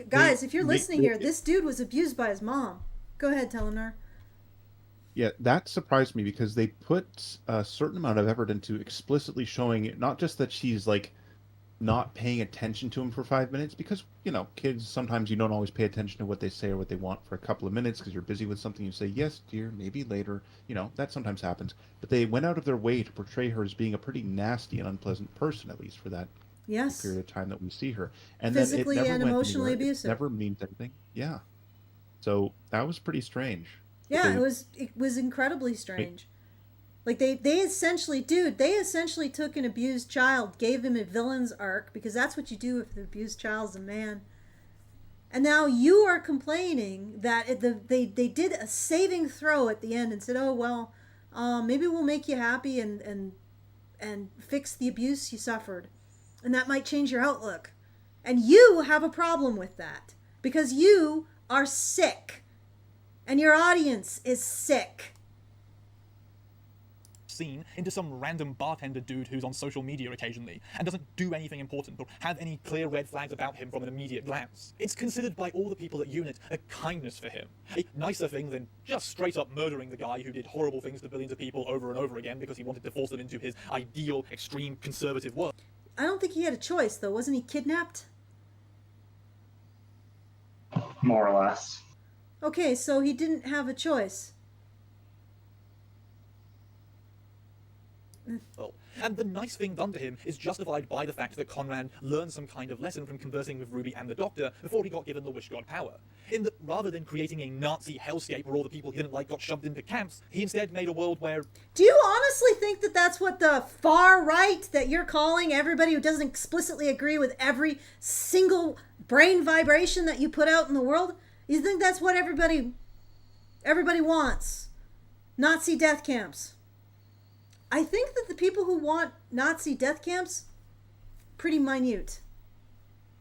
guys, if you're listening here, this dude was abused by his mom. Go ahead, Telenar. Yeah, that surprised me because they put a certain amount of effort into explicitly showing it, not just that she's not paying attention to him for 5 minutes, because kids, sometimes you don't always pay attention to what they say or what they want for a couple of minutes because you're busy with something. You say, yes, dear, maybe later. That sometimes happens. But they went out of their way to portray her as being a pretty nasty and unpleasant person, at least for that period of time that we see her. And physically then it never and went emotionally anywhere. abusive. It never means anything. Yeah. So that was pretty strange. Yeah, it was incredibly strange. They essentially took an abused child, gave him a villain's arc, because that's what you do if the abused child's a man. And now you are complaining that they did a saving throw at the end and said, oh, well, maybe we'll make you happy and fix the abuse you suffered. And that might change your outlook. And you have a problem with that because you are sick. And your audience is sick. Scene into some random bartender dude who's on social media occasionally and doesn't do anything important or have any clear red flags about him from an immediate glance. It's considered by all the people at UNIT a kindness for him, a nicer thing than just straight up murdering the guy who did horrible things to billions of people over and over again because he wanted to force them into his ideal, extreme, conservative world. I don't think he had a choice, though. Wasn't he kidnapped? More or less. Okay, so he didn't have a choice. And the nice thing done to him is justified by the fact that Conrad learned some kind of lesson from conversing with Ruby and the Doctor before he got given the Wish God power. In that, rather than creating a Nazi hellscape where all the people he didn't like got shoved into camps, he instead made a world where... Do you honestly think that that's what the far right that you're calling everybody who doesn't explicitly agree with every single brain vibration that you put out in the world? You think that's what everybody wants? Nazi death camps. I think that the people who want Nazi death camps, pretty minute.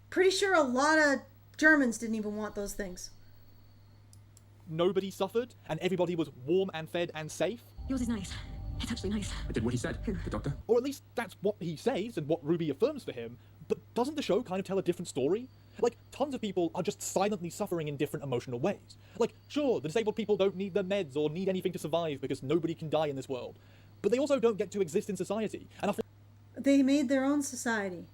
Pretty sure a lot of Germans didn't even want those things. Nobody suffered, and everybody was warm and fed and safe. Yours is nice. It's actually nice. I did what he said. The doctor. Or at least that's what he says and what Ruby affirms for him. But doesn't the show kind of tell a different story? Tons of people are just silently suffering in different emotional ways. Sure, the disabled people don't need their meds or need anything to survive because nobody can die in this world. But they also don't get to exist in society. And they made their own society.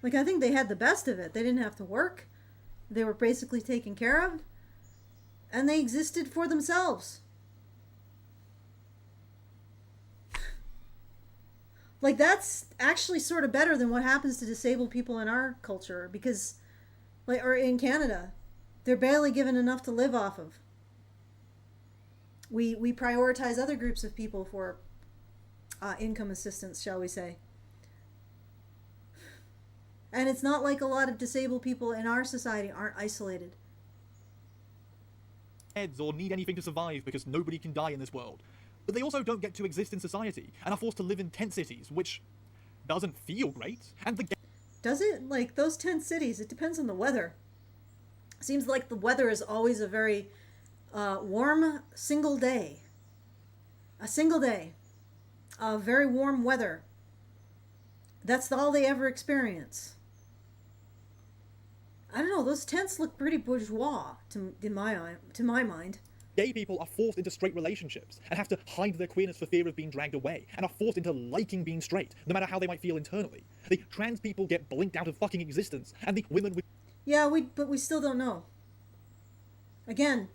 I think they had the best of it. They didn't have to work. They were basically taken care of. And they existed for themselves. Like, that's actually sort of better than what happens to disabled people in our culture, because, like, or in Canada, they're barely given enough to live off of. We prioritize other groups of people for income assistance, shall we say. And it's not like a lot of disabled people in our society aren't isolated. Heads or need anything to survive because nobody can die in this world. But they also don't get to exist in society and are forced to live in tent cities, which doesn't feel great. And the Does it? Like, those tent cities, it depends on the weather. Seems like the weather is always a very warm single day. A single day of very warm weather. That's all they ever experience. I don't know, those tents look pretty bourgeois to my mind. Gay people are forced into straight relationships and have to hide their queerness for fear of being dragged away, and are forced into liking being straight, no matter how they might feel internally. The trans people get blinked out of fucking existence, and the women with... Yeah, but we still don't know. Again.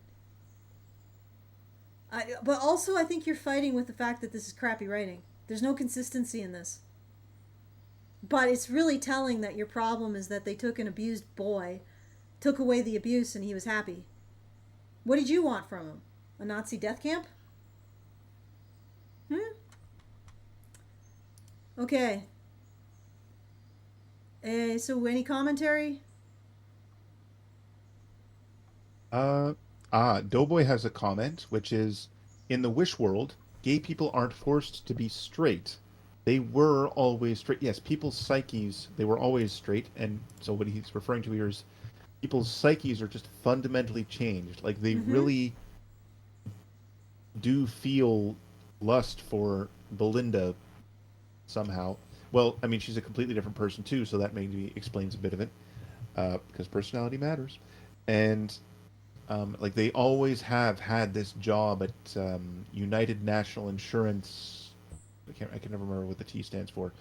But also I think you're fighting with the fact that this is crappy writing. There's no consistency in this. But it's really telling that your problem is that they took an abused boy, took away the abuse, and he was happy. What did you want from him? A Nazi death camp? Okay. So any commentary? Doughboy has a comment, which is, in the Wish world, gay people aren't forced to be straight. They were always straight. Yes, people's psyches, they were always straight. And so what he's referring to here is people's psyches are just fundamentally changed. Like, they really do feel lust for Belinda somehow. Well, I mean, she's a completely different person too, so that maybe explains a bit of it, because personality matters. And like, they always have had this job at United National Insurance. I can never remember what the T stands for.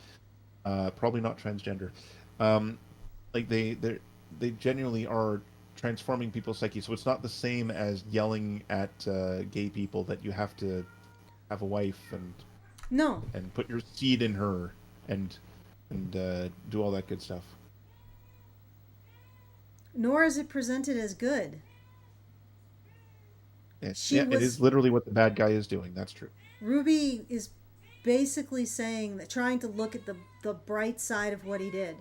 Probably not transgender. Like, they genuinely are transforming people's psyche. So it's not the same as yelling at gay people that you have to have a wife and put your seed in her and do all that good stuff. Nor is it presented as good. It is literally what the bad guy is doing. That's true. Ruby is basically saying that, trying to look at the bright side of what he did.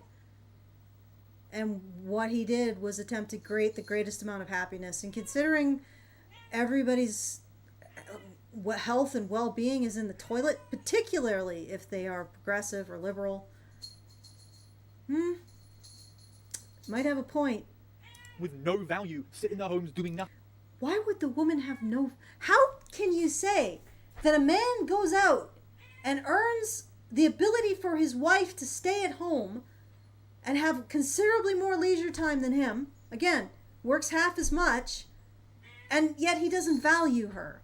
And what he did was attempt to create the greatest amount of happiness. And considering everybody's health and well-being is in the toilet, particularly if they are progressive or liberal, might have a point. With no value, sit in their homes doing nothing. Why would the woman have no... How can you say that a man goes out and earns the ability for his wife to stay at home and have considerably more leisure time than him, again, works half as much, and yet he doesn't value her?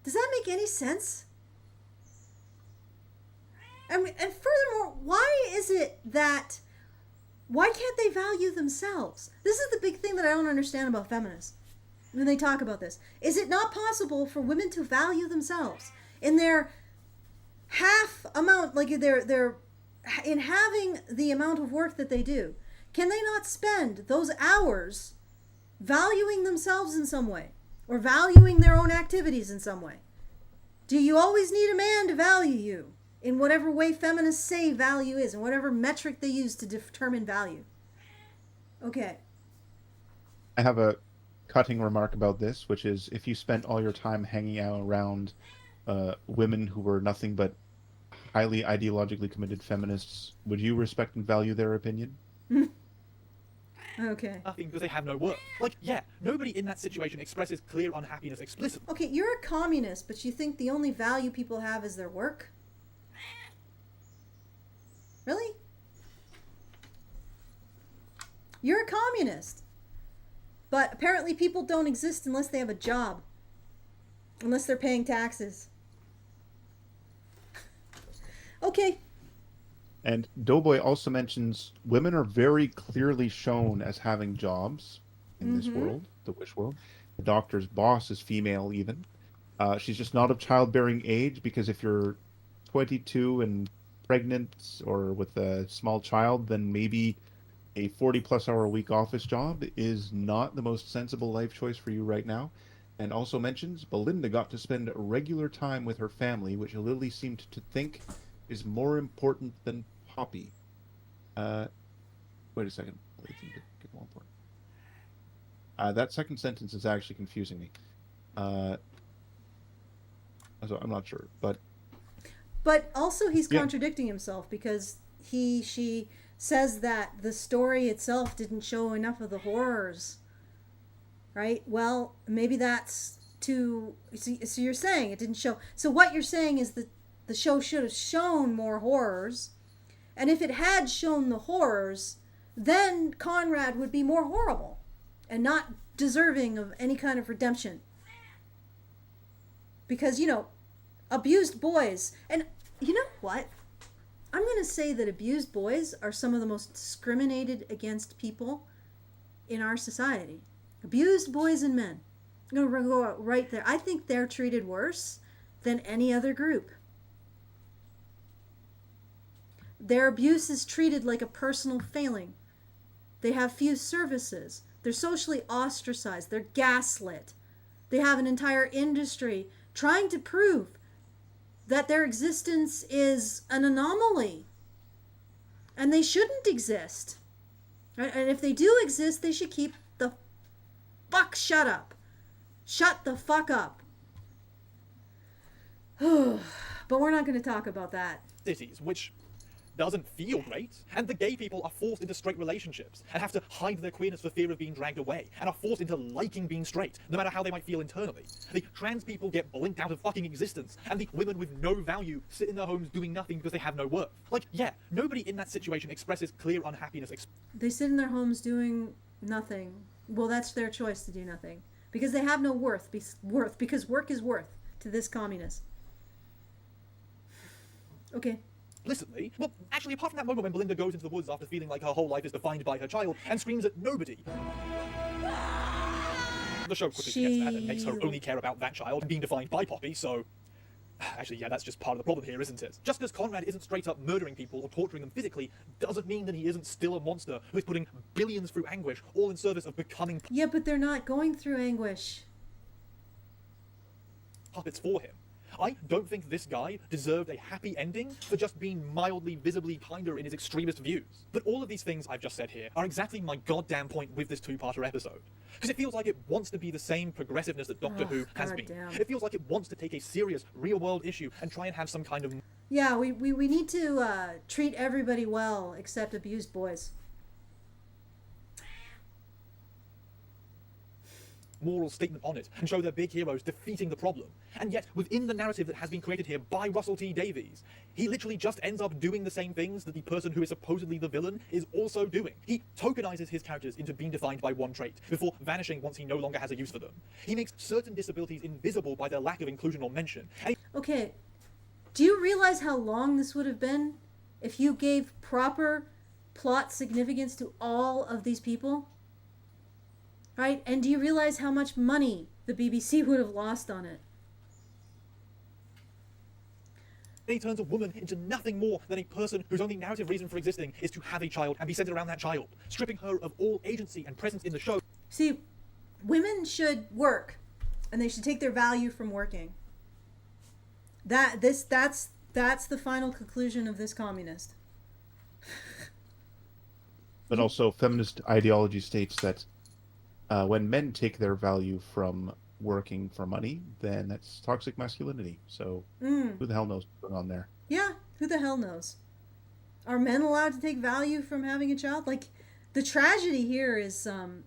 Does that make any sense? And furthermore, why is it that... Why can't they value themselves? This is the big thing that I don't understand about feminists when they talk about this. Is it not possible for women to value themselves in their half amount, like their in having the amount of work that they do? Can they not spend those hours valuing themselves in some way, or valuing their own activities in some way? Do you always need a man to value you in whatever way feminists say value is, and whatever metric they use to determine value? Okay. I have a cutting remark about this, which is, if you spent all your time hanging out around women who were nothing but highly ideologically committed feminists, would you respect and value their opinion? Okay. Nothing, because they have no work. Like, yeah, nobody in that situation expresses clear unhappiness explicitly. Okay, you're a communist, but you think the only value people have is their work? Really? You're a communist. But apparently people don't exist unless they have a job. Unless they're paying taxes. Okay. And Doughboy also mentions women are very clearly shown as having jobs in this world, the Wish world. The doctor's boss is female even. She's just not of childbearing age, because if you're 22 and pregnant or with a small child, then maybe a 40-plus hour a week office job is not the most sensible life choice for you right now. And also mentions Belinda got to spend regular time with her family, which Lily seemed to think is more important than Poppy. Wait a second. More important. That second sentence is actually confusing me. So I'm not sure, but also he's contradicting himself, because she says that the story itself didn't show enough of the horrors. Right? Well, maybe that's too... So you're saying it didn't show... So what you're saying is that the show should have shown more horrors. And if it had shown the horrors, then Conrad would be more horrible and not deserving of any kind of redemption. Because, abused boys... And you know what? I'm going to say that abused boys are some of the most discriminated against people in our society. Abused boys and men. I'm going to go right there. I think they're treated worse than any other group. Their abuse is treated like a personal failing. They have few services. They're socially ostracized. They're gaslit. They have an entire industry trying to prove that their existence is an anomaly. And they shouldn't exist. And if they do exist, they should keep the fuck shut up. Shut the fuck up. But we're not going to talk about that. Cities, which doesn't feel great, and the gay people are forced into straight relationships and have to hide their queerness for fear of being dragged away, and are forced into liking being straight, no matter how they might feel internally. The trans people get blinked out of fucking existence, and the women with no value sit in their homes doing nothing because they have no worth. Like, yeah, nobody in that situation expresses clear unhappiness. They sit in their homes doing nothing. Well, that's their choice to do nothing. Because they have no worth, because work is worth to this communist. Okay. Explicitly. Well, actually, apart from that moment when Belinda goes into the woods after feeling like her whole life is defined by her child and screams at nobody. The show quickly forgets that and makes her only care about that child and being defined by Poppy, so... Actually, yeah, that's just part of the problem here, isn't it? Just because Conrad isn't straight up murdering people or torturing them physically doesn't mean that he isn't still a monster who is putting billions through anguish, all in service of becoming... Yeah, but they're not going through anguish. ...puppets for him. I don't think this guy deserved a happy ending for just being mildly, visibly kinder in his extremist views. But all of these things I've just said here are exactly my goddamn point with this two-parter episode. Because it feels like it wants to be the same progressiveness that Doctor Who has been. It feels like it wants to take a serious, real-world issue and try and have some kind of... Yeah, we need to treat everybody well except abused boys. moral statement on it and show their big heroes defeating the problem. And yet, within the narrative that has been created here by Russell T Davies, he literally just ends up doing the same things that the person who is supposedly the villain is also doing. He tokenizes his characters into being defined by one trait, before vanishing once he no longer has a use for them. He makes certain disabilities invisible by their lack of inclusion or mention. Okay, do you realize how long this would have been if you gave proper plot significance to all of these people? Right? And do you realize how much money the BBC would have lost on it? He turns a woman into nothing more than a person whose only narrative reason for existing is to have a child and be centered around that child, stripping her of all agency and presence in the show. See, women should work, and they should take their value from working. That's the final conclusion of this communist. But also, feminist ideology states that when men take their value from working for money, then that's toxic masculinity. So who the hell knows what's going on there? Yeah, who the hell knows? Are men allowed to take value from having a child? Like, the tragedy here is no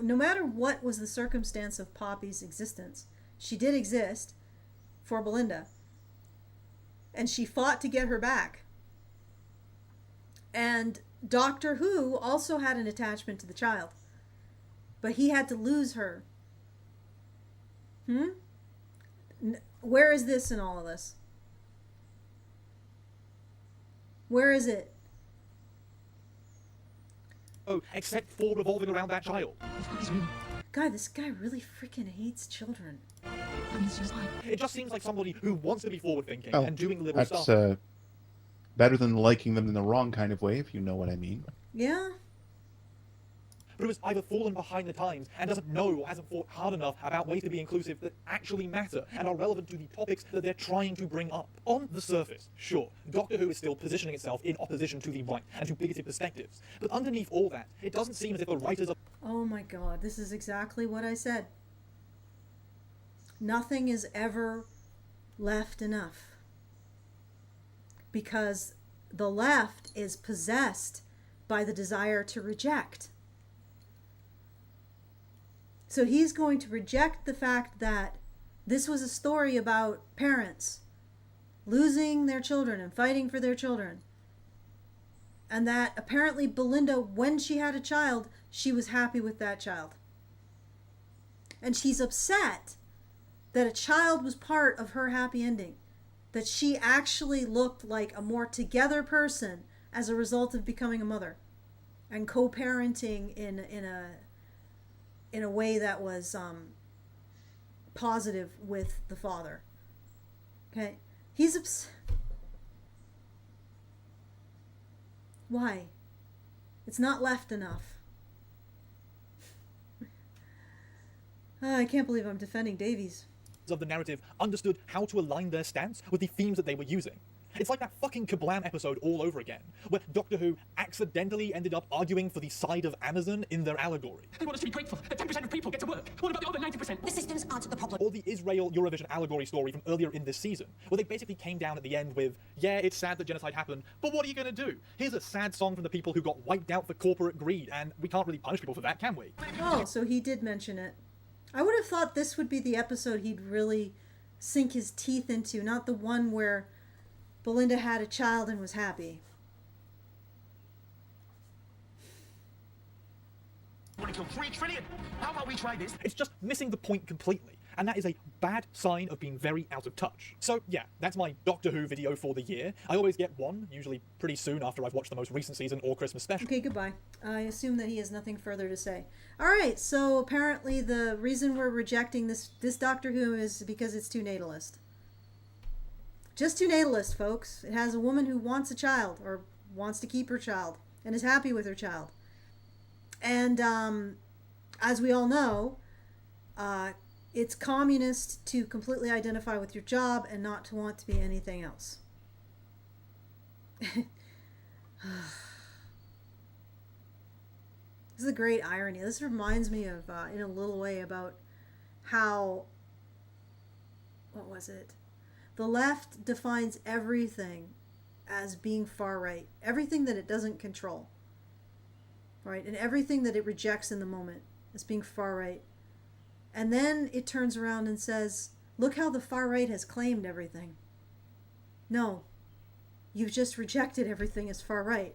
matter what was the circumstance of Poppy's existence, she did exist for Belinda. And she fought to get her back. And Doctor Who also had an attachment to the child. But he had to lose her. Where is this in all of this? Where is it? Oh, except for revolving around that child. God, this guy really freaking hates children. It just seems like somebody who wants to be forward-thinking Oh, and doing liberal that's stuff. better than liking them in the wrong kind of way, if you know what I mean. Yeah. But who has either fallen behind the times and doesn't know or hasn't thought hard enough about ways to be inclusive that actually matter and are relevant to the topics that they're trying to bring up. On the surface, sure, Doctor Who is still positioning itself in opposition to the right and to bigoted perspectives. But underneath all that, it doesn't seem as if the writers are... Oh my god, this is exactly what I said. Nothing is ever left enough. Because the left is possessed by the desire to reject. So he's going to reject the fact that this was a story about parents losing their children and fighting for their children. And that apparently Belinda, when she had a child, she was happy with that child. And she's upset that a child was part of her happy ending. That she actually looked like a more together person as a result of becoming a mother. And co-parenting in a way that was positive with the father. Okay? He's Why? It's not left enough. I can't believe I'm defending Davies. Of the narrative understood how to align their stance with the themes that they were using. It's like that fucking Kablam episode all over again, where Doctor Who accidentally ended up arguing for the side of Amazon in their allegory. They want us to be grateful that 10% of people get to work. What about the other 90%? The systems answer the problem. Or the Israel Eurovision allegory story from earlier in this season, where they basically came down at the end with, yeah, it's sad that genocide happened, but what are you going to do? Here's a sad song from the people who got wiped out for corporate greed, and we can't really punish people for that, can we? Oh, so he did mention it. I would have thought this would be the episode he'd really sink his teeth into, not the one where Belinda had a child and was happy. Want to kill 3 trillion? How about we try this? It's just missing the point completely, and that is a bad sign of being very out of touch. So yeah, that's my Doctor Who video for the year. I always get one, usually pretty soon after I've watched the most recent season or Christmas special. Okay, goodbye. I assume that he has nothing further to say. Alright, so apparently the reason we're rejecting this Doctor Who is because it's too natalist. Just too natalist, folks. It has a woman who wants a child, or wants to keep her child, and is happy with her child. And as we all know, it's communist to completely identify with your job and not to want to be anything else. This is a great irony. This reminds me of, in a little way, about how, what was it? The left defines everything as being far right. Everything that it doesn't control. Right? And everything that it rejects in the moment as being far right. And then it turns around and says, look how the far right has claimed everything. No. You've just rejected everything as far right.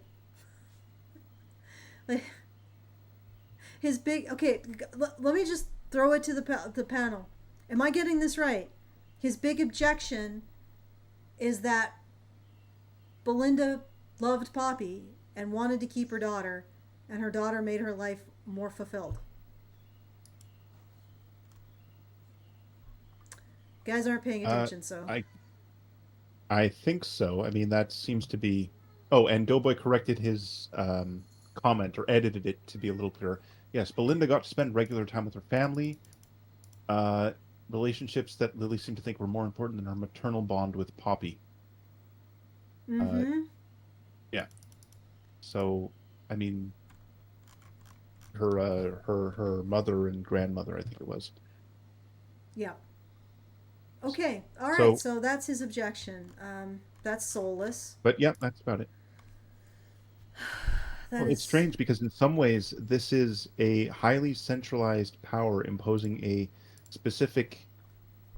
His big... Okay, let me just throw it to the panel. Am I getting this right? His big objection is that Belinda loved Poppy and wanted to keep her daughter, and her daughter made her life more fulfilled. Guys aren't paying attention, so... I think so. I mean, that seems to be... Oh, and Doughboy corrected his comment, or edited it to be a little clearer. Yes, Belinda got to spend regular time with her family. Relationships that Lily seemed to think were more important than her maternal bond with Poppy. Mm-hmm. Yeah. So, I mean, her mother and grandmother, I think it was. Yeah. Okay. All right. So that's his objection. That's soulless. But yeah, that's about it. Well, it's strange because in some ways this is a highly centralized power imposing a specific,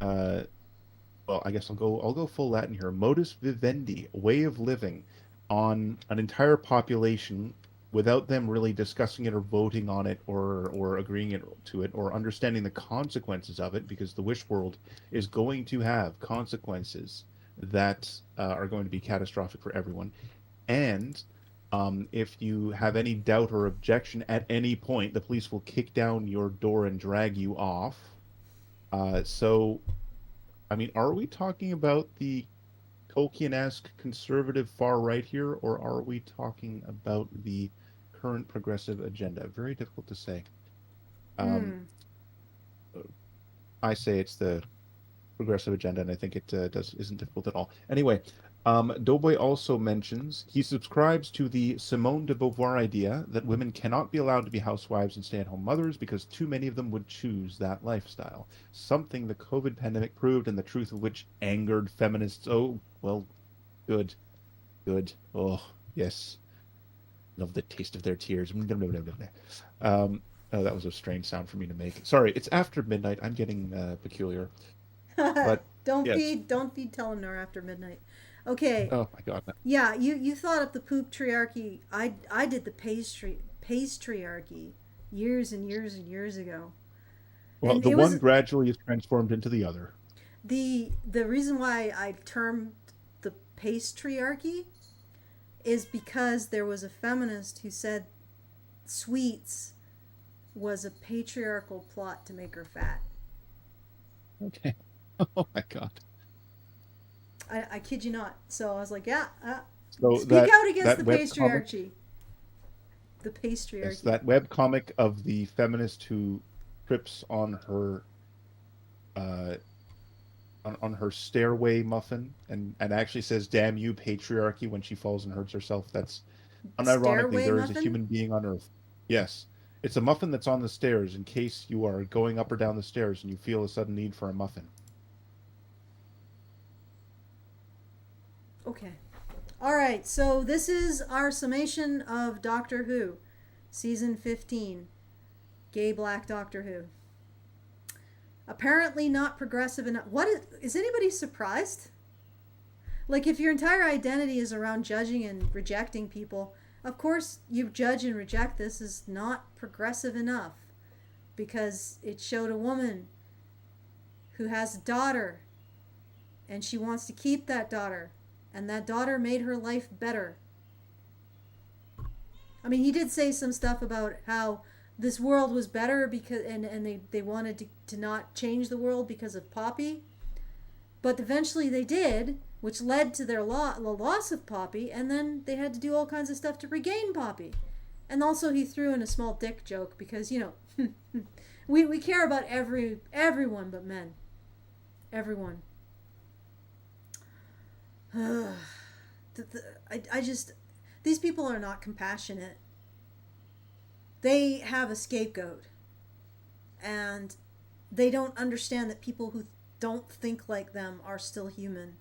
well, I guess I'll go full Latin here. Modus vivendi, a way of living, on an entire population without them really discussing it or voting on it or agreeing to it or understanding the consequences of it, because the wish world is going to have consequences that are going to be catastrophic for everyone. And if you have any doubt or objection at any point, the police will kick down your door and drag you off. So I mean, are we talking about the Tolkien-esque conservative far right here, or are we talking about the current progressive agenda? Very difficult to say. I say it's the progressive agenda, and I think it isn't difficult at all. Anyway, Doughboy also mentions he subscribes to the Simone de Beauvoir idea that women cannot be allowed to be housewives and stay-at-home mothers because too many of them would choose that lifestyle. Something the COVID pandemic proved, and the truth of which angered feminists. Oh, well, good. Oh, yes. Love the taste of their tears. Oh, that was a strange sound for me to make. Sorry, it's after midnight. I'm getting peculiar. But don't feed Telenor after midnight. Okay. Oh my God. Yeah, you thought up the poop triarchy. I did the patriarchy years and years and years ago. Well, the one gradually is transformed into the other. The reason why I termed the patriarchy is because there was a feminist who said sweets was a patriarchal plot to make her fat. Okay. Oh my God. I kid you not. So I was like, yeah. So speak out against the patriarchy. The patriarchy. Yes, that web comic of the feminist who trips on her on her stairway muffin and actually says "damn you patriarchy" when she falls and hurts herself. That's unironically there is a human being on Earth. Yes. It's a muffin that's on the stairs in case you are going up or down the stairs and you feel a sudden need for a muffin. Okay. All right. So this is our summation of Doctor Who, season 15, Gay Black Doctor Who. Apparently not progressive enough. What is anybody surprised? Like, if your entire identity is around judging and rejecting people, of course you judge and reject this as not progressive enough because it showed a woman who has a daughter and she wants to keep that daughter, and that daughter made her life better. I mean, he did say some stuff about how this world was better because and they wanted to not change the world because of Poppy, but eventually they did, which led to the loss of Poppy, and then they had to do all kinds of stuff to regain Poppy. And also he threw in a small dick joke because, you know, we care about everyone but men. Everyone. I just, these people are not compassionate. They have a scapegoat. And they don't understand that people who don't think like them are still human.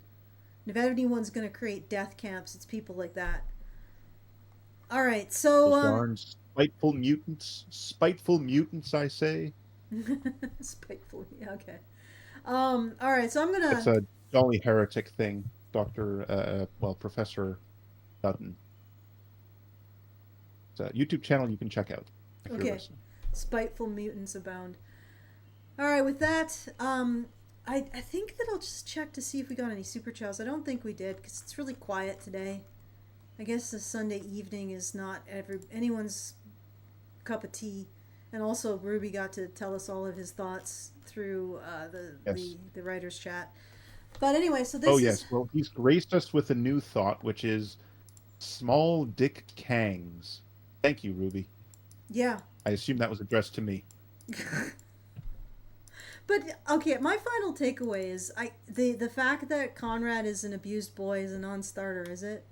And if anyone's going to create death camps, it's people like that. All right, so those darn spiteful mutants, I say. Spiteful, okay. All right, so I'm gonna. It's a jolly heretic thing, Professor Dutton. It's a YouTube channel you can check out. Okay, spiteful mutants abound. All right, with that, I think that I'll just check to see if we got any super chats. I don't think we did because it's really quiet today. I guess the Sunday evening is not anyone's cup of tea. And also Ruby got to tell us all of his thoughts through the writer's chat. But anyway, so this is... Oh, yes. Well, he's graced us with a new thought, which is small dick kangs. Thank you, Ruby. Yeah. I assume that was addressed to me. But okay, my final takeaway is the fact that Conrad is an abused boy is a non-starter, is it?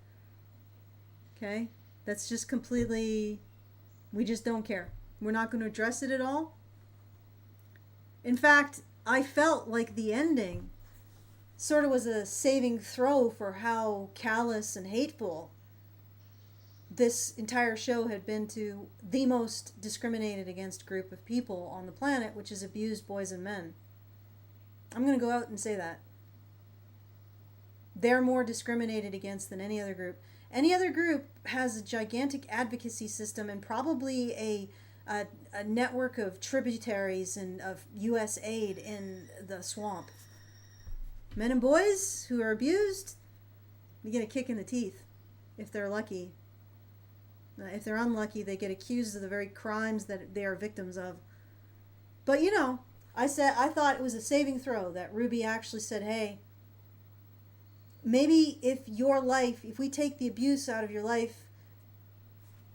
Okay? That's just completely... We just don't care. We're not going to address it at all. In fact, I felt like the ending sort of was a saving throw for how callous and hateful this entire show had been to the most discriminated against group of people on the planet, which is abused boys and men. I'm going to go out and say that. They're more discriminated against than any other group. Any other group has a gigantic advocacy system and probably a network of tributaries and of U.S. aid in the swamp. Men and boys who are abused, they get a kick in the teeth if they're lucky. If they're unlucky, they get accused of the very crimes that they are victims of. But, you know, I thought it was a saving throw that Ruby actually said, hey, maybe if we take the abuse out of your life,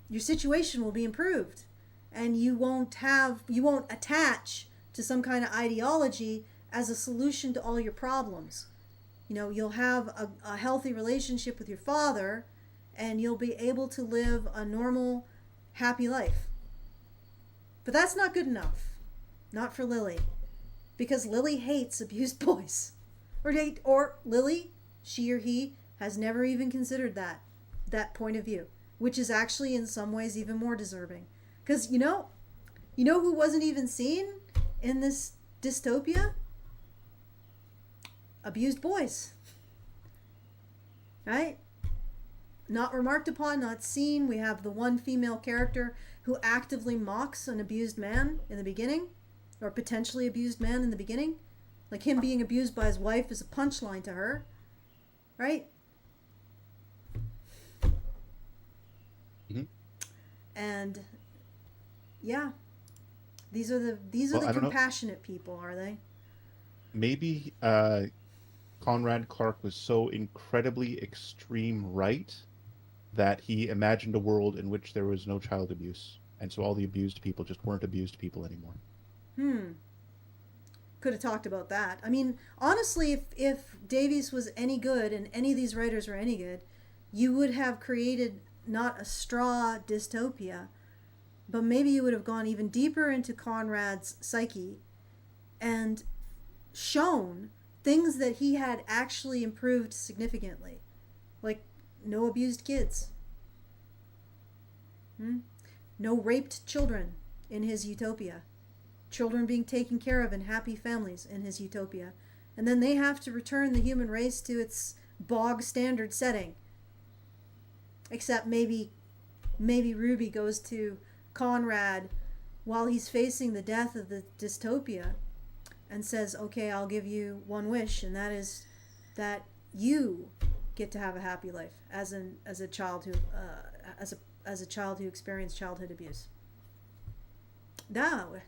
your situation will be improved, and you won't attach to some kind of ideology as a solution to all your problems. You'll have a healthy relationship with your father, and you'll be able to live a normal, happy life. But that's not good enough. Not for Lily. Because Lily hates abused boys. Or Lily, she or he, has never even considered that point of view. Which is actually in some ways even more deserving. Because you know who wasn't even seen in this dystopia? Abused boys. Right? Not remarked upon, not seen. We have the one female character who actively mocks an abused man in the beginning, or potentially abused man in the beginning. Like him being abused by his wife is a punchline to her. Right? Mm-hmm. And yeah, these are the compassionate people, are they? Maybe Conrad Clark was so incredibly extreme right that he imagined a world in which there was no child abuse, and so all the abused people just weren't abused people anymore. Could have talked about that. I mean, honestly, if Davies was any good and any of these writers were any good, you would have created not a straw dystopia, but maybe you would have gone even deeper into Conrad's psyche and shown things that he had actually improved significantly. Like no abused kids. No raped children in his utopia. Children being taken care of in happy families in his utopia. And then they have to return the human race to its bog standard setting. Except maybe Ruby goes to Conrad while he's facing the death of the dystopia and says, okay, I'll give you one wish, and that is that you get to have a happy life as a child who experienced childhood abuse.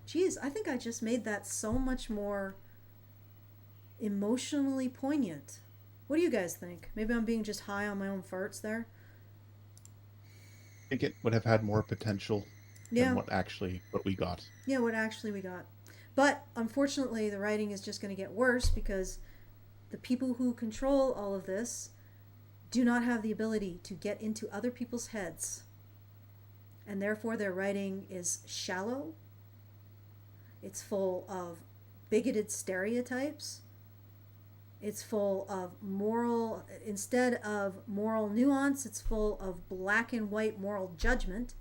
Geez, I think I just made that so much more emotionally poignant. What do you guys think? Maybe I'm being just high on my own farts there. I think it would have had more potential than what we got. Yeah, what actually we got. But unfortunately, the writing is just going to get worse because the people who control all of this do not have the ability to get into other people's heads. And therefore, their writing is shallow. It's full of bigoted stereotypes. It's full of instead of moral nuance, it's full of black and white moral judgment.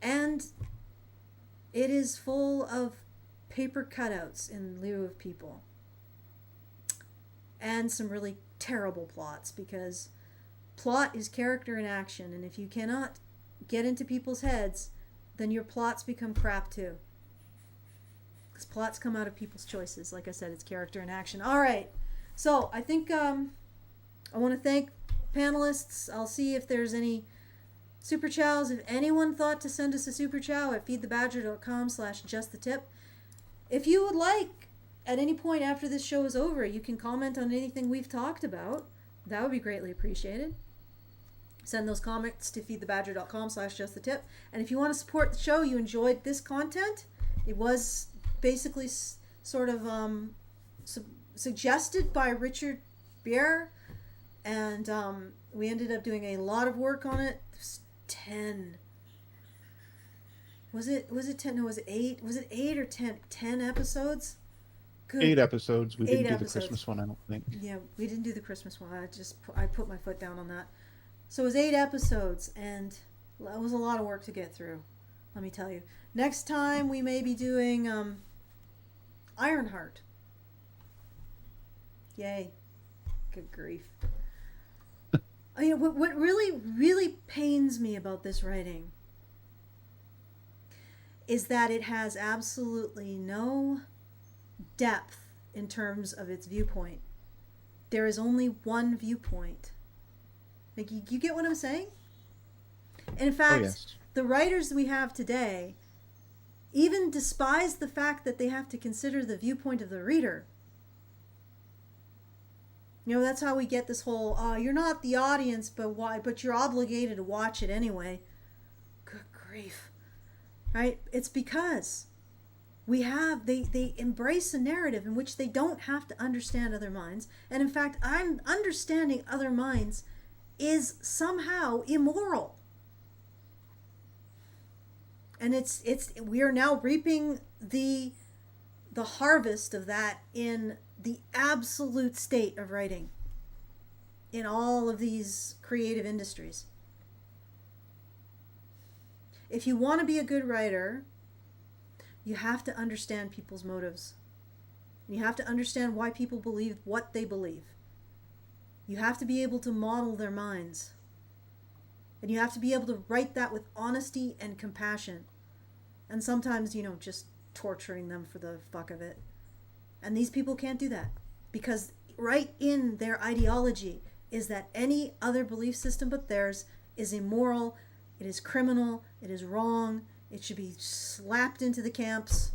And it is full of paper cutouts in lieu of people. And some really terrible plots, because plot is character in action, and if you cannot get into people's heads, then your plots become crap too. Because plots come out of people's choices. Like I said, it's character in action. All right. So I think I want to thank panelists. I'll see if there's any super chows. If anyone thought to send us a super chow at feedthebadger.com/justthetip. If you would like, at any point after this show is over, you can comment on anything we've talked about. That would be greatly appreciated. Send those comments to feedthebadger.com/justthetip. And if you want to support the show, you enjoyed this content, it was basically sort of suggested by Richard Bier, and we ended up doing a lot of work on it. There's 10. Was it 10? No, was it 8? Was it 8 or 10? 10 episodes? Good. 8 episodes. We didn't do the Christmas one, I don't think. Yeah, we didn't do the Christmas one. I put my foot down on that. So it was 8 episodes, and it was a lot of work to get through, let me tell you. Next time we may be doing Ironheart. Yay. Good grief. I mean, what really, really pains me about this writing is that it has absolutely no depth in terms of its viewpoint. There is only one viewpoint. Like, you get what I'm saying? And in fact, yes. The writers we have today even despise the fact that they have to consider the viewpoint of the reader. You know, that's how we get this whole, you're not the audience, but why? But you're obligated to watch it anyway. Good grief. Right? It's because they embrace a narrative in which they don't have to understand other minds. And in fact, understanding other minds is somehow immoral. And we are now reaping the harvest of that in the absolute state of writing in all of these creative industries. If you want to be a good writer, you have to understand people's motives. You have to understand why people believe what they believe. You have to be able to model their minds. And you have to be able to write that with honesty and compassion. And sometimes, just torturing them for the fuck of it. And these people can't do that. Because right in their ideology is that any other belief system but theirs is immoral, it is criminal, it is wrong, it should be slapped into the camps.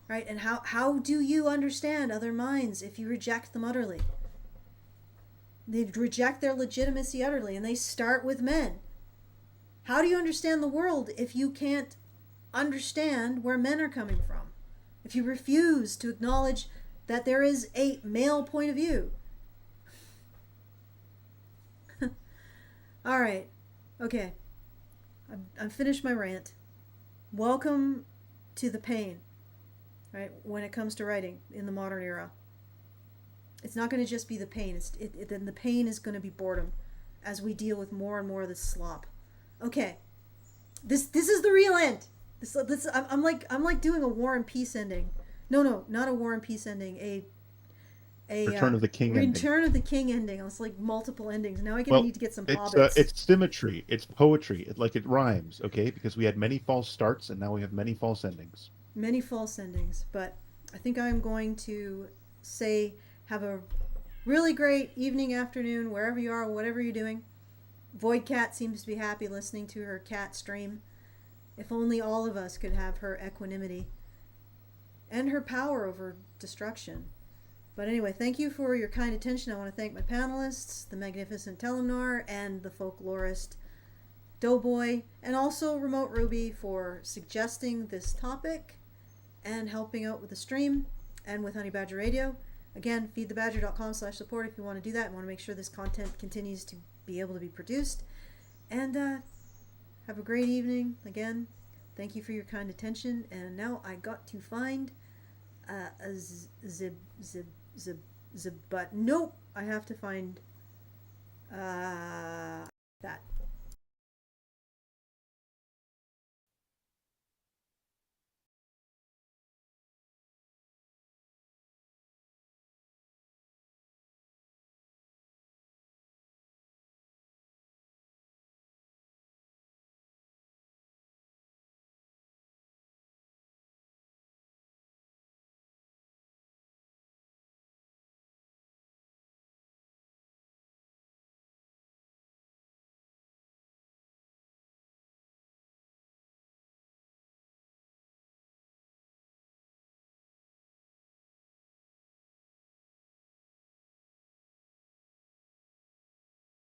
Right? And how do you understand other minds if you reject them utterly? They reject their legitimacy utterly, and they start with men. How do you understand the world if you can't understand where men are coming from? If you refuse to acknowledge that there is a male point of view? All right. Okay. I've finished my rant. Welcome to the pain, right, when it comes to writing in the modern era. It's not going to just be the pain. Then the pain is going to be boredom as we deal with more and more of this slop. Okay. This is the real end. I'm like doing a War and Peace ending. No, not a War and Peace ending. A Return of the King ending. Return of the King ending. It's like multiple endings. Now I need to get some hobbits. It's symmetry. It's poetry. It rhymes. Okay, because we had many false starts and now we have many false endings. Many false endings, but I think I'm going to say have a really great evening, afternoon, wherever you are, whatever you're doing. Void Cat seems to be happy listening to her cat stream. If only all of us could have her equanimity and her power over destruction. But anyway, thank you for your kind attention. I want to thank my panelists, the magnificent Telemnar and the folklorist Doughboy, and also Remote Ruby for suggesting this topic and helping out with the stream and with Honey Badger Radio. Again, feedthebadger.com/support if you want to do that and want to make sure this content continues to be able to be produced. And have a great evening. Again, thank you for your kind attention. And now I got to find a but nope, I have to find that.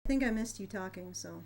I think I missed you talking, so